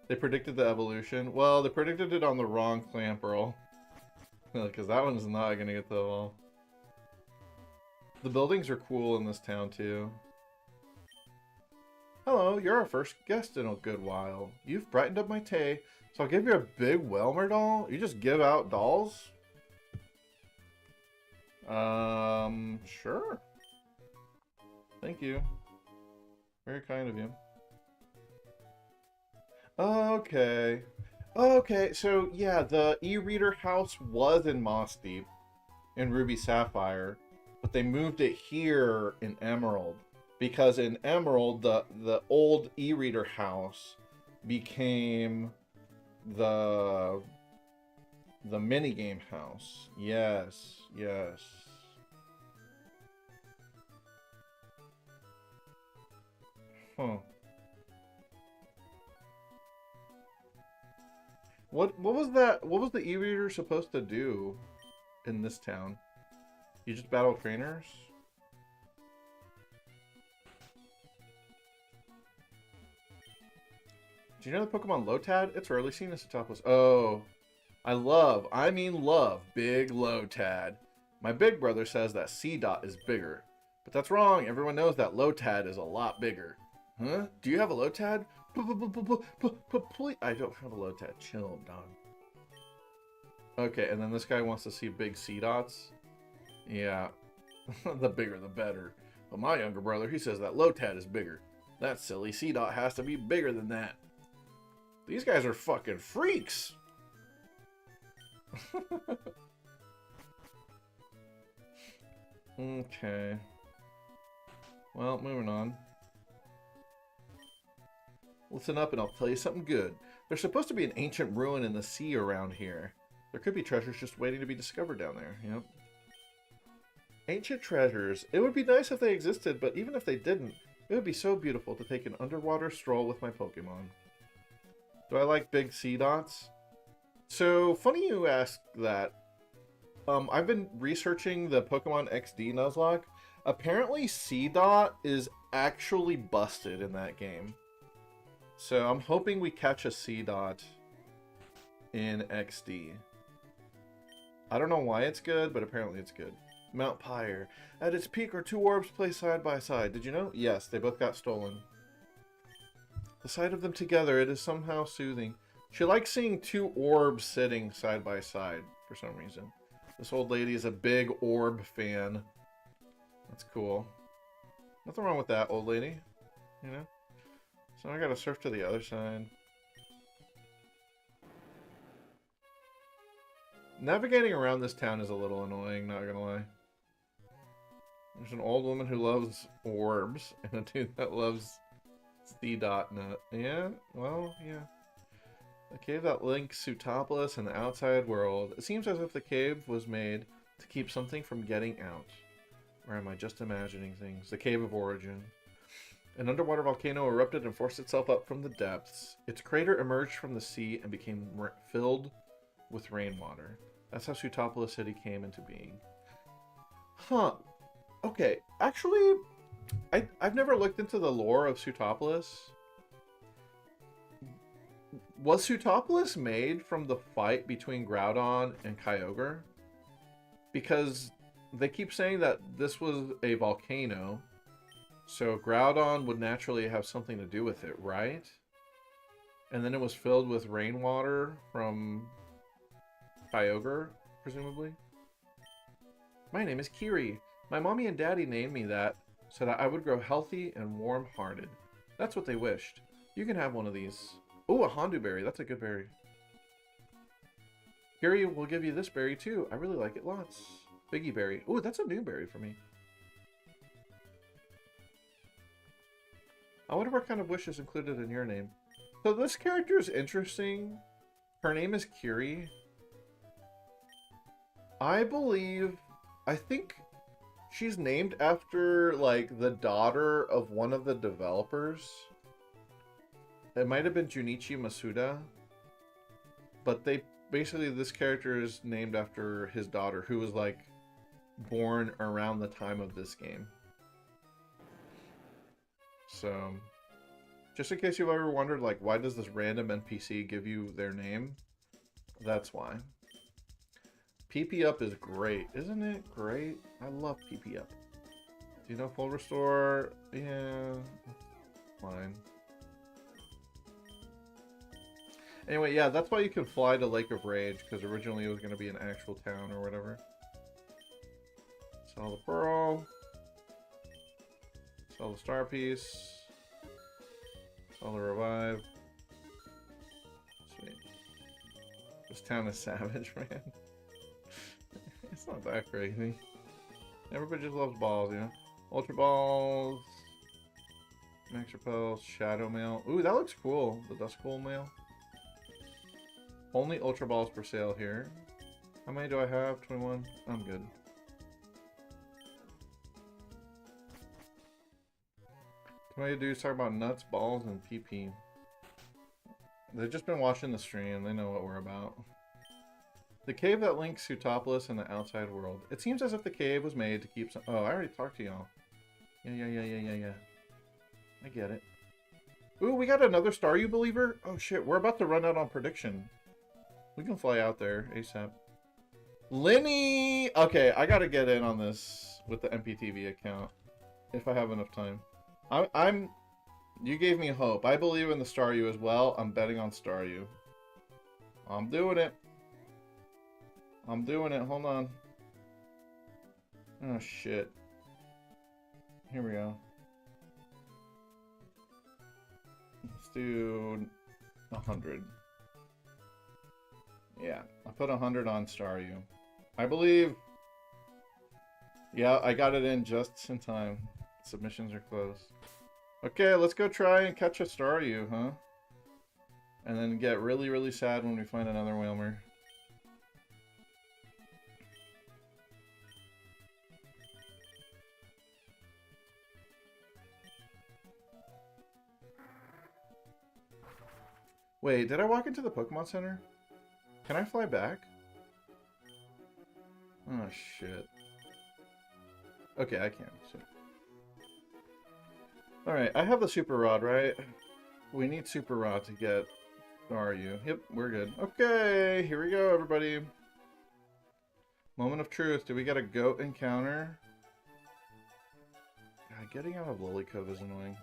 They predicted the evolution. Well, they predicted it on the wrong Clamperl. Because that one's not going to get the evolve. The buildings are cool in this town, too. Hello, you're our first guest in a good while. You've brightened up my day, so I'll give you a big Welmer doll? You just give out dolls? Sure. Thank you. Very kind of you. Okay. Okay, so yeah, the e-reader house was in Moss Deep, in Ruby Sapphire, but they moved it here in Emerald. Because in Emerald, the old e-reader house became the minigame house. Yes, yes. Huh. What was that? What was the e-reader supposed to do in this town? You just battle trainers? Do you know the Pokemon Lotad? It's rarely seen as a topless. Oh, I mean love, big Lotad. My big brother says that C-Dot is bigger. But that's wrong. Everyone knows that Lotad is a lot bigger. Huh? Do you have a Lotad? Please. I don't have a Lotad. Chill, dog. Okay, and then this guy wants to see big C-Dots. Yeah. The bigger the better. But my younger brother, he says that Lotad is bigger. That silly C-Dot has to be bigger than that. These guys are fucking freaks. Okay. Well, moving on. Listen up and I'll tell you something good. There's supposed to be an ancient ruin in the sea around here. There could be treasures just waiting to be discovered down there. Yep. Ancient treasures. It would be nice if they existed, but even if they didn't, it would be so beautiful to take an underwater stroll with my Pokemon. Do I like big C-Dots? So, funny you ask that. I've been researching the Pokemon XD Nuzlocke. Apparently C-Dot is actually busted in that game. So I'm hoping we catch a C-Dot in XD. I don't know why it's good, but apparently it's good. Mount Pyre. At its peak are two orbs placed side by side. Did you know? Yes, they both got stolen. The sight of them together, it is somehow soothing. She likes seeing two orbs sitting side by side for some reason. This old lady is a big orb fan. That's cool. Nothing wrong with that, old lady. You know? So I gotta surf to the other side. Navigating around this town is a little annoying, not gonna lie. There's an old woman who loves orbs, and a dude that loves C-Dot nut. Yeah, well, yeah. The cave that links Sutopolis and the outside world. It seems as if the cave was made to keep something from getting out. Or am I just imagining things? The Cave of Origin. An underwater volcano erupted and forced itself up from the depths. Its crater emerged from the sea and became filled with rainwater. That's how Sutopolis City came into being. Huh. Okay, actually, I've never looked into the lore of Sutopolis. Was Sutopolis made from the fight between Groudon and Kyogre? Because they keep saying that this was a volcano, so Groudon would naturally have something to do with it, right? And then it was filled with rainwater from Kyogre, presumably. My name is Kiri. My mommy and daddy named me that so that I would grow healthy and warm-hearted. That's what they wished. You can have one of these. Ooh, a Hondu berry. That's a good berry. Kiri will give you this berry too. I really like it lots. Biggie berry. Ooh, that's a new berry for me. I wonder what kind of wish is included in your name. So this character is interesting. Her name is Kiri. I think she's named after, like, the daughter of one of the developers. It might have been Junichi Masuda. But basically, this character is named after his daughter, who was, like, born around the time of this game. So, just in case you've ever wondered, like, why does this random NPC give you their name? That's why. PP Up is great. Isn't it great? I love PP Up. Do you know Full Restore? Yeah, fine. Anyway, yeah, that's why you can fly to Lake of Rage, because originally it was going to be an actual town or whatever. Sell the Pearl. Sell the Star Piece. Sell the Revive. Sweet. This town is savage, man. It's not that crazy. Everybody just loves balls, you know? Ultra Balls. Max Repel. Shadow Mail. Ooh, that looks cool. The Dust Bowl Mail. Only Ultra Balls for sale here. How many do I have? 21? I'm good. Too many dudes talk about nuts, balls, and PP. They've just been watching the stream. They know what we're about. The cave that links Sutopolis and the outside world. It seems as if the cave was made to keep some... Oh, I already talked to y'all. Yeah. I get it. Ooh, we got another Staryu believer? Oh shit, we're about to run out on prediction. We can fly out there ASAP. Lenny! Okay, I gotta get in on this with the MPTV account. If I have enough time. You gave me hope. I believe in the Staryu as well. I'm betting on Staryu. I'm doing it. Hold on. Oh, shit. Here we go. Let's do 100. Yeah, I put 100 on Staryu. I believe... Yeah, I got it in just in time. Submissions are closed. Okay, let's go try and catch a Staryu, huh? And then get really, really sad when we find another Whalmer. Wait, did I walk into the Pokemon Center? Can I fly back? Oh, shit. Okay, I can. So. Alright, I have the Super Rod, right? We need Super Rod to get Staryu. Yep, we're good. Okay, here we go, everybody. Moment of truth. Do we get a goat encounter? God, getting out of Lilycove is annoying.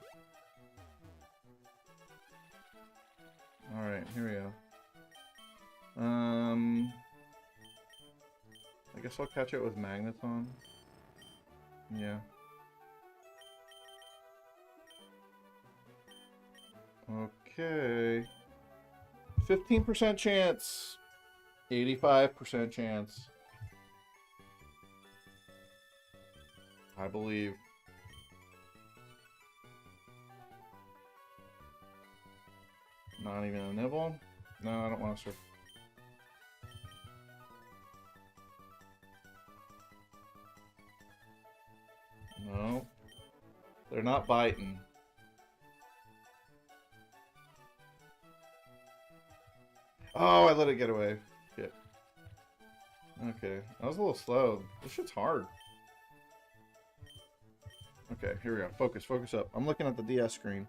Alright, here we go. I guess I'll catch it with Magneton. Yeah. Okay. 15% chance. 85% chance. I believe. Not even a nibble? No, I don't want to surf. No. They're not biting. Oh, I let it get away. Shit. Okay. That was a little slow. This shit's hard. Okay, here we go. Focus, focus up. I'm looking at the DS screen.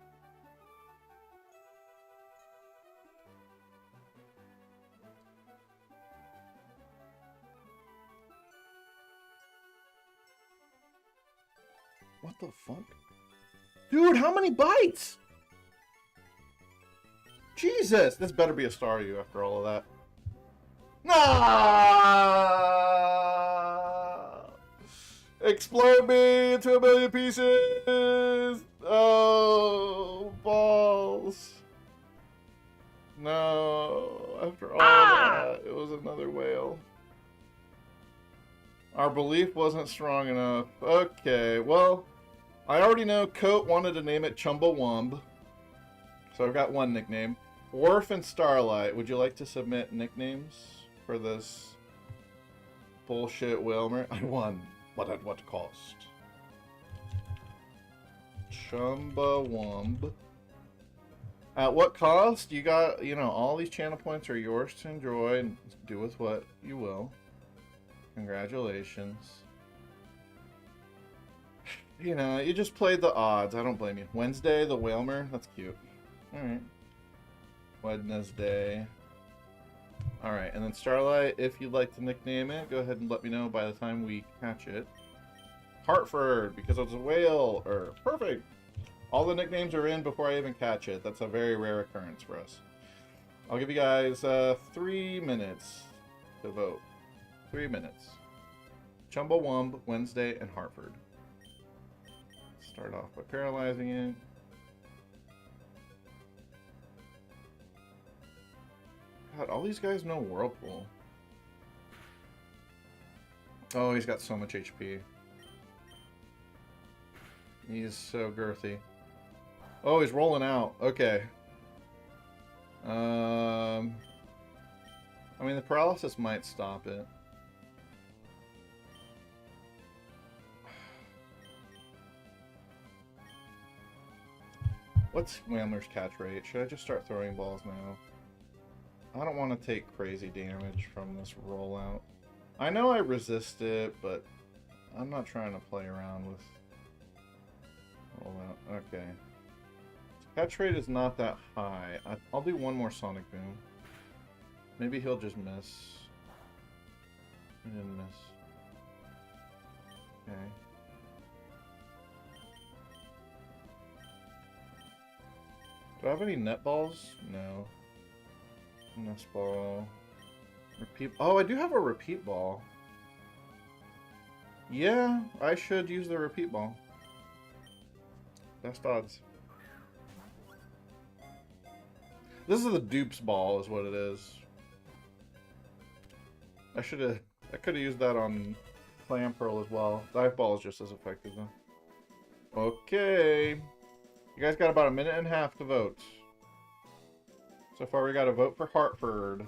the fuck? Dude, how many bites? Jesus! This better be a Staryu after all of that. No! Explode me into a million pieces! Oh, balls. No, after all that, it was another whale. Our belief wasn't strong enough. Okay, well, I already know Coat wanted to name it Chumbawamba. So I've got one nickname. Worf and Starlight, would you like to submit nicknames for this bullshit Whalmer? I won, but at what cost? Chumbawamba. At what cost? You got, you know, all these channel points are yours to enjoy and do with what you will. Congratulations. You know, you just played the odds. I don't blame you. Wednesday, the Whalmer. That's cute. Alright. Wednesday. Alright, and then Starlight, if you'd like to nickname it, go ahead and let me know by the time we catch it. Hartford, because it's a whale. Perfect. All the nicknames are in before I even catch it. That's a very rare occurrence for us. I'll give you guys 3 minutes to vote. 3 minutes. Chumbawamba, Wednesday, and Hartford. Start off by paralyzing it. God, all these guys know Whirlpool. Oh, he's got so much HP. He's so girthy. Oh, he's rolling out. Okay. I mean, the paralysis might stop it. What's Whalmer's catch rate? Should I just start throwing balls now? I don't want to take crazy damage from this rollout. I know I resist it, but I'm not trying to play around with rollout. Okay. Catch rate is not that high. I'll do one more Sonic Boom. Maybe he'll just miss. He didn't miss. Okay. Do I have any net balls? No. Nest ball. Repeat. Oh, I do have a repeat ball. Yeah, I should use the repeat ball. Best odds. This is the dupes ball, is what it is. I could have used that on Clam Pearl as well. Dive ball is just as effective though. Okay. You guys got about 1.5 minutes to vote. So far we got a vote for Hartford.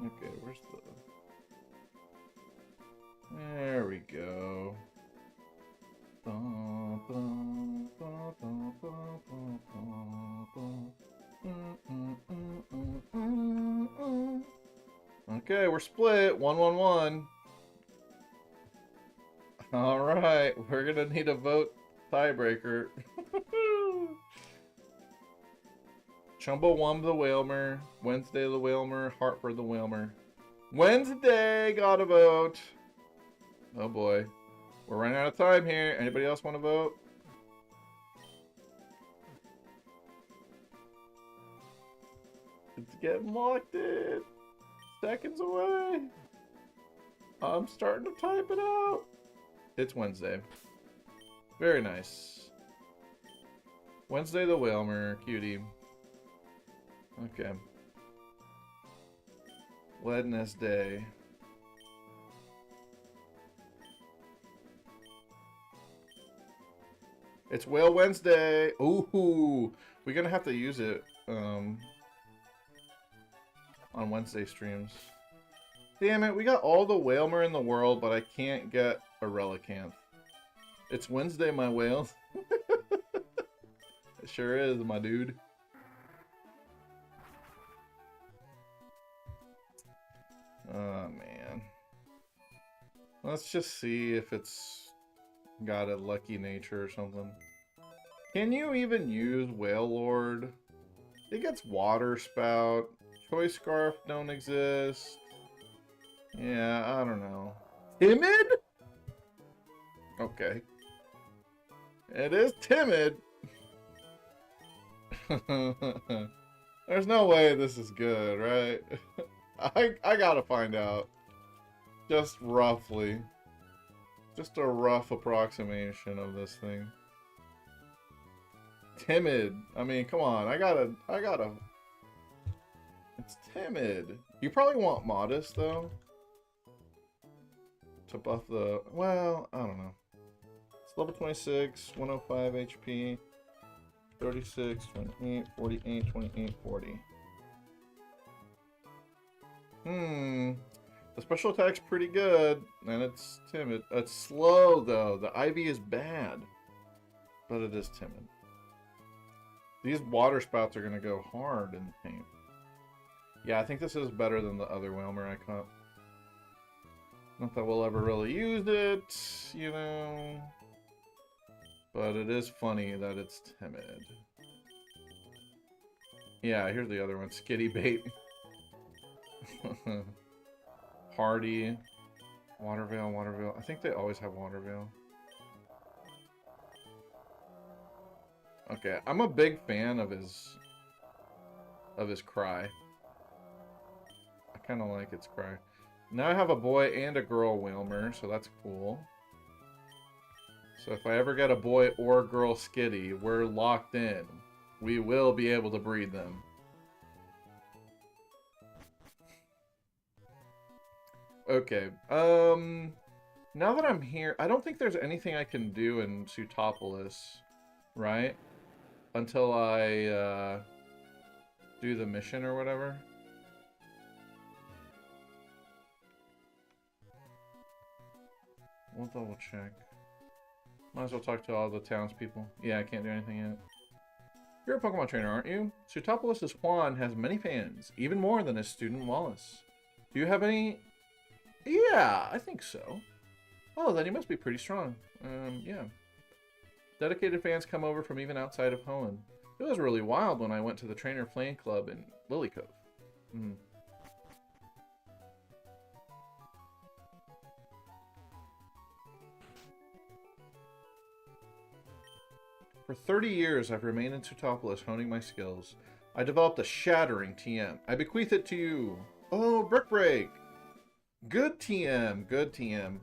Okay, where's the... There we go. Okay, we're split. 1-1-1. Alright, we're gonna need a vote tiebreaker. Chumbawamba the Whalmer, Wednesday the Whalmer, Hartford the Whalmer. Wednesday got a vote. Oh boy. We're running out of time here. Anybody else want to vote? It's getting locked in. Seconds away. I'm starting to type it out. It's Wednesday. Very nice. Wednesday the Whalmer, cutie. Okay. Wednesday. It's Whale Wednesday. Ooh, we're gonna have to use it on Wednesday streams. Damn it, we got all the Whalmer in the world, but I can't get a Relicanth. It's Wednesday, my whale. It sure is, my dude. Oh, man. Let's just see if it's got a lucky nature or something. Can you even use Whale Lord? It gets Water Spout. Choice Scarf don't exist. Yeah, I don't know. Timid? Okay. It is timid. There's no way this is good, right? I gotta find out. Just roughly. Just a rough approximation of this thing. Timid. I mean, come on. I gotta. It's timid. You probably want modest, though. To buff the... Well, I don't know. It's level 26, 105 HP, 36, 28, 48, 28, 40. The special attack's pretty good, and it's timid. It's slow, though. The IV is bad, but it is timid. These water spouts are going to go hard in the paint. Yeah, I think this is better than the other Whalmer I caught. Not that we'll ever really use it, you know. But it is funny that it's timid. Yeah, here's the other one. Skitty Bait. Hardy. Waterveil, Waterveil. I think they always have Waterveil. Okay, I'm a big fan of his cry. I kind of like its cry. Now I have a boy and a girl Whalmer, so that's cool. So if I ever get a boy or girl Skitty, we're locked in. We will be able to breed them. Okay, now that I'm here, I don't think there's anything I can do in Sutopolis, right? Until I, do the mission or whatever. We'll double check. Might as well talk to all the townspeople. Yeah, I can't do anything yet. You're a Pokemon trainer, aren't you? Sutopolis' Juan has many fans, even more than his student Wallace. Do you have any... Yeah, I think so. Oh, then he must be pretty strong. Yeah. Dedicated fans come over from even outside of Hoenn. It was really wild when I went to the Trainer Playing Club in Lily Cove. For 30 years, I've remained in Sutopolis honing my skills. I developed a shattering TM. I bequeath it to you. Oh, Brick Break! Good TM, good TM.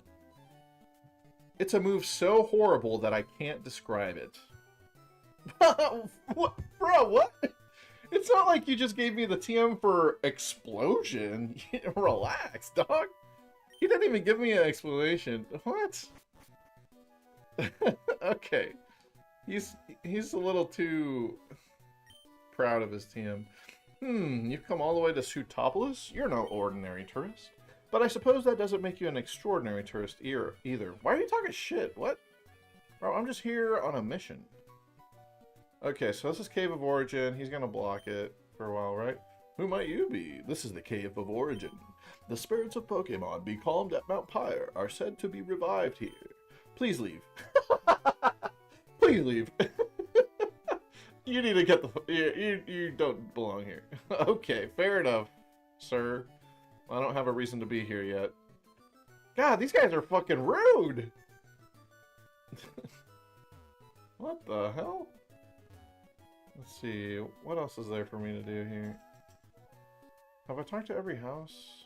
It's a move so horrible that I can't describe it. What? Bro, what? It's not like you just gave me the TM for explosion. Relax, dog. He didn't even give me an explanation. What? Okay. He's a little too proud of his TM. You've come all the way to Sutopolis? You're no ordinary tourist. But I suppose that doesn't make you an extraordinary tourist either. Why are you talking shit? What? Bro, I'm just here on a mission. Okay, so this is Cave of Origin. He's gonna block it for a while, right? Who might you be? This is the Cave of Origin. The spirits of Pokemon becalmed at Mount Pyre are said to be revived here. Please leave. Please leave. You need to get the... You don't belong here. Okay, fair enough, sir. I don't have a reason to be here yet. God, these guys are fucking rude! What the hell? Let's see, what else is there for me to do here? Have I talked to every house?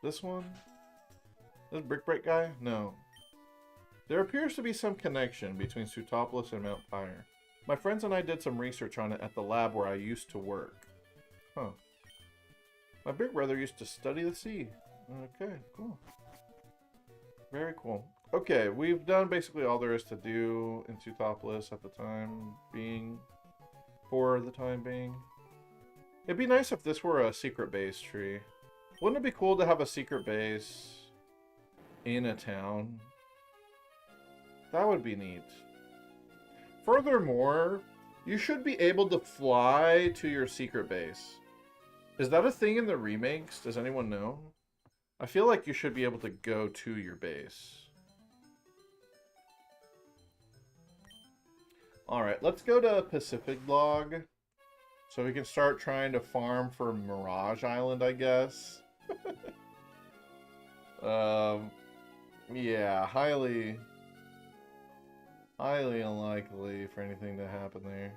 This one? This Brick Break guy? No. There appears to be some connection between Sutopolis and Mount Pyre. My friends and I did some research on it at the lab where I used to work. Huh. My big brother used to study the sea. Okay, cool. Very cool. Okay, we've done basically all there is to do in Sutopolis at the time being. For the time being. It'd be nice if this were a secret base tree. Wouldn't it be cool to have a secret base in a town? That would be neat. Furthermore, you should be able to fly to your secret base. Is that a thing in the remakes? Does anyone know? I feel like you should be able to go to your base. Alright, let's go to Pacific Log. So we can start trying to farm for Mirage Island, I guess. Yeah, highly unlikely for anything to happen there.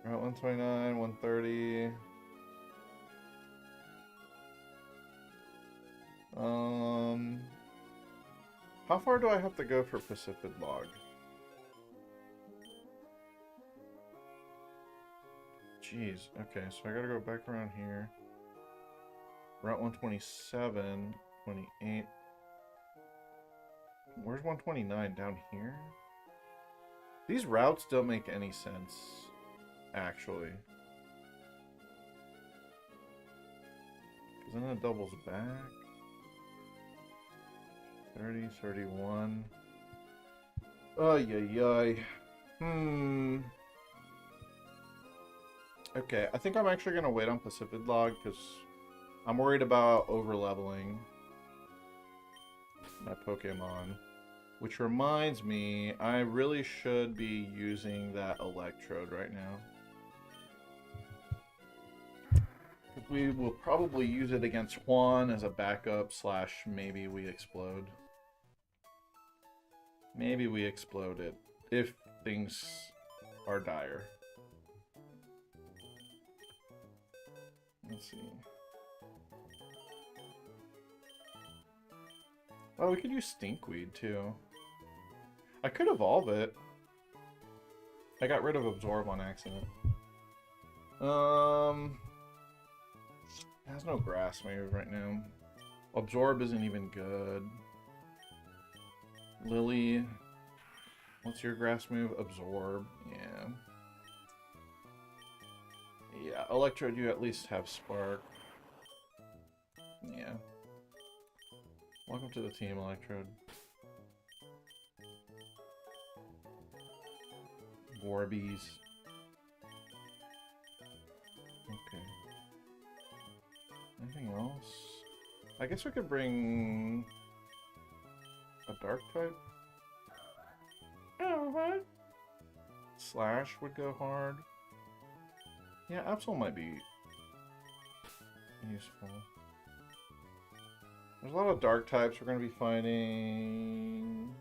Route 129, 130. How far do I have to go for Pacific Log? Jeez, okay, so I gotta go back around here. Route 127, 28. Where's 129? Down here? These routes don't make any sense, actually. Because then it doubles back. 30, 31. Ay. Okay, I think I'm actually going to wait on Pacific Log because I'm worried about over-leveling my Pokemon. Which reminds me, I really should be using that Electrode right now. We will probably use it against Juan as a backup / maybe we explode. Maybe we explode it if things are dire. Let's see. Oh, we could use Stinkweed too. I could evolve it. I got rid of Absorb on accident. It has no grass move right now. Absorb isn't even good. Lily, what's your grass move? Absorb, yeah. Yeah, Electrode, you at least have Spark. Yeah. Welcome to the team, Electrode. Warbies. Okay. Anything else? I guess we could bring a Dark type. Oh, Slash would go hard. Yeah, Absol might be useful. There's a lot of Dark types we're going to be fighting.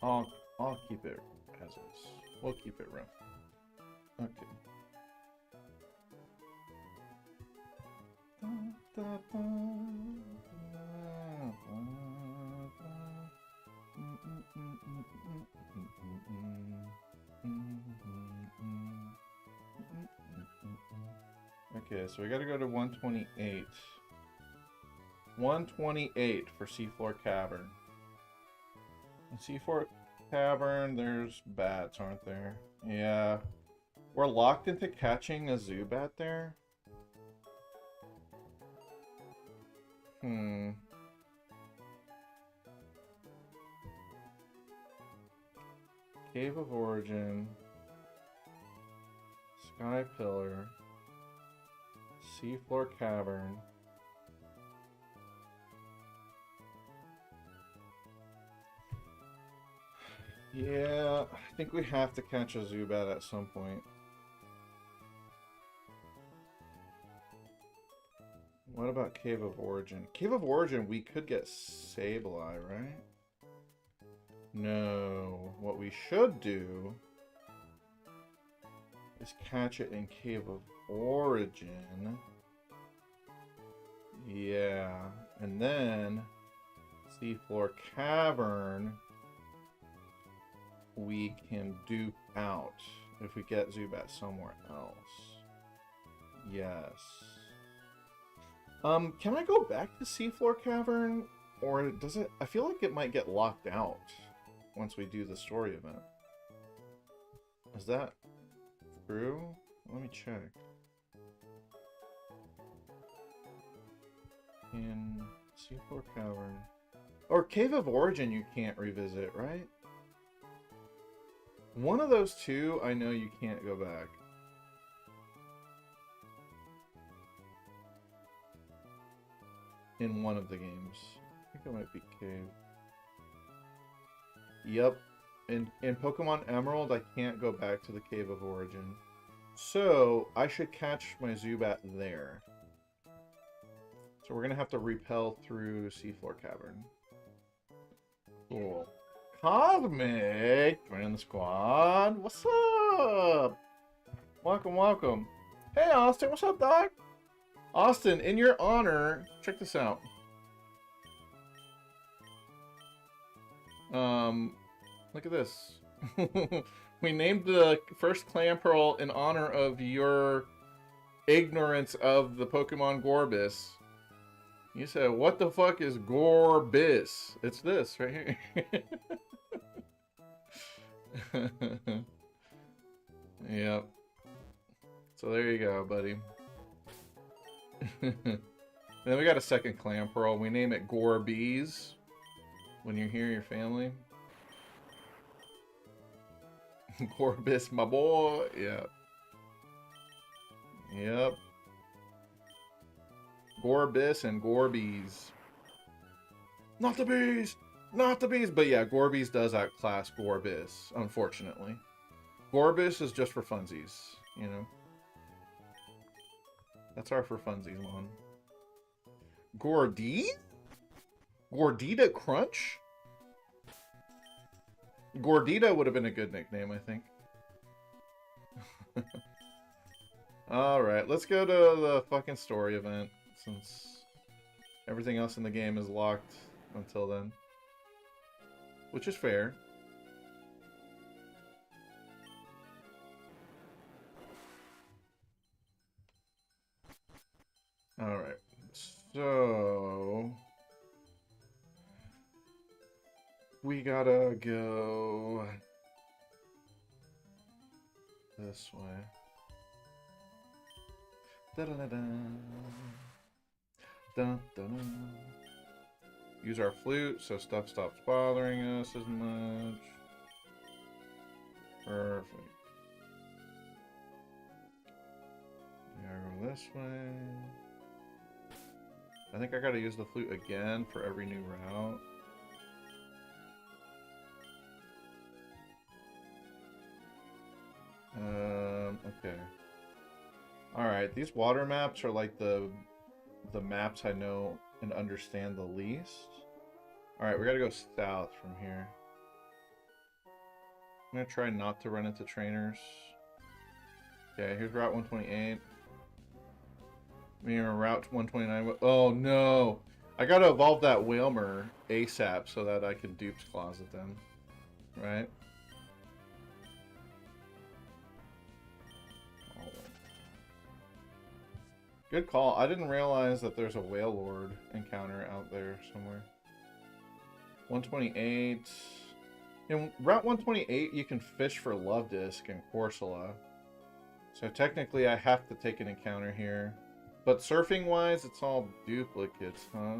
I'll keep it as is. We'll keep it rough. Okay. Okay, so we gotta go to 128. 128 for Seafloor Cavern. In Seafloor Cavern, there's bats, aren't there? Yeah. We're locked into catching a Zubat there? Cave of Origin. Sky Pillar. Seafloor Cavern. Yeah, I think we have to catch a Zubat at some point. What about Cave of Origin? Cave of Origin, we could get Sableye, right? No. What we should do is catch it in Cave of Origin. Yeah. And then Seafloor Cavern we can dupe out if we get Zubat somewhere else. Yes. Can I go back to Seafloor Cavern? Or does it... I feel like it might get locked out once we do the story event. Is that true? Let me check. In Seafloor Cavern. Or Cave of Origin you can't revisit, right? One of those two, I know you can't go back. In one of the games. I think it might be Cave. Yep. In Pokemon Emerald, I can't go back to the Cave of Origin. So, I should catch my Zubat there. So we're going to have to repel through Seafloor Cavern. Cool. Cosmic! Join the squad. What's up? Welcome, welcome. Hey, Austin. What's up, dog? Austin, in your honor, check this out. Look at this. We named the first Clamperl in honor of your ignorance of the Pokemon Gorbis. You said, what the fuck is Gorbis? It's this right here. Yep. So there you go, buddy. Then we got a second Clamperl. We name it Gorbis. When you're here, your family. Gorbis, my boy. Yeah. Yep. Gorbis and Gorbis. Not the bees! Not the bees! But yeah, Gorbis does outclass Gorbis, unfortunately. Gorbis is just for funsies, you know? That's our for funsies one. Gordy? Gordita Crunch? Gordita would have been a good nickname, I think. Alright, let's go to the fucking story event, since everything else in the game is locked until then. Which is fair. Alright, so... we gotta go... this way. Da-da-da-da. Da-da-da. Use our flute so stuff stops bothering us as much. Perfect. Go this way. I think I gotta use the flute again for every new route. Okay. Alright, these water maps are like the maps I know and understand the least. Alright, we gotta go south from here. I'm gonna try not to run into trainers. Okay, here's Route 128. We're Route 129. Oh no! I gotta evolve that Whalmer ASAP so that I can Dupe's Closet them. Right? Good call. I didn't realize that there's a Whalelord encounter out there somewhere. 128. In Route 128, you can fish for Love Disc and Corsola. So technically, I have to take an encounter here. But surfing-wise, it's all duplicates, huh?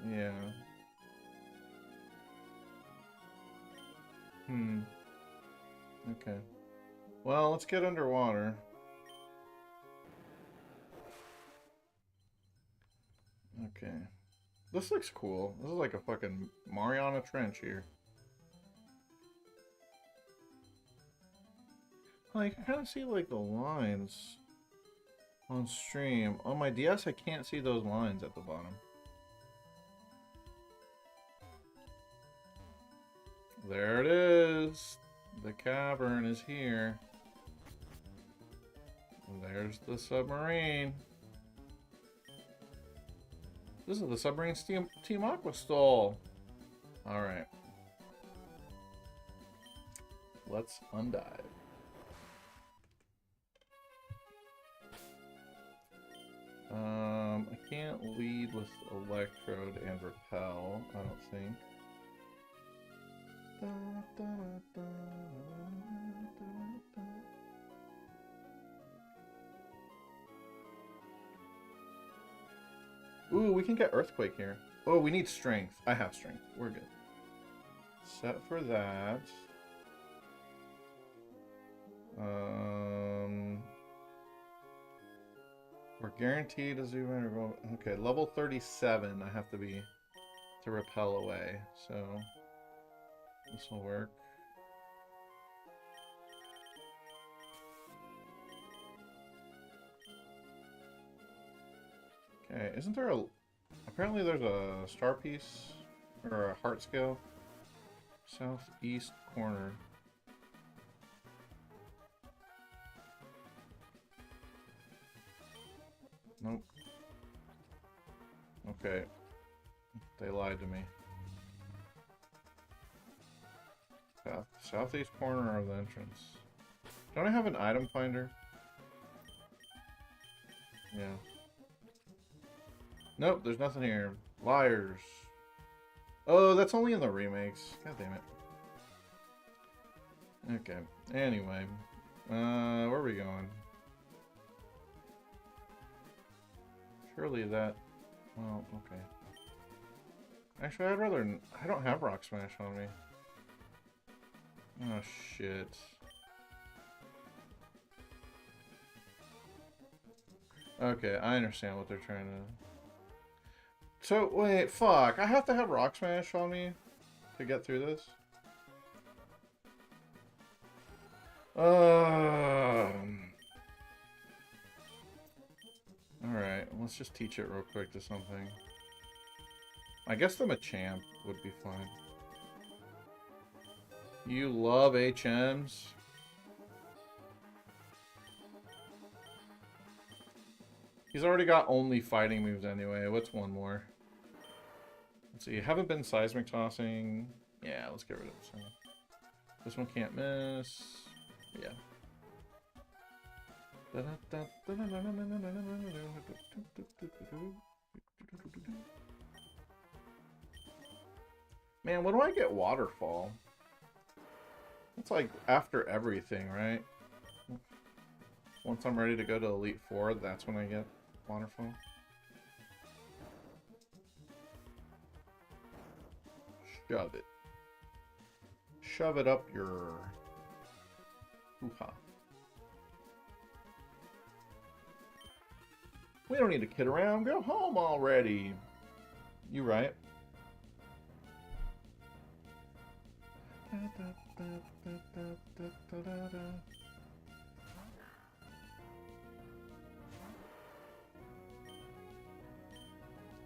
Yeah. Okay. Well, let's get underwater. Okay. This looks cool. This is like a fucking Mariana Trench here. I can kind of see like the lines on stream. On my DS, I can't see those lines at the bottom. There it is. The cavern is here. There's the submarine. This is the submarine Team Aqua stole. Alright. Let's undive. I can't lead with Electrode and Repel, I don't think. Ooh, we can get Earthquake here. Oh, we need Strength. I have Strength. We're good. Set for that. We're guaranteed a zoo. Okay, level 37 I have to be to repel away, so this will work. Okay, isn't there a... Apparently there's a star piece, or a heart scale. Southeast corner. Nope. Okay. They lied to me. Southeast corner of the entrance. Don't I have an item finder? Yeah. Nope, there's nothing here. Liars. Oh, that's only in the remakes. God damn it. Okay. Anyway. Where are we going? Surely that... Well, okay. Actually, I'd rather... I don't have Rock Smash on me. Oh, shit. Okay, I understand what they're trying to... So, wait, fuck. I have to have Rock Smash on me to get through this? Alright, let's just teach it real quick to something. I guess the Machamp would be fine. You love HMs? He's already got only fighting moves anyway. What's one more? Let's see. Haven't been seismic tossing. Yeah, let's get rid of this one. This one can't miss. Yeah. Man, when do I get Waterfall? It's like after everything, right? Once I'm ready to go to Elite Four, that's when I get Waterfall. Shove it. Shove it up your... hoo-ha. We don't need to kid around. Go home already. You right.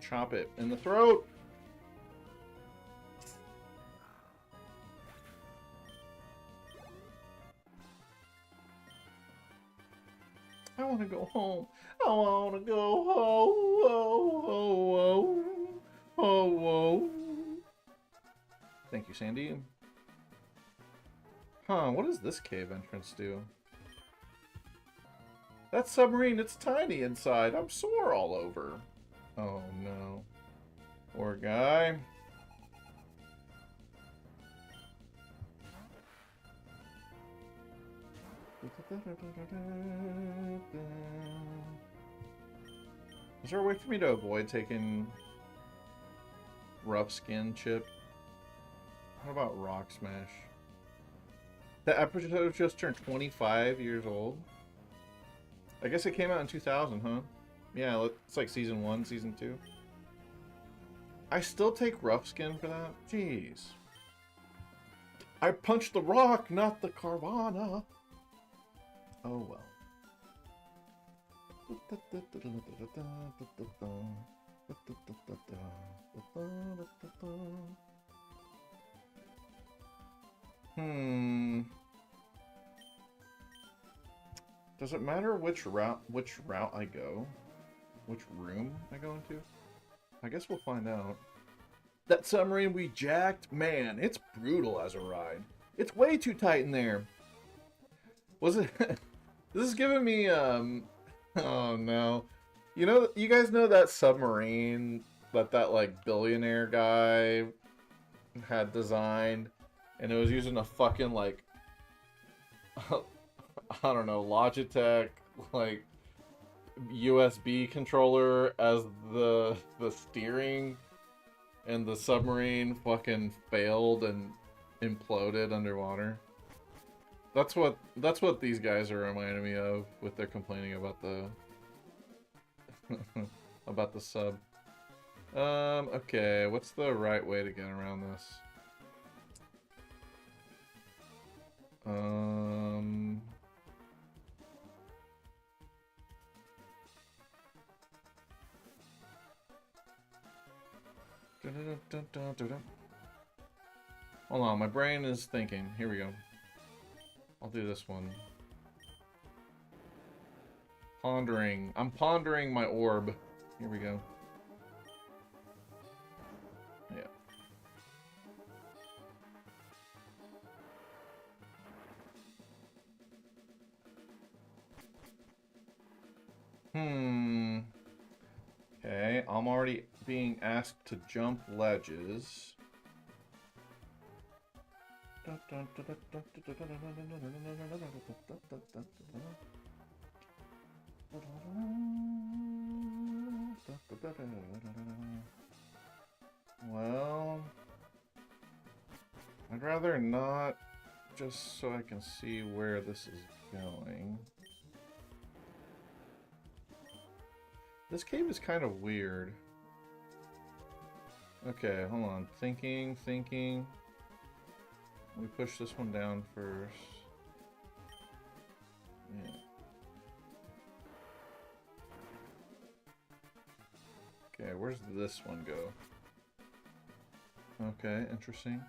Chop it in the throat. I want to go home. I want to go home. Oh, oh, oh, oh, oh. Thank you, Sandy. Huh, what does this cave entrance do? That submarine, it's tiny inside. I'm sore all over. Oh, no. Poor guy. Is there a way for me to avoid taking rough skin chip? What about Rock Smash? The episode just turned 25 years old. I guess it came out in 2000, huh? Yeah, it's like season 1, season 2. I still take rough skin for that? Jeez. I punched the rock, not the Carvana. Oh well. Does it matter which route I go? Which room I go into? I guess we'll find out. That submarine we jacked, man, it's brutal as a ride. It's way too tight in there. Was it? This is giving me oh no. You know, you guys know that submarine that like billionaire guy had designed, and it was using a fucking like I don't know, Logitech like USB controller as the steering, and the submarine fucking failed and imploded underwater. That's what these guys are reminding me of with their complaining about the about the sub. Okay, what's the right way to get around this? Hold on, my brain is thinking. Here we go. I'll do this one. Pondering. I'm pondering my orb. Here we go. Yeah. Okay, I'm already being asked to jump ledges. Well, I'd rather not, just so I can see where this is going. This cave is kind of weird. Okay, hold on. Thinking. We push this one down first. Yeah. Okay, where's this one go? Okay, interesting.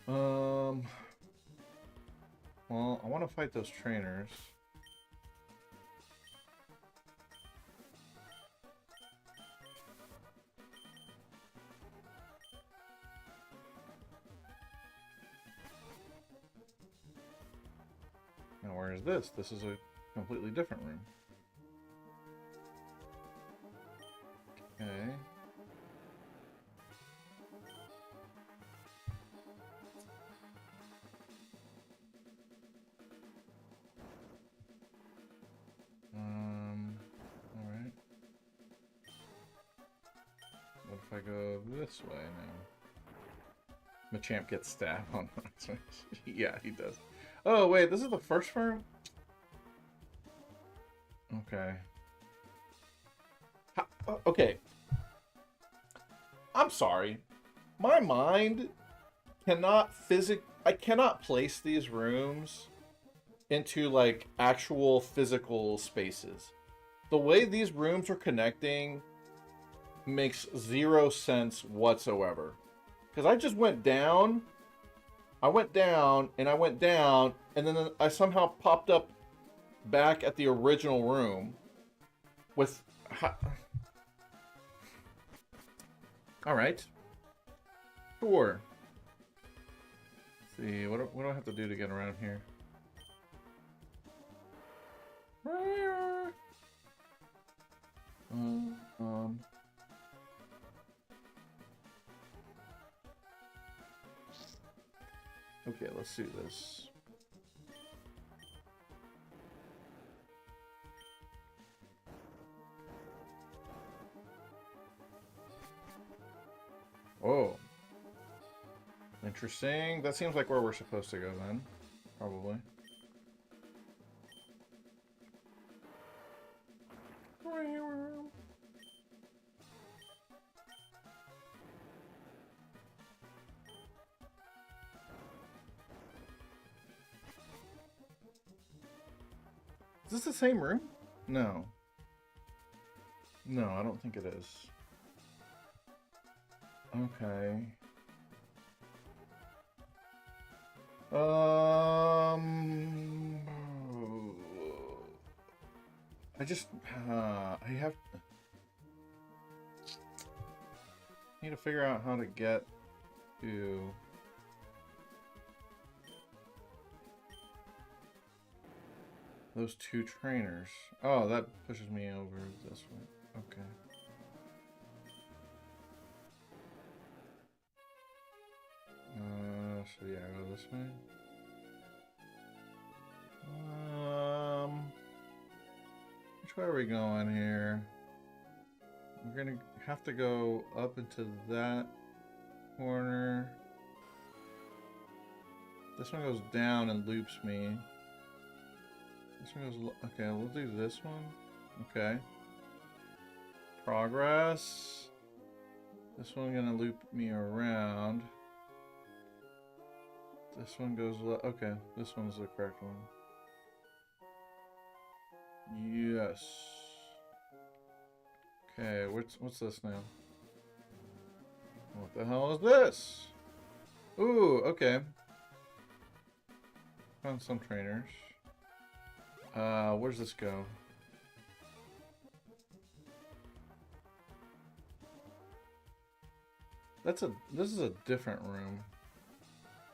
Well, I want to fight those trainers. Now, where is this? This is a completely different room. Okay. Alright. What if I go this way now? Machamp gets stabbed on that. Yeah, he does. Oh, wait, this is the first room? Okay. Okay. I'm sorry. My mind cannot I cannot place these rooms into, like, actual physical spaces. The way these rooms are connecting makes zero sense whatsoever. Because I just went down, I went down, and I went down, and then I somehow popped up back at the original room with... Alright. Sure. Let's see, what do I have to do to get around here? Okay, let's do this. Oh. Interesting. That seems like where we're supposed to go then. Probably. Is this the same room? No. No, I don't think it is. Okay. I need to figure out how to get to... those two trainers. Oh, that pushes me over this way. Okay. So yeah, go this way. way are we going here? We're gonna have to go up into that corner. This one goes down and loops me. This one goes... Okay, we'll do this one. Okay. Progress. This one gonna loop me around. This one goes... Okay, this one's the correct one. Yes. Okay, what's this now? What the hell is this? Ooh, okay. Found some trainers. Where's this go? This is a different room.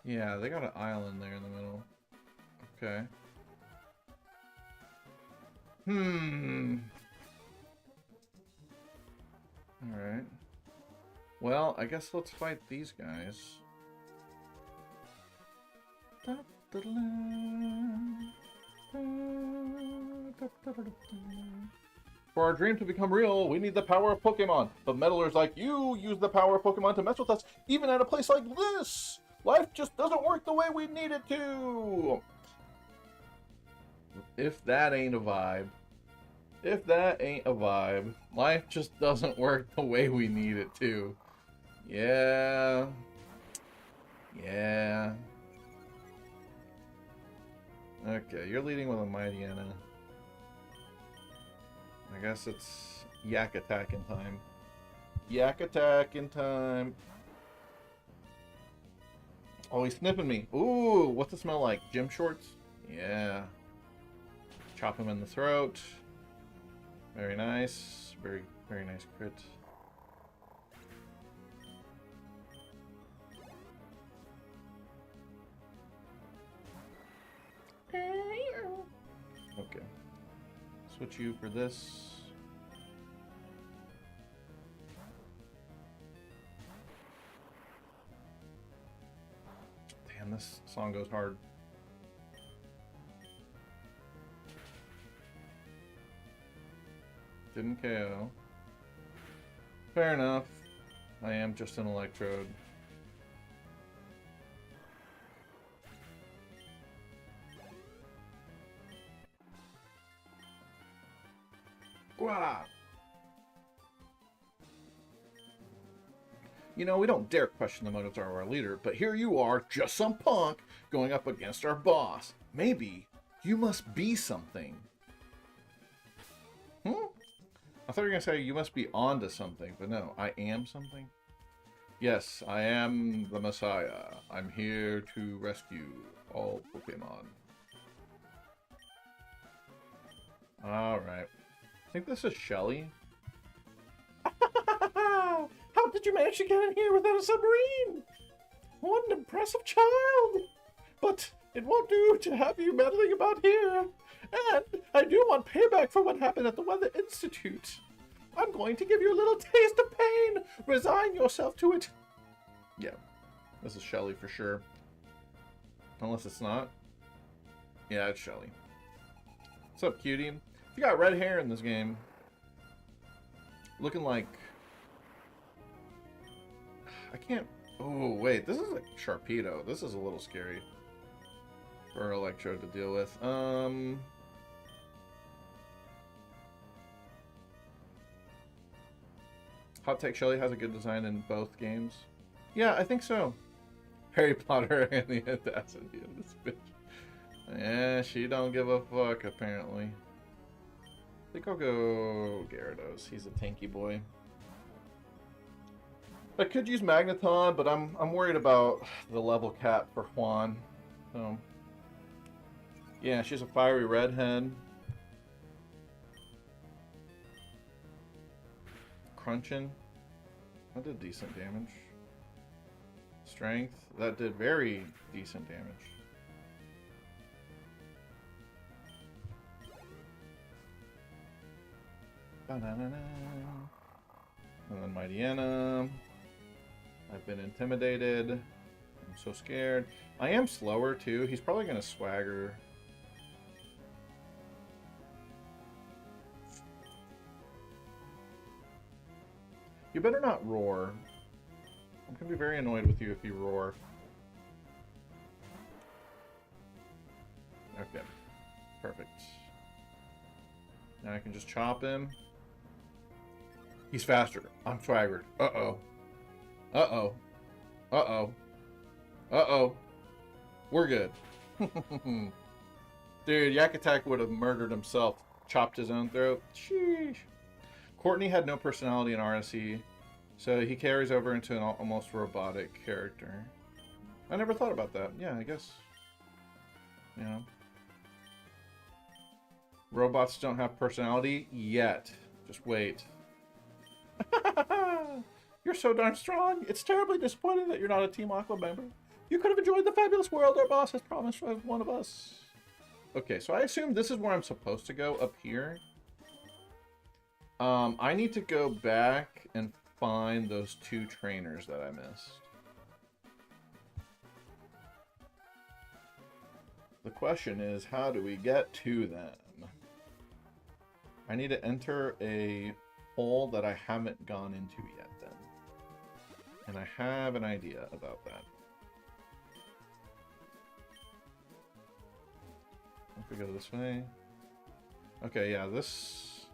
Yeah, they got an island there in the middle. Okay. Alright. Well, I guess let's fight these guys. For our dream to become real, we need the power of Pokemon. But meddlers like you use the power of Pokemon to mess with us, even at a place like this! Life just doesn't work the way we need it to! If that ain't a vibe. If that ain't a vibe. Life just doesn't work the way we need it to. Yeah. Yeah. Okay, you're leading with a Mightyena. I guess it's yak attacking time. Yak attacking time. Oh, he's sniffing me. Ooh, what's it smell like? Gym shorts? Yeah. Chop him in the throat. Very nice. Very, very nice crit. Okay. Switch you for this. Damn, this song goes hard. Didn't KO. Fair enough. I am just an electrode. Wah! You know, we don't dare question the motives of our leader, but here you are, just some punk, going up against our boss. Maybe you must be something. I thought you were going to say you must be onto something, but no, I am something? Yes, I am the Messiah. I'm here to rescue all Pokemon. Alright. I think this is Shelly. How did you manage to get in here without a submarine? What an impressive child! But it won't do to have you meddling about here. And I do want payback for what happened at the Weather Institute. I'm going to give you a little taste of pain. Resign yourself to it. Yeah, this is Shelly for sure. Unless it's not. Yeah, it's Shelly. What's up, cutie? You got red hair in this game. Looking like... I can't... Oh, wait. This is like Sharpedo. This is a little scary for Electro to deal with. Hot Take Shelly has a good design in both games. Yeah, I think so. Harry Potter and the audacity of this bitch. Yeah, she don't give a fuck, apparently. I think I'll go Gyarados. He's a tanky boy. I could use Magneton, but I'm worried about the level cap for Juan. So yeah, she's a fiery redhead. Crunching. That did decent damage. Strength. That did very decent damage. Ba-da-da-da. And then Mightyena. I've been intimidated. I'm so scared. I am slower too. He's probably gonna swagger. You better not roar. I'm gonna be very annoyed with you if you roar. Okay. Perfect. Now I can just chop him. He's faster. I'm swaggered. Uh-oh. Uh-oh. Uh-oh. Uh-oh. We're good. Dude, Yak Attack would have murdered himself. Chopped his own throat. Sheesh. Courtney had no personality in RSE, so he carries over into an almost robotic character. I never thought about that. Yeah, I guess. You know. Robots don't have personality yet. Just wait. You're so darn strong. It's terribly disappointing that you're not a Team Aqua member. You could have enjoyed the fabulous world our boss has promised for one of us. Okay, so I assume this is where I'm supposed to go, up here. I need to go back and find those 2 trainers that I missed. The question is, how do we get to them? I need to enter a hole that I haven't gone into yet then. And I have an idea about that. If we go this way. Okay, yeah, this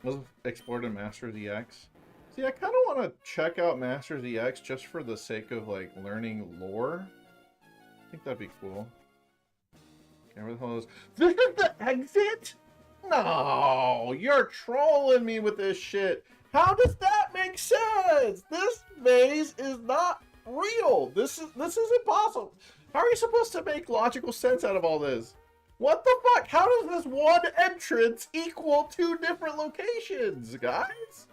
was explored in Masters EX. See, I kind of want to check out Masters EX just for the sake of, like, learning lore. I think that'd be cool. Okay, where the hell is... This is the exit? No, you're trolling me with this shit. How does that make sense? This maze is not real. This is impossible. How are you supposed to make logical sense out of all this? What the fuck? How does this one entrance equal 2 different locations, guys?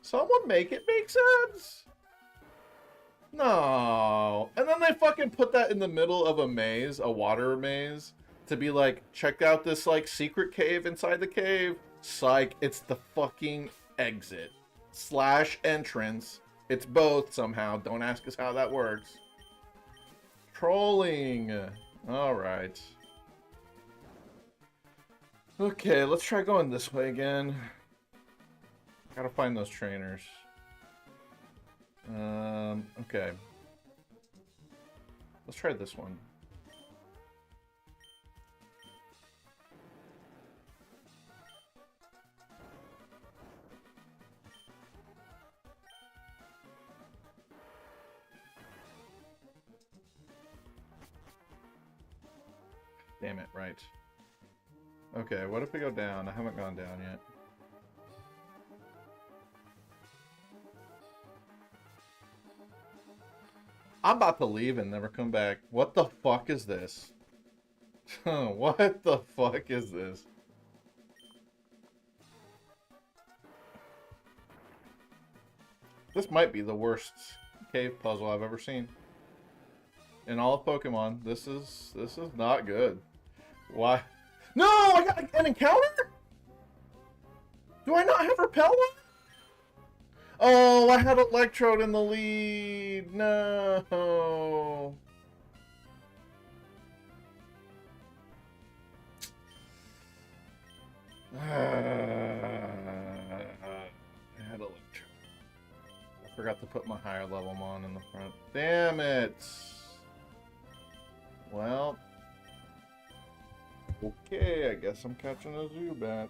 Someone make it make sense. No. And then they fucking put that in the middle of a maze, a water maze, to be like, check out this, like, secret cave inside the cave. Psych, it's the fucking exit. / entrance. It's both somehow. Don't ask us how that works. Trolling. Alright. Okay, let's try going this way again. Gotta find those trainers. Okay. Let's try this one. Damn it, right. Okay, what if we go down? I haven't gone down yet. I'm about to leave and never come back. What the fuck is this? What the fuck is this? This might be the worst cave puzzle I've ever seen. In all of Pokemon, this is not good. Why? No, I got an encounter? Do I not have Repel? Oh, I had Electrode in the lead. No. I had Electrode. I forgot to put my higher level mon in the front. Damn it. Well. Okay, I guess I'm catching a Zubat.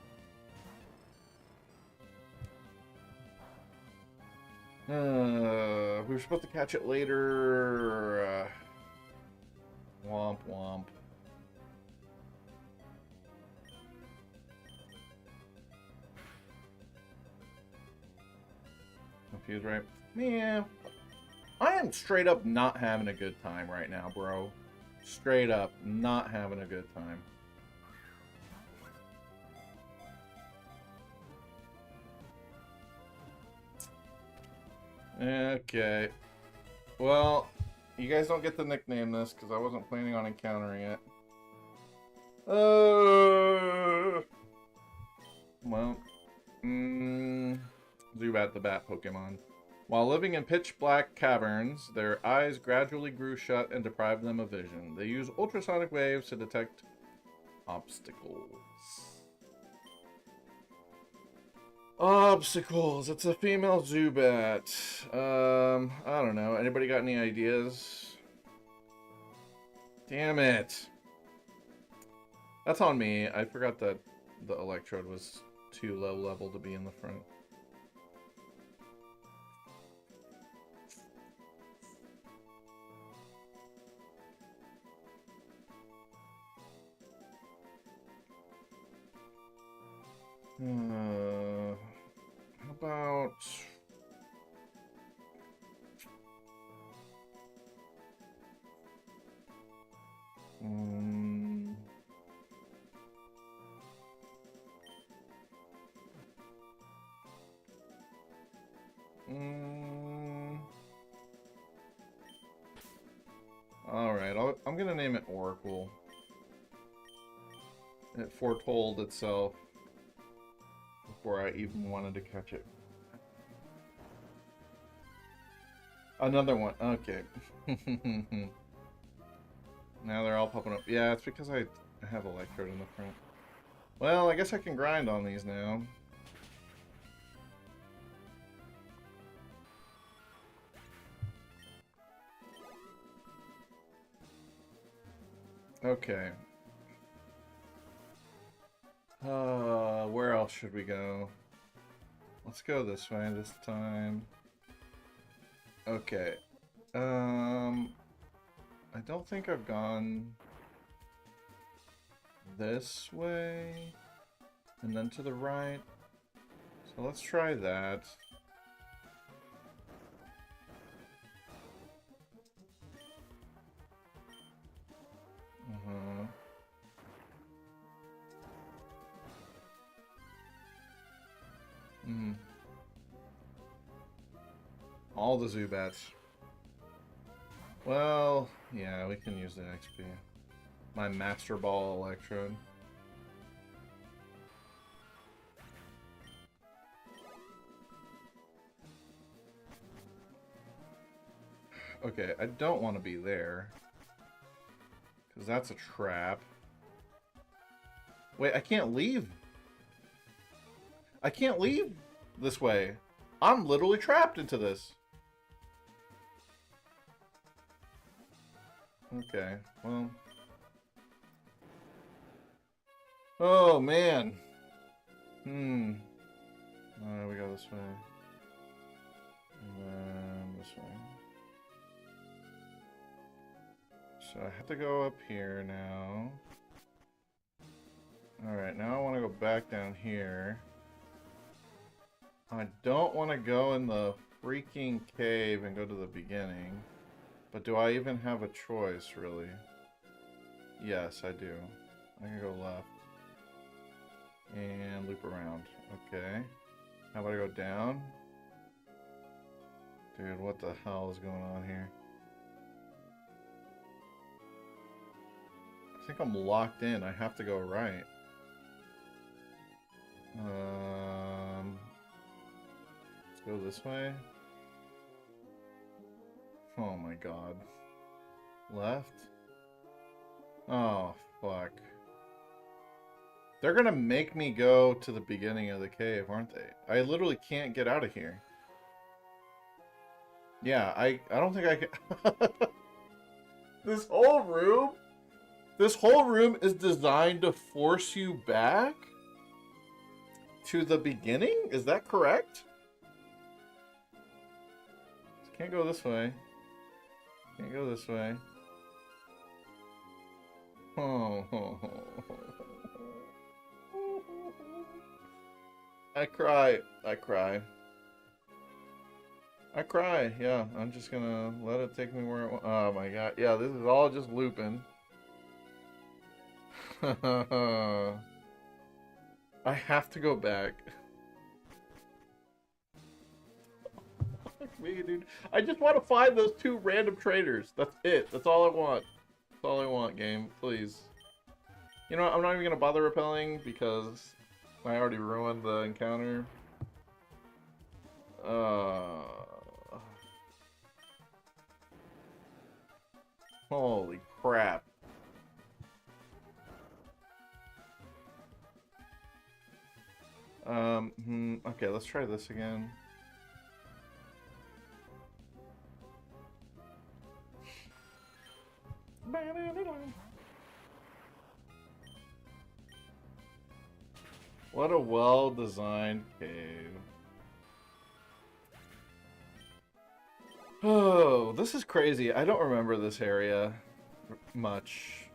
We were supposed to catch it later. Womp womp. Confused, right? Man, I am straight up not having a good time right now, bro. Straight up not having a good time. Okay. Well, you guys don't get to nickname this because I wasn't planning on encountering it. Well, Zubat the Bat Pokemon. While living in pitch black caverns, their eyes gradually grew shut and deprived them of vision. They use ultrasonic waves to detect obstacles. Obstacles. It's a female Zubat. I don't know. Anybody got any ideas? Damn it. That's on me. I forgot that the Electrode was too low level to be in the front. How about... Alright, I'm gonna name it Oracle. It foretold itself before I even wanted to catch it. Another one. Okay. Now they're all popping up. Yeah, it's because I have Electrode in the front. Well, I guess I can grind on these now. Okay. Where else should we go? Let's go this way this time. Okay. I don't think I've gone this way and then to the right. So let's try that. All the Zubats. Well, yeah, we can use the XP. My Master Ball Electrode. Okay, I don't want to be there. Because that's a trap. Wait, I can't leave. I can't leave this way. I'm literally trapped into this. Okay, well. Oh, man. We go this way. And then this way. So I have to go up here now. Alright, now I want to go back down here. I don't want to go in the freaking cave and go to the beginning. But do I even have a choice, really? Yes, I do. I can go left. And loop around. Okay. How about I go down? Dude, what the hell is going on here? I think I'm locked in. I have to go right. Let's go this way. Oh my god. Left? Oh, fuck. They're gonna make me go to the beginning of the cave, aren't they? I literally can't get out of here. Yeah, I don't think I can... This whole room is designed to force you back to the beginning? Is that correct? Can't go this way. Can't go this way. Oh. I cry. I cry. I cry. Yeah, I'm just gonna let it take me where it wants. Oh my god. Yeah, this is all just looping. I have to go back. Dude. I just want to find those two random traders. That's it. That's all I want. That's all I want, game. Please. You know what? I'm not even going to bother repelling because I already ruined the encounter. Holy crap. I Okay, let's try this again. What a well-designed cave. Oh, this is crazy. I don't remember this area much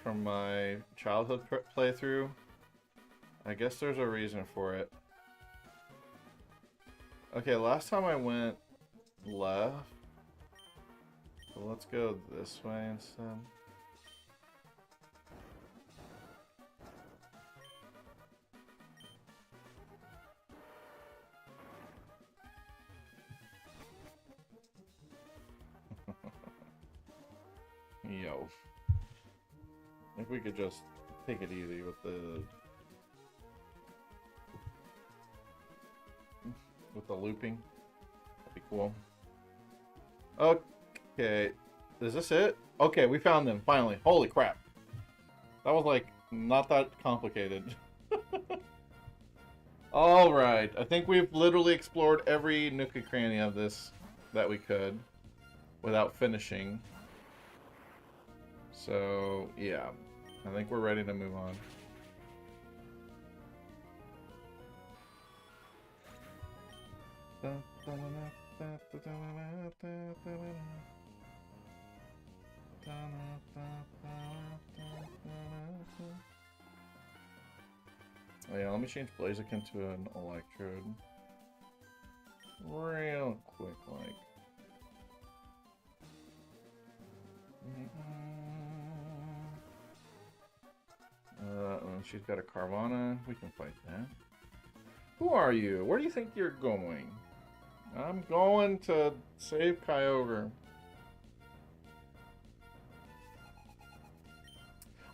from my childhood playthrough. I guess there's a reason for it. Okay, last time I went left. So let's go this way instead. Yo. If we could just take it easy with the looping. That'd be cool. Okay. Is this it? Okay, we found them finally. Holy crap. That was like not that complicated. Alright. I think we've literally explored every nook and cranny of this that we could without finishing. So, yeah. I think we're ready to move on. Oh yeah, let me change Blaziken to an Electrode. Real quick, like. And she's got a Carvana. We can fight that. Who are you? Where do you think you're going? I'm going to save Kyogre.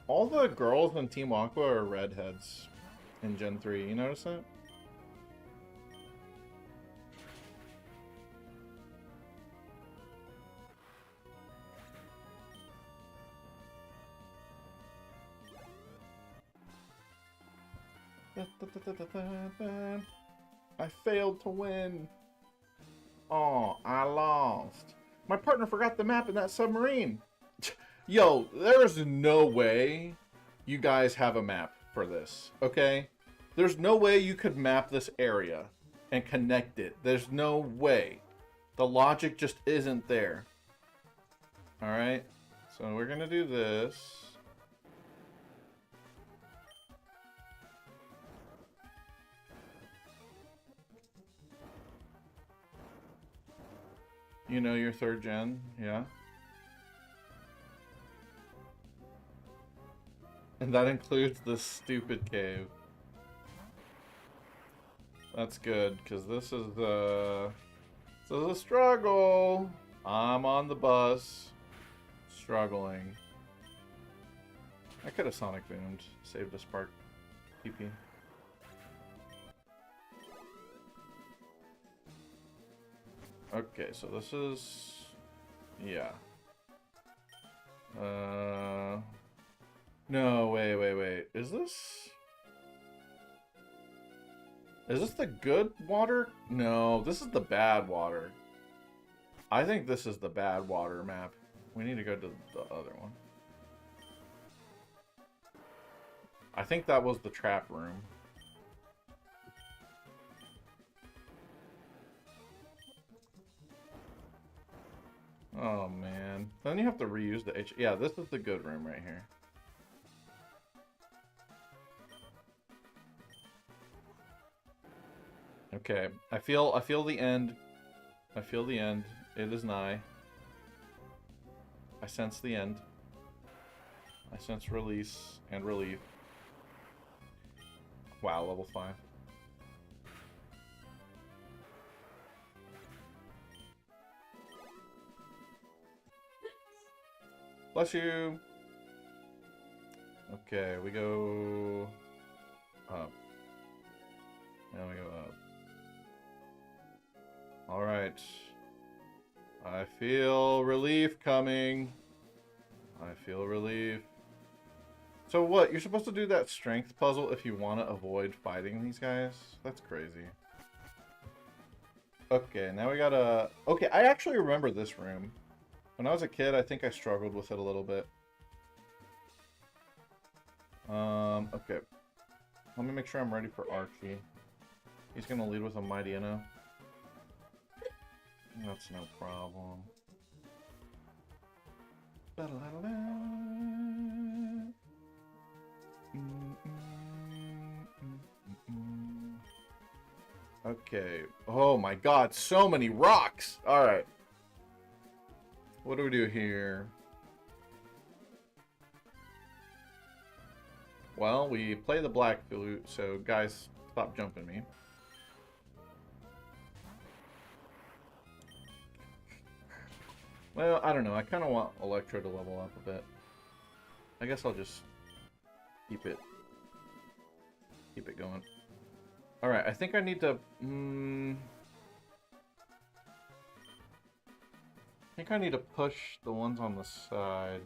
All the girls in Team Aqua are redheads in Gen 3. You notice that? I failed to win. Oh, I lost. My partner forgot the map in that submarine. Yo, there's no way you guys have a map for this, okay? There's no way you could map this area and connect it. There's no way. The logic just isn't there. Alright, so we're gonna do this. You know your 3rd gen, yeah? And that includes this stupid cave. That's good, because this is a struggle. I'm on the bus, struggling. I could have Sonic Boomed, saved a Spark PP. Okay, so this is... yeah. No, wait. Is this the good water? No, this is the bad water. I think this is the bad water map. We need to go to the other one. I think that was the trap room. Oh, man. Then you have to reuse the H... yeah, this is the good room right here. Okay, I feel the end. I feel the end. It is nigh. I sense the end. I sense release and relief. Wow, level 5. Bless you. Okay, we go up. Now we go up. Alright. I feel relief coming. I feel relief. So what? You're supposed to do that strength puzzle if you want to avoid fighting these guys? That's crazy. Okay, now we gotta... Okay, I actually remember this room. When I was a kid, I think I struggled with it a little bit. Okay. Let me make sure I'm ready for Archie. He's gonna lead with a Mighty Inno. That's no problem. Okay. Oh my god, so many rocks! Alright. What do we do here? Well, we play the black flute, so guys, stop jumping me. Well, I don't know. I kind of want Electro to level up a bit. I guess I'll just keep it going. All right, I think I need to. I think I need to push the ones on the side.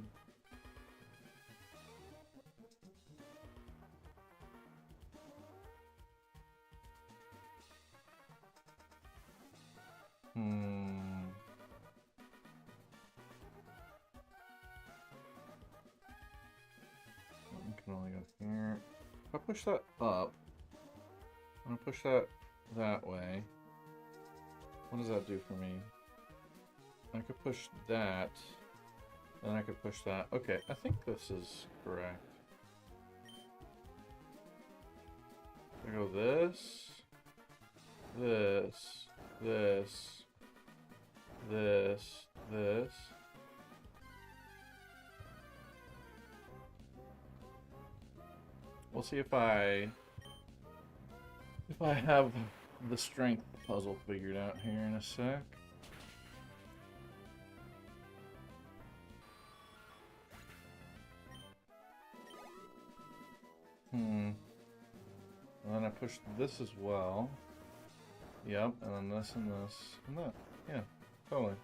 Can only go here. If I push that up, I'm gonna push that way. What does that do for me? I could push that, then I could push that. Okay, I think this is correct. I go this, this, this, this, this. We'll see if I have the strength puzzle figured out here in a sec. And then I push this as well. Yep, and then this and this and that. Yeah, totally.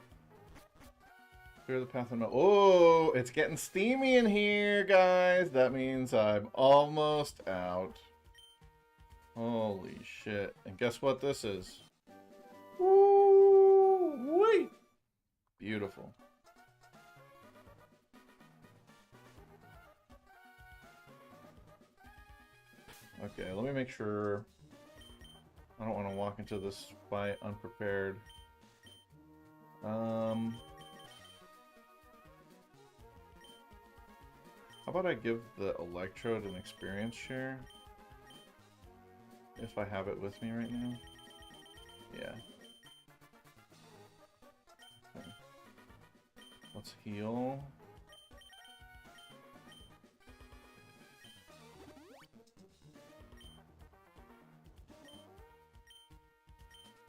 Clear the path and oh, it's getting steamy in here, guys. That means I'm almost out. Holy shit. And guess what this is? Woo-wee! Beautiful. Okay, let me make sure I don't want to walk into this fight unprepared. How about I give the Electrode an experience share? If I have it with me right now? Yeah. Okay. Let's heal.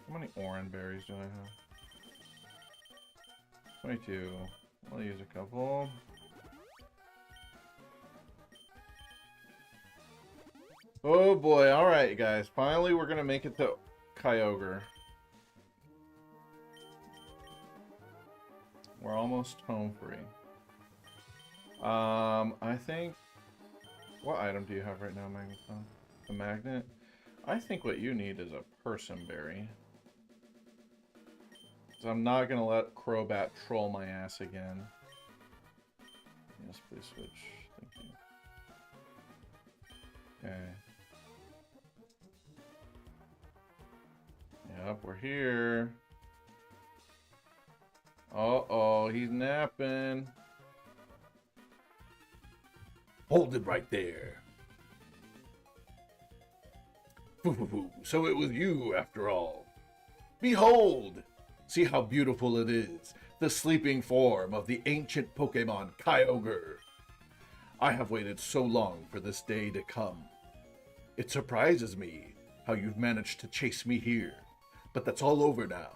How many orange berries do I have? 22. I'll use a couple. Oh boy, alright guys. Finally we're gonna make it to Kyogre. We're almost home free. I think... What item do you have right now, Magneton? A magnet? I think what you need is a person berry. Because I'm not gonna let Crobat troll my ass again. Yes, please switch. Thank you. Okay. Yep, we're here. Uh-oh, he's napping. Hold it right there. So it was you, after all. Behold! See how beautiful it is, the sleeping form of the ancient Pokemon Kyogre. I have waited so long for this day to come. It surprises me how you've managed to chase me here, but that's all over now.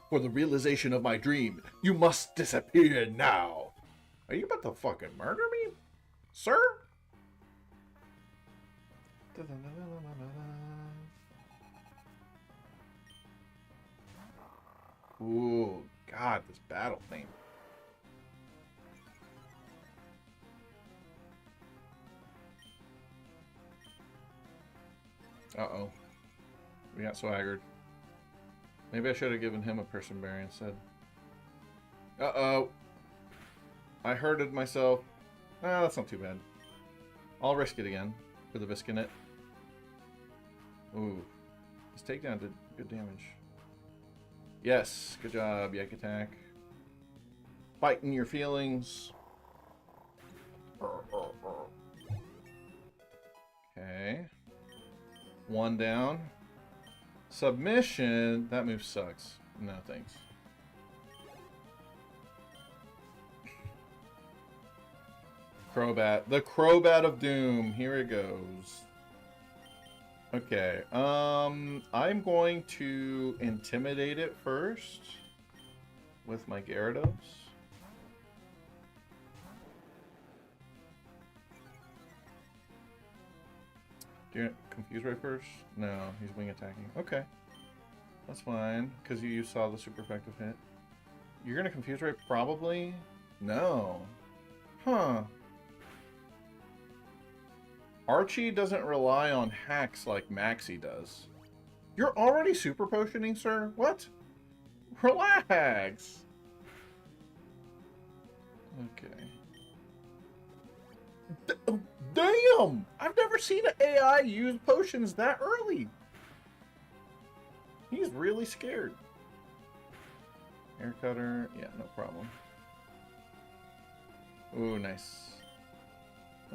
For the realization of my dream, you must disappear now. Are you about to fucking murder me, sir? Ooh, God, this battle theme. Uh-oh. We got swaggered. Maybe I should have given him a person berry instead. Uh-oh. I hurted myself. Ah, that's not too bad. I'll risk it again for the Biscuit. Ooh. His takedown did good damage. Yes, good job, Yak Attack. Fighting your feelings. Okay. One down. Submission. That move sucks. No thanks. Crobat. The Crobat of Doom. Here it goes. Okay. I'm going to intimidate it first with my Gyarados. Do you confuse Ray first? No, he's wing attacking. Okay. That's fine, because you saw the super effective hit. You're going to confuse Ray probably? No. Huh. Archie doesn't rely on hacks like Maxie does. You're already super potioning, sir? What? Relax! Okay. Damn! I've never seen an AI use potions that early. He's really scared. Air cutter, yeah, no problem. Ooh, nice.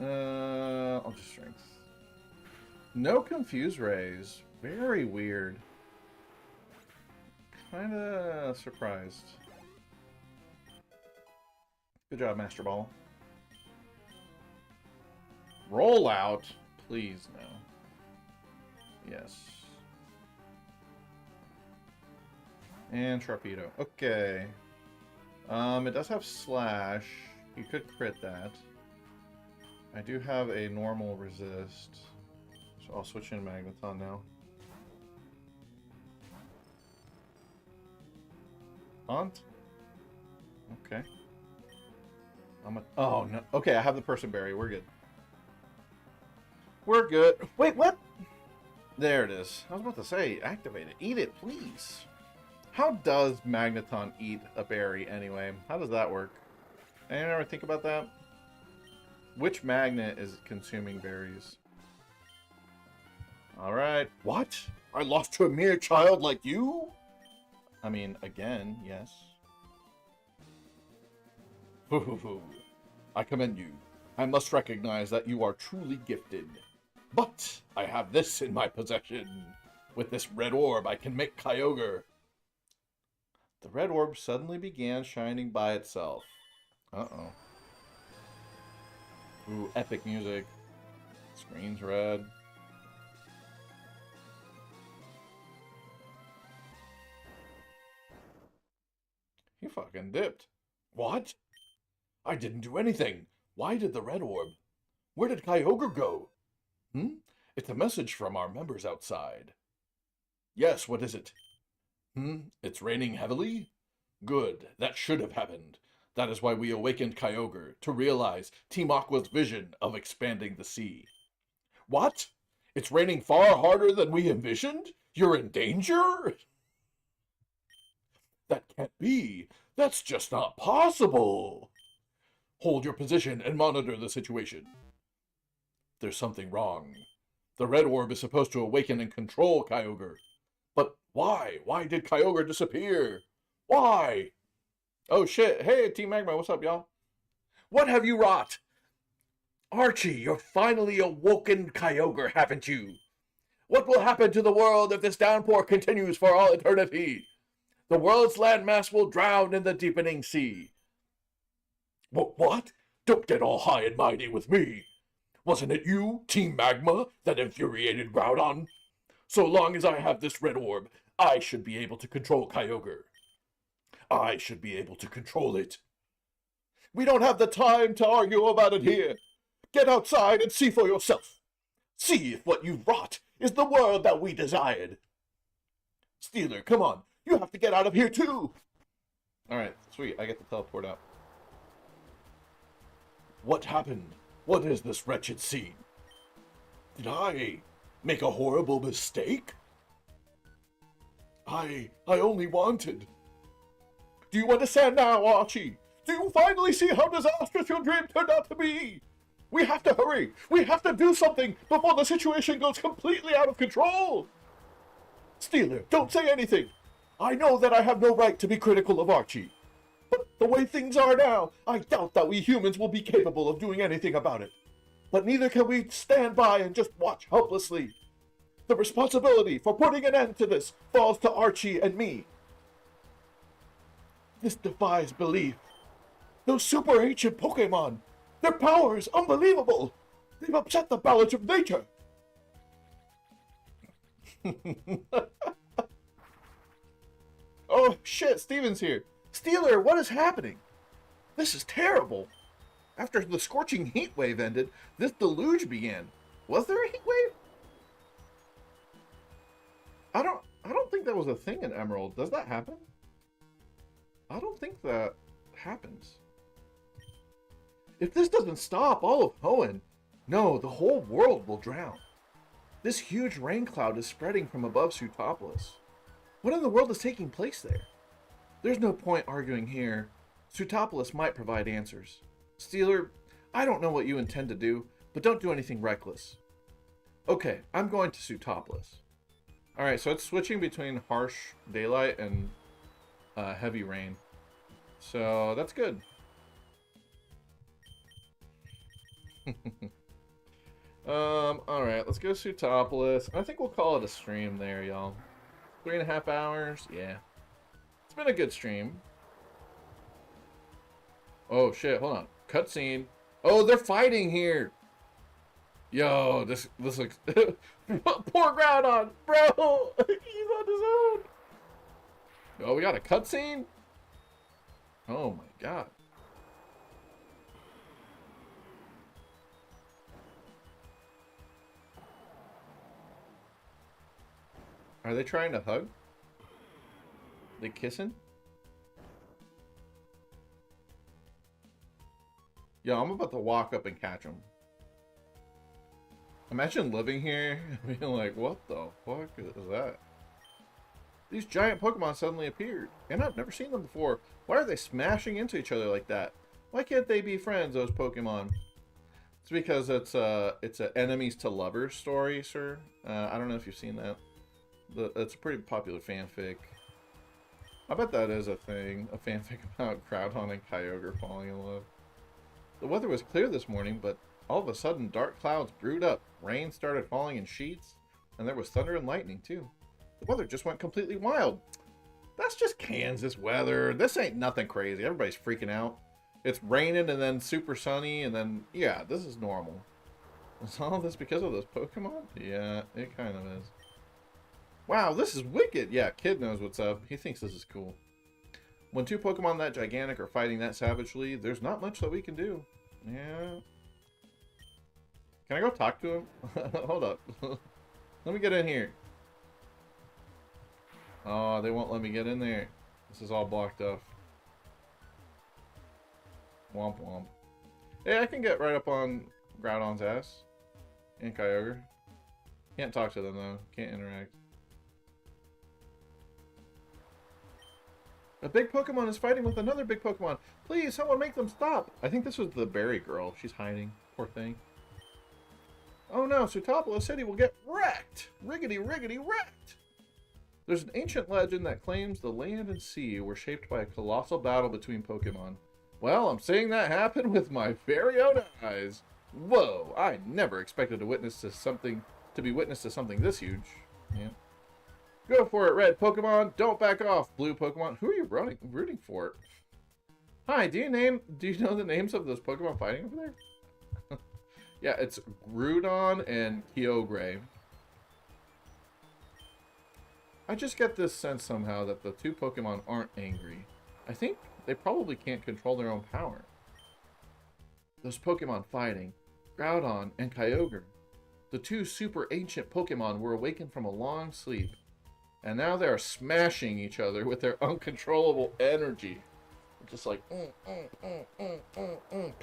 I'll just strength. No confuse rays. Very weird. Kinda surprised. Good job, Master Ball. Roll out, please no. Yes. And Sharpedo. Okay. It does have Slash. You could crit that. I do have a normal resist. So I'll switch in Magneton now. Aunt? Okay. Oh, no. Okay, I have the Person Berry. We're good. We're good. Wait, what? There it is. I was about to say, activate it. Eat it, please. How does Magneton eat a berry anyway? How does that work? Anyone ever think about that? Which magnet is consuming berries? Alright. What? I lost to a mere child like you? I mean, again, yes. I commend you. I must recognize that you are truly gifted. But I have this in my possession. With this red orb, I can make Kyogre. The red orb suddenly began shining by itself. Uh-oh. Ooh, epic music. Screen's red. He fucking dipped. What? I didn't do anything. Why did the red orb? Where did Kyogre go? It's a message from our members outside. Yes, what is it? It's raining heavily? Good, that should have happened. That is why we awakened Kyogre, to realize Team Aqua's vision of expanding the sea. What? It's raining far harder than we envisioned? You're in danger? That can't be. That's just not possible. Hold your position and monitor the situation. There's something wrong. The red orb is supposed to awaken and control Kyogre. But why? Why did Kyogre disappear? Why? Oh shit. Hey, Team Magma, what's up, y'all? What have you wrought? Archie, you're finally awoken Kyogre, haven't you? What will happen to the world if this downpour continues for all eternity? The world's landmass will drown in the deepening sea. What? Don't get all high and mighty with me. Wasn't it you, Team Magma, that infuriated Groudon? So long as I have this red orb, I should be able to control Kyogre. I should be able to control it. We don't have the time to argue about it here. Get outside and see for yourself. See if what you've wrought is the world that we desired. Steeler, come on. You have to get out of here too. Alright, sweet. I get to teleport out. What happened? What is this wretched scene? Did I make a horrible mistake? I only wanted. Do you understand now, Archie? Do you finally see how disastrous your dream turned out to be? We have to hurry. We have to do something before the situation goes completely out of control. Steeler, don't say anything. I know that I have no right to be critical of Archie. But the way things are now, I doubt that we humans will be capable of doing anything about it. But neither can we stand by and just watch helplessly. The responsibility for putting an end to this falls to Archie and me. This defies belief. Those super ancient Pokemon, their power is unbelievable. They've upset the balance of nature. Oh shit, Steven's here. Steeler, what is happening? This is terrible. After the scorching heat wave ended, this deluge began. Was there a heat wave? I don't think that was a thing in Emerald. Does that happen? I don't think that happens. If this doesn't stop all of Hoenn, no, the whole world will drown. This huge rain cloud is spreading from above Sootopolis. What in the world is taking place there? There's no point arguing here. Sootopolis might provide answers. Steeler, I don't know what you intend to do, but don't do anything reckless. Okay, I'm going to Sootopolis. Alright, so it's switching between harsh daylight and heavy rain. So that's good. Alright, let's go Sootopolis. I think we'll call it a stream there, y'all. 3.5 hours, yeah. It's been a good stream. Oh shit, hold on. Cutscene. Oh, they're fighting here. Yo, this looks poor Groudon, bro. He's on his own. Oh, we got a cutscene? Oh my god. Are they trying to hug? They kissing? Yo, I'm about to walk up and catch him. Imagine living here and being like, what the fuck is that? These giant Pokemon suddenly appeared, and I've never seen them before. Why are they smashing into each other like that? Why can't they be friends, those Pokemon? It's because it's a enemies to lovers story, sir. I don't know if you've seen that. It's a pretty popular fanfic. I bet that is a thing, a fanfic about Groudon and Kyogre falling in love. The weather was clear this morning, but all of a sudden dark clouds brewed up. Rain started falling in sheets, and there was thunder and lightning too. The weather just went completely wild. That's just Kansas weather. This ain't nothing crazy. Everybody's freaking out. It's raining and then super sunny, and then, yeah, this is normal. Is all of this because of those Pokemon? Yeah, it kind of is. Wow, this is wicked. Yeah, kid knows what's up. He thinks this is cool. When two Pokemon that gigantic are fighting that savagely, there's not much that we can do. Yeah. Can I go talk to him? Hold up. Let me get in here. Oh, they won't let me get in there. This is all blocked off. Womp womp. Hey, I can get right up on Groudon's ass. And Kyogre. Can't talk to them though. Can't interact. A big Pokemon is fighting with another big Pokemon. Please, someone make them stop. I think this was the berry girl. She's hiding. Poor thing. Oh no, Sootopolis City will get wrecked. Riggedy, riggedy, wrecked. There's an ancient legend that claims the land and sea were shaped by a colossal battle between Pokemon. Well, I'm seeing that happen with my very own eyes. Whoa, I never expected to be witness to something this huge. Yeah. Go for it, red Pokemon. Don't back off, blue Pokemon. Who are you rooting for? Hi, do you know the names of those Pokemon fighting over there? Yeah, it's Groudon and Kyogre. I just get this sense somehow that the two Pokemon aren't angry. I think they probably can't control their own power. Those Pokemon fighting, Groudon and Kyogre. The two super ancient Pokemon were awakened from a long sleep. And now they are smashing each other with their uncontrollable energy. Just like,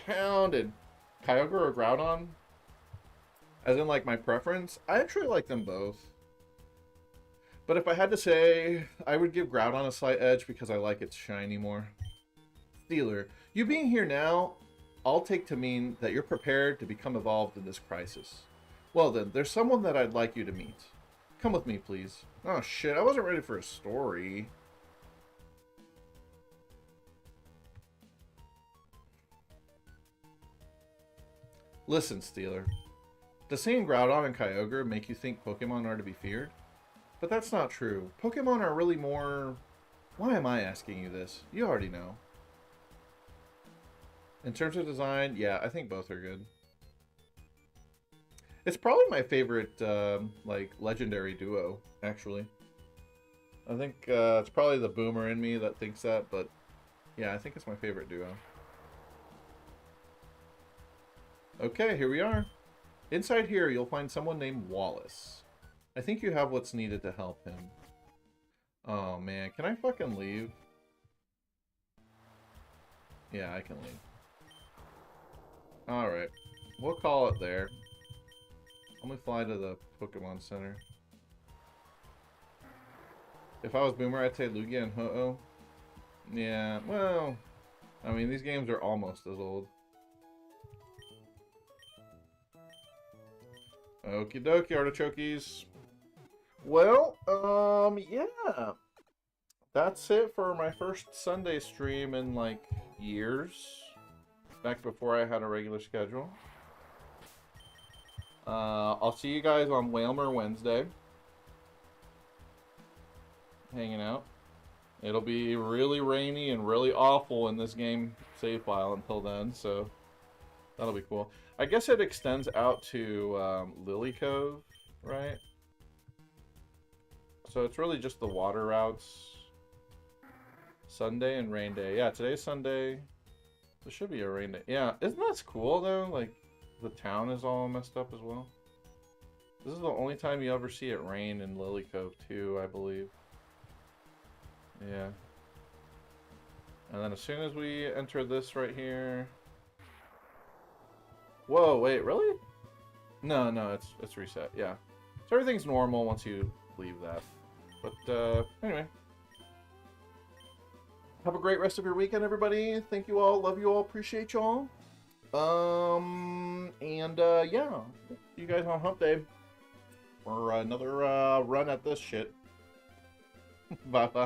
pound and Kyogre or Groudon. As in, like, my preference, I actually like them both. But if I had to say, I would give Groudon a slight edge because I like its shiny more. Steeler, you being here now, I'll take to mean that you're prepared to become evolved in this crisis. Well then, there's someone that I'd like you to meet. Come with me, please. Oh shit, I wasn't ready for a story. Listen, Steeler. Does seeing Groudon and Kyogre make you think Pokemon are to be feared? But that's not true. Pokemon are really more... Why am I asking you this? You already know. In terms of design, yeah, I think both are good. It's probably my favorite, like, legendary duo, actually. I think it's probably the boomer in me that thinks that, but yeah, I think it's my favorite duo. Okay, here we are. Inside here, you'll find someone named Wallace. I think you have what's needed to help him. Oh, man. Can I fucking leave? Yeah, I can leave. Alright. We'll call it there. Let me fly to the Pokemon Center. If I was Boomer, I'd say Lugia and Ho-Oh. Yeah, well... I mean, these games are almost as old. Okie dokie, artichokes. Well, yeah. That's it for my first Sunday stream in, like, years. Back before I had a regular schedule. I'll see you guys on Whalmer Wednesday. Hanging out. It'll be really rainy and really awful in this game save file until then, so that'll be cool. I guess it extends out to Lily Cove, right? So it's really just the water routes. Sunday and rain day. Yeah, today's Sunday. There should be a rain day. Yeah, isn't that cool though? Like, the town is all messed up as well. This is the only time you ever see it rain in Lily Cove too, I believe. Yeah. And then as soon as we enter this right here... Whoa, wait, really? No, it's reset, yeah. So everything's normal once you leave that. But, anyway. Have a great rest of your weekend, everybody. Thank you all, love you all, appreciate y'all. Yeah. See you guys on Hump Day. For another, run at this shit. Bye-bye.